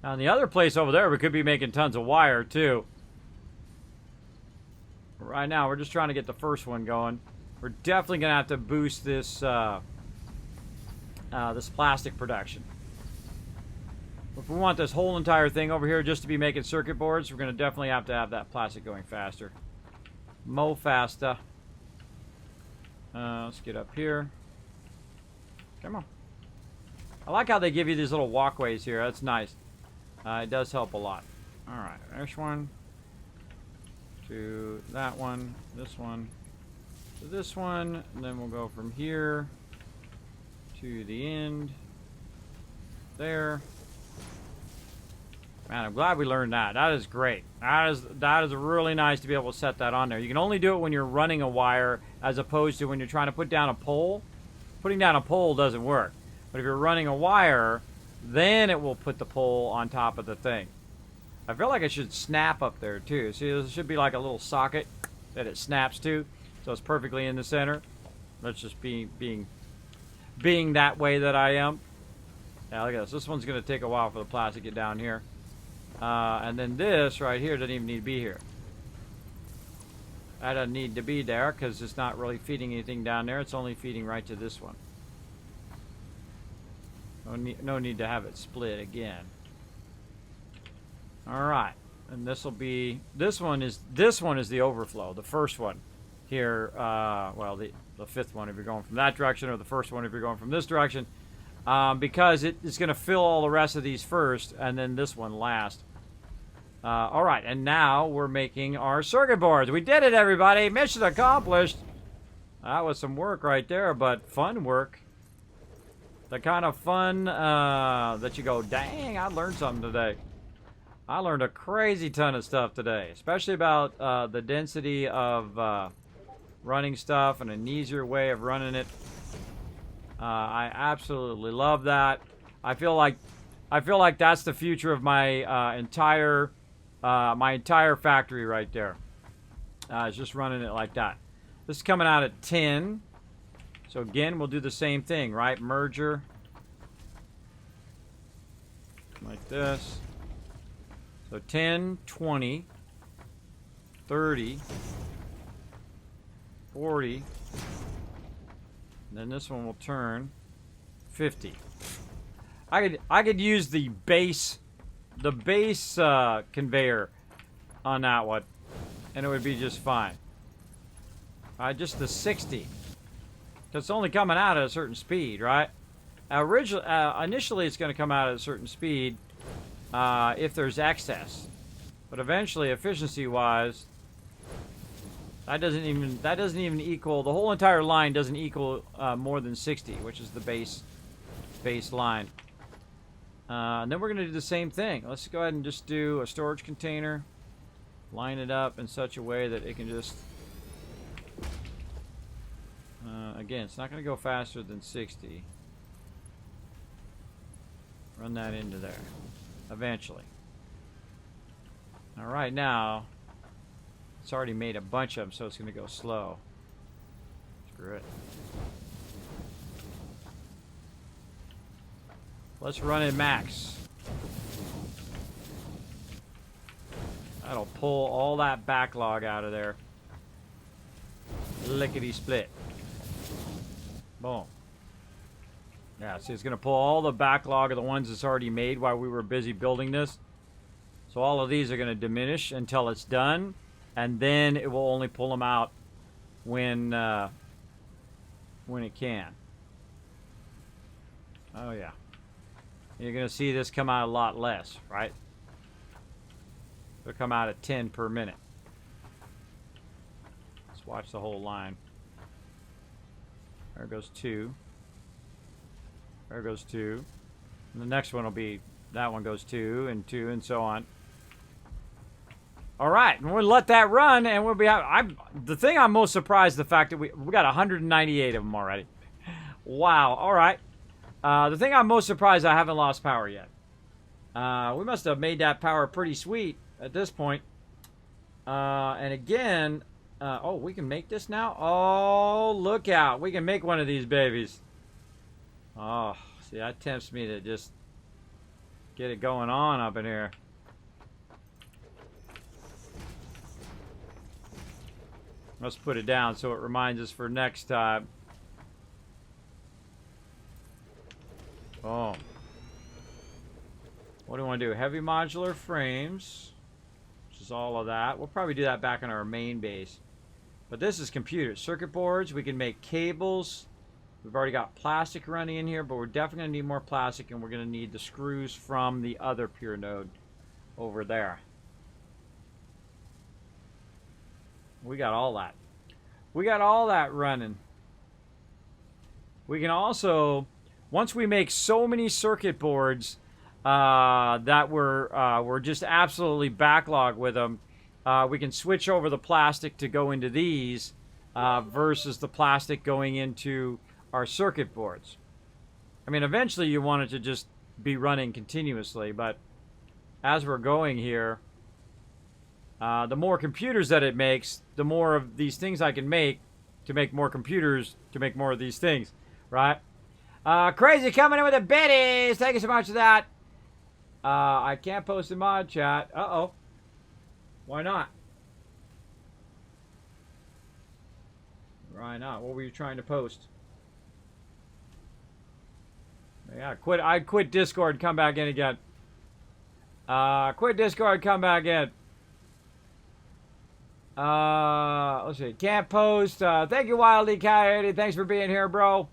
Speaker 1: Now, in the other place over there, we could be making tons of wire, too. Right now, we're just trying to get the first one going. We're definitely going to have to boost this, this plastic production. If we want this whole entire thing over here just to be making circuit boards, we're going to definitely have to have that plastic going faster. Mo faster. Let's get up here. Come on. I like how they give you these little walkways here. That's nice. It does help a lot. Alright, there's one. To that one. This one. To this one. And then we'll go from here to the end. There. Man, I'm glad we learned that. That is great. That is really nice to be able to set that on there. You can only do it when you're running a wire as opposed to when you're trying to put down a pole. Putting down a pole doesn't work. But if you're running a wire, then it will put the pole on top of the thing. I feel like it should snap up there too. See, there should be like a little socket that it snaps to, so it's perfectly in the center. That's just being that way that I am. Yeah, look at this. This one's going to take a while for the plastic to get down here. And then this right here doesn't even need to be here. That doesn't need to be there because it's not really feeding anything down there. It's only feeding right to this one. No need to have it split again. All right, and this will be this one is the overflow. The first one here, well, the fifth one if you're going from that direction, or the first one if you're going from this direction, because it's going to fill all the rest of these first, and then this one last. All right, and now we're making our circuit boards. We did it, everybody! Mission accomplished. That was some work right there, but fun work. The kind of fun that you go, dang, I learned something today. I learned a crazy ton of stuff today, especially about the density of running stuff and an easier way of running it. I absolutely love that. I feel like that's the future of my entire factory right there. It's just running it like that. This is coming out at 10. So again, we'll do the same thing, right? Merger. Like this. So 10, 20, 30, 40. And then this one will turn 50. I could use the base conveyor on that one, and it would be just fine. Just the 60. It's only coming out at a certain speed, right? Initially, it's going to come out at a certain speed if there's excess, but eventually, efficiency-wise, that doesn't even equal, the whole entire line doesn't equal more than 60, which is the base line. And then we're going to do the same thing. Let's go ahead and just do a storage container, line it up in such a way that it can just. Again, it's not going to go faster than 60. Run that into there. Eventually. Alright, now, it's already made a bunch of them, so it's going to go slow. Screw it. Let's run it max. That'll pull all that backlog out of there. Lickety split. Boom. Yeah, see, it's going to pull all the backlog of the ones that's already made while we were busy building this. So all of these are going to diminish until it's done, and then it will only pull them out when it can. Oh yeah. You're going to see this come out a lot less, right? It'll come out at 10 per minute. Let's watch the whole line. There goes 2. There goes 2. And the next one will be, that one goes 2 and 2 and so on. All right, and we'll let that run, and we'll be out. The thing I'm most surprised, the fact that we got 198 of them already. Wow, all right. The thing I'm most surprised, I haven't lost power yet. We must have made that power pretty sweet at this point. And again, oh, we can make this now? Oh, look out. We can make one of these babies. Oh, see, that tempts me to just get it going on up in here. Let's put it down so it reminds us for next time. Oh. What do we want to do? Heavy modular frames, which is all of that. We'll probably do that back in our main base. But this is computers. Circuit boards. We can make cables. We've already got plastic running in here, but we're definitely going to need more plastic, and we're going to need the screws from the other pure node over there. We got all that. We got all that running. We can also, once we make so many circuit boards that we're just absolutely backlogged with them, we can switch over the plastic to go into these versus the plastic going into our circuit boards. I mean, eventually you want it to just be running continuously, but as we're going here, the more computers that it makes, the more of these things I can make to make more computers to make more of these things, right? Crazy coming in with the biddies. Thank you so much for that. I can't post in mod chat. Uh-oh. Why not? Why not? What were you trying to post? Yeah, quit. I'd quit Discord, come back in again. Quit Discord, come back in. Let's see. Can't post. Thank you, Wildy Coyote. Thanks for being here, bro.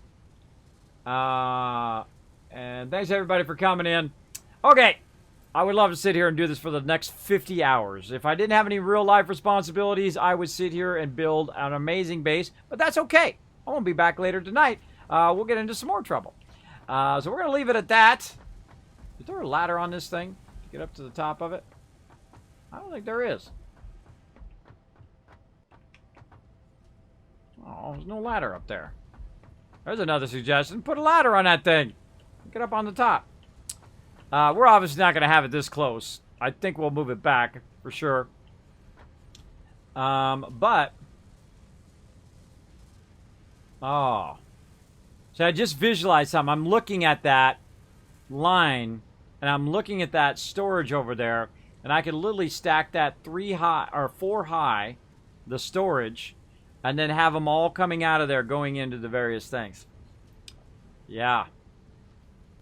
Speaker 1: And thanks everybody for coming in. Okay. I would love to sit here and do this for the next 50 hours. If I didn't have any real life responsibilities, I would sit here and build an amazing base, but that's okay. I won't be back later tonight. We'll get into some more trouble. So we're going to leave it at that. Is there a ladder on this thing to get up to the top of it? I don't think there is. Oh, there's no ladder up there. There's another suggestion. Put a ladder on that thing. Get up on the top. We're obviously not going to have it this close. I think we'll move it back for sure. But... oh. So I just visualized something. I'm looking at that line, and I'm looking at that storage over there, and I could literally stack that 3 high, or 4 high, the storage, and then have them all coming out of there going into the various things. Yeah.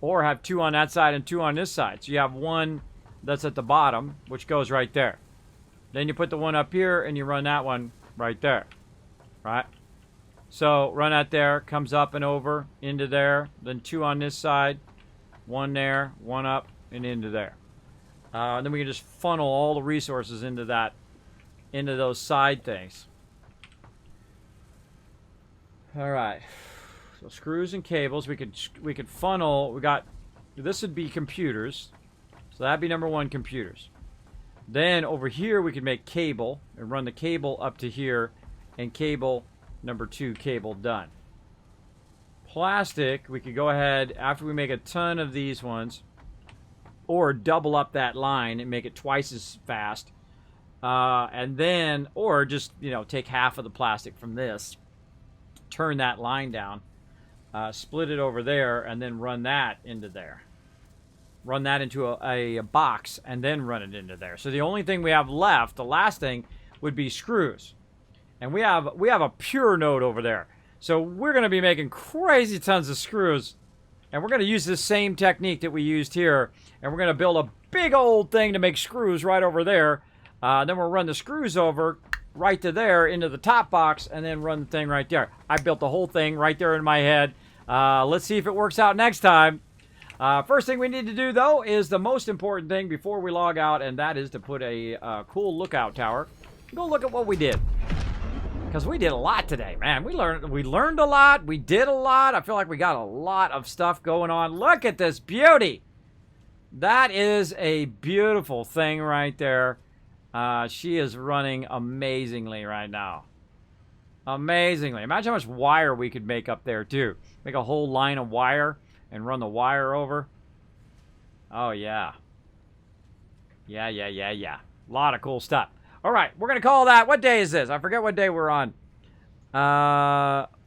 Speaker 1: Or have 2 on that side and 2 on this side. So you have one that's at the bottom, which goes right there. Then you put the one up here, and you run that one right there. Right? So run that there, comes up and over, into there. Then 2 on this side, 1 there, 1 up, and into there. Then we can just funnel all the resources into that, into those side things. All right. So screws and cables, we could funnel. We got, this would be computers. So that'd be number 1, computers. Then over here we could make cable and run the cable up to here, and cable number 2, cable done. Plastic, we could go ahead after we make a ton of these ones, or double up that line and make it twice as fast. And then, or just, you know, take half of the plastic from this, turn that line down, split it over there, and then run that into there. Run that into a box, and then run it into there. So the only thing we have left, the last thing, would be screws. And we have a pure node over there. So we're going to be making crazy tons of screws. And we're going to use the same technique that we used here. And we're going to build a big old thing to make screws right over there. Then we'll run the screws over right to there into the top box and then run the thing right there. I built the whole thing right there in my head. Let's see if it works out next time. First thing we need to do, though, is the most important thing before we log out, and that is to put a cool lookout tower. Go look at what we did. Because we did a lot today, man. We learned a lot. We did a lot. I feel like we got a lot of stuff going on. Look at this beauty. That is a beautiful thing right there. She is running amazingly right now. Amazingly. Imagine how much wire we could make up there, too. Make a whole line of wire and run the wire over. Oh, yeah. Yeah. A lot of cool stuff. All right, we're going to call that. What day is this? I forget what day we're on.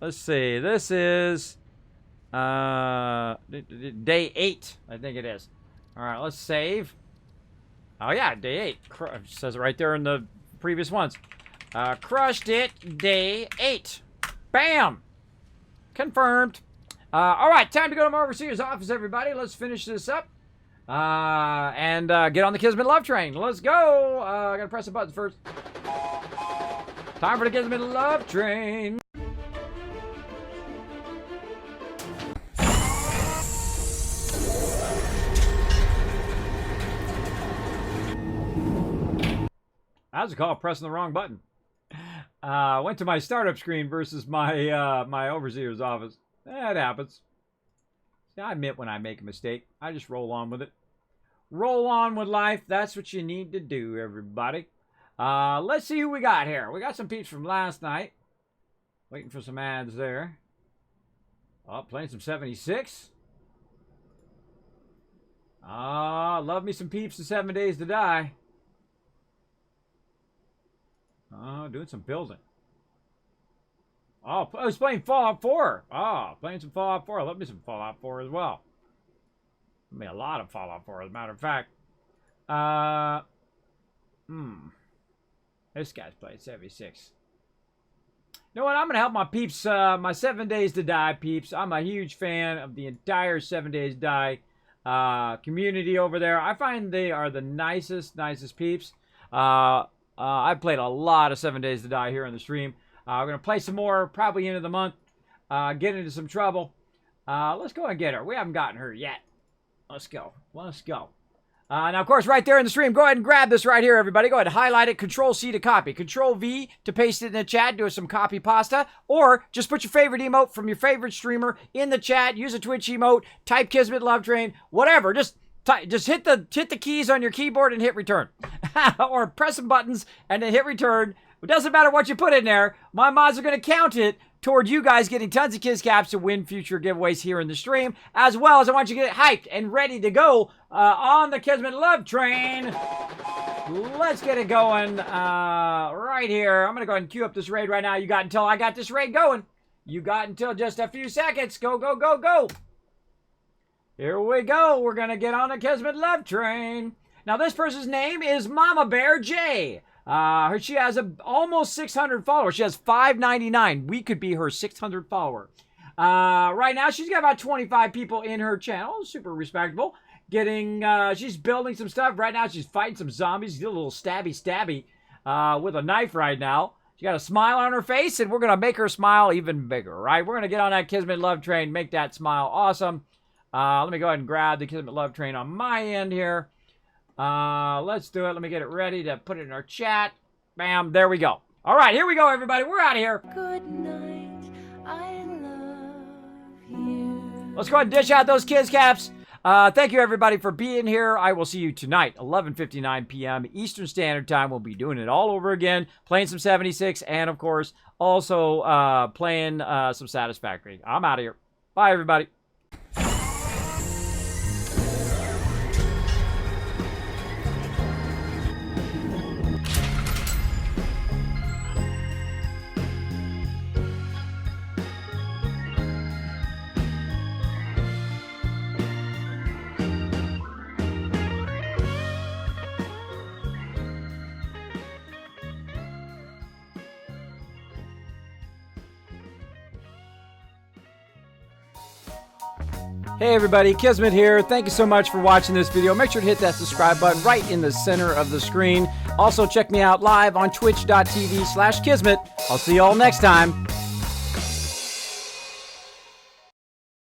Speaker 1: Let's see. This is day 8, I think it is. All right, let's save. Oh, yeah, day 8. It says it right there in the previous ones. Crushed it, day 8. Bam! Confirmed. All right, time to go to my overseer's office, everybody. Let's finish this up. And get on the Kismet Love Train. Let's go. I gotta press the buttons first. Time for the Kismet Love Train. How's it called pressing the wrong button? Went to my startup screen versus my my overseer's office. That happens. I admit when I make a mistake. I just roll on with it. Roll on with life. That's what you need to do, everybody. Let's see who we got here. We got some peeps from last night. Waiting for some ads there. Oh, playing some 76. Love me some peeps in 7 Days to Die. Oh, doing some building. Oh, I was playing Fallout 4. Oh, playing some Fallout 4. Love me some Fallout 4 as well. I mean, a lot of Fallout 4, as a matter of fact. This guy's playing 76. You know what? I'm going to help my peeps, my 7 Days to Die peeps. I'm a huge fan of the entire 7 Days to Die community over there. I find they are the nicest peeps. I've played a lot of 7 Days to Die here on the stream. We're going to play some more, probably into the month. Get into some trouble. Let's go and get her. We haven't gotten her yet. Let's go. Let's go. Now, of course, right there in the stream, go ahead and grab this right here, everybody. Go ahead and highlight it. Control-C to copy. Control-V to paste it in the chat. Do some copy pasta. Or just put your favorite emote from your favorite streamer in the chat. Use a Twitch emote. Type Kismet Love Train. Whatever. Just hit the keys on your keyboard and hit return. Or press some buttons and then hit return. It doesn't matter what you put in there. My mods are going to count it toward you guys getting tons of Kiss Caps to win future giveaways here in the stream. As well as I want you to get hyped and ready to go on the Kismet Love Train. Let's get it going right here. I'm going to go ahead and queue up this raid right now. You got until I got this raid going. You got until just a few seconds. Go, go, go, go. Here we go. We're going to get on the Kismet Love Train. Now, this person's name is Mama Bear J. She has almost 600 followers. She has 599. We could be her 600 follower. Right now, she's got about 25 people in her channel. Super respectable. She's building some stuff. Right now, she's fighting some zombies. She's a little stabby with a knife right now. She got a smile on her face, and we're going to make her smile even bigger, right? We're going to get on that Kismet Love Train, make that smile awesome. Let me go ahead and grab the Kismet Love Train on my end here. Let's do it. Let me get it ready to put it in our chat. Bam, there we go. All right, here we go, everybody. We're out of here.
Speaker 3: Good night, I love you.
Speaker 1: Let's go ahead and dish out those Kiss Caps. Thank you, everybody, for being here. I will see you tonight, 11:59 p.m. Eastern Standard Time. We'll be doing it all over again, playing some 76, and, of course, also playing some Satisfactory. I'm out of here. Bye, everybody. Hey everybody, Kismet here. Thank you so much for watching this video. Make sure to hit that subscribe button right in the center of the screen. Also check me out live on twitch.tv/Kismet. I'll see you all next time.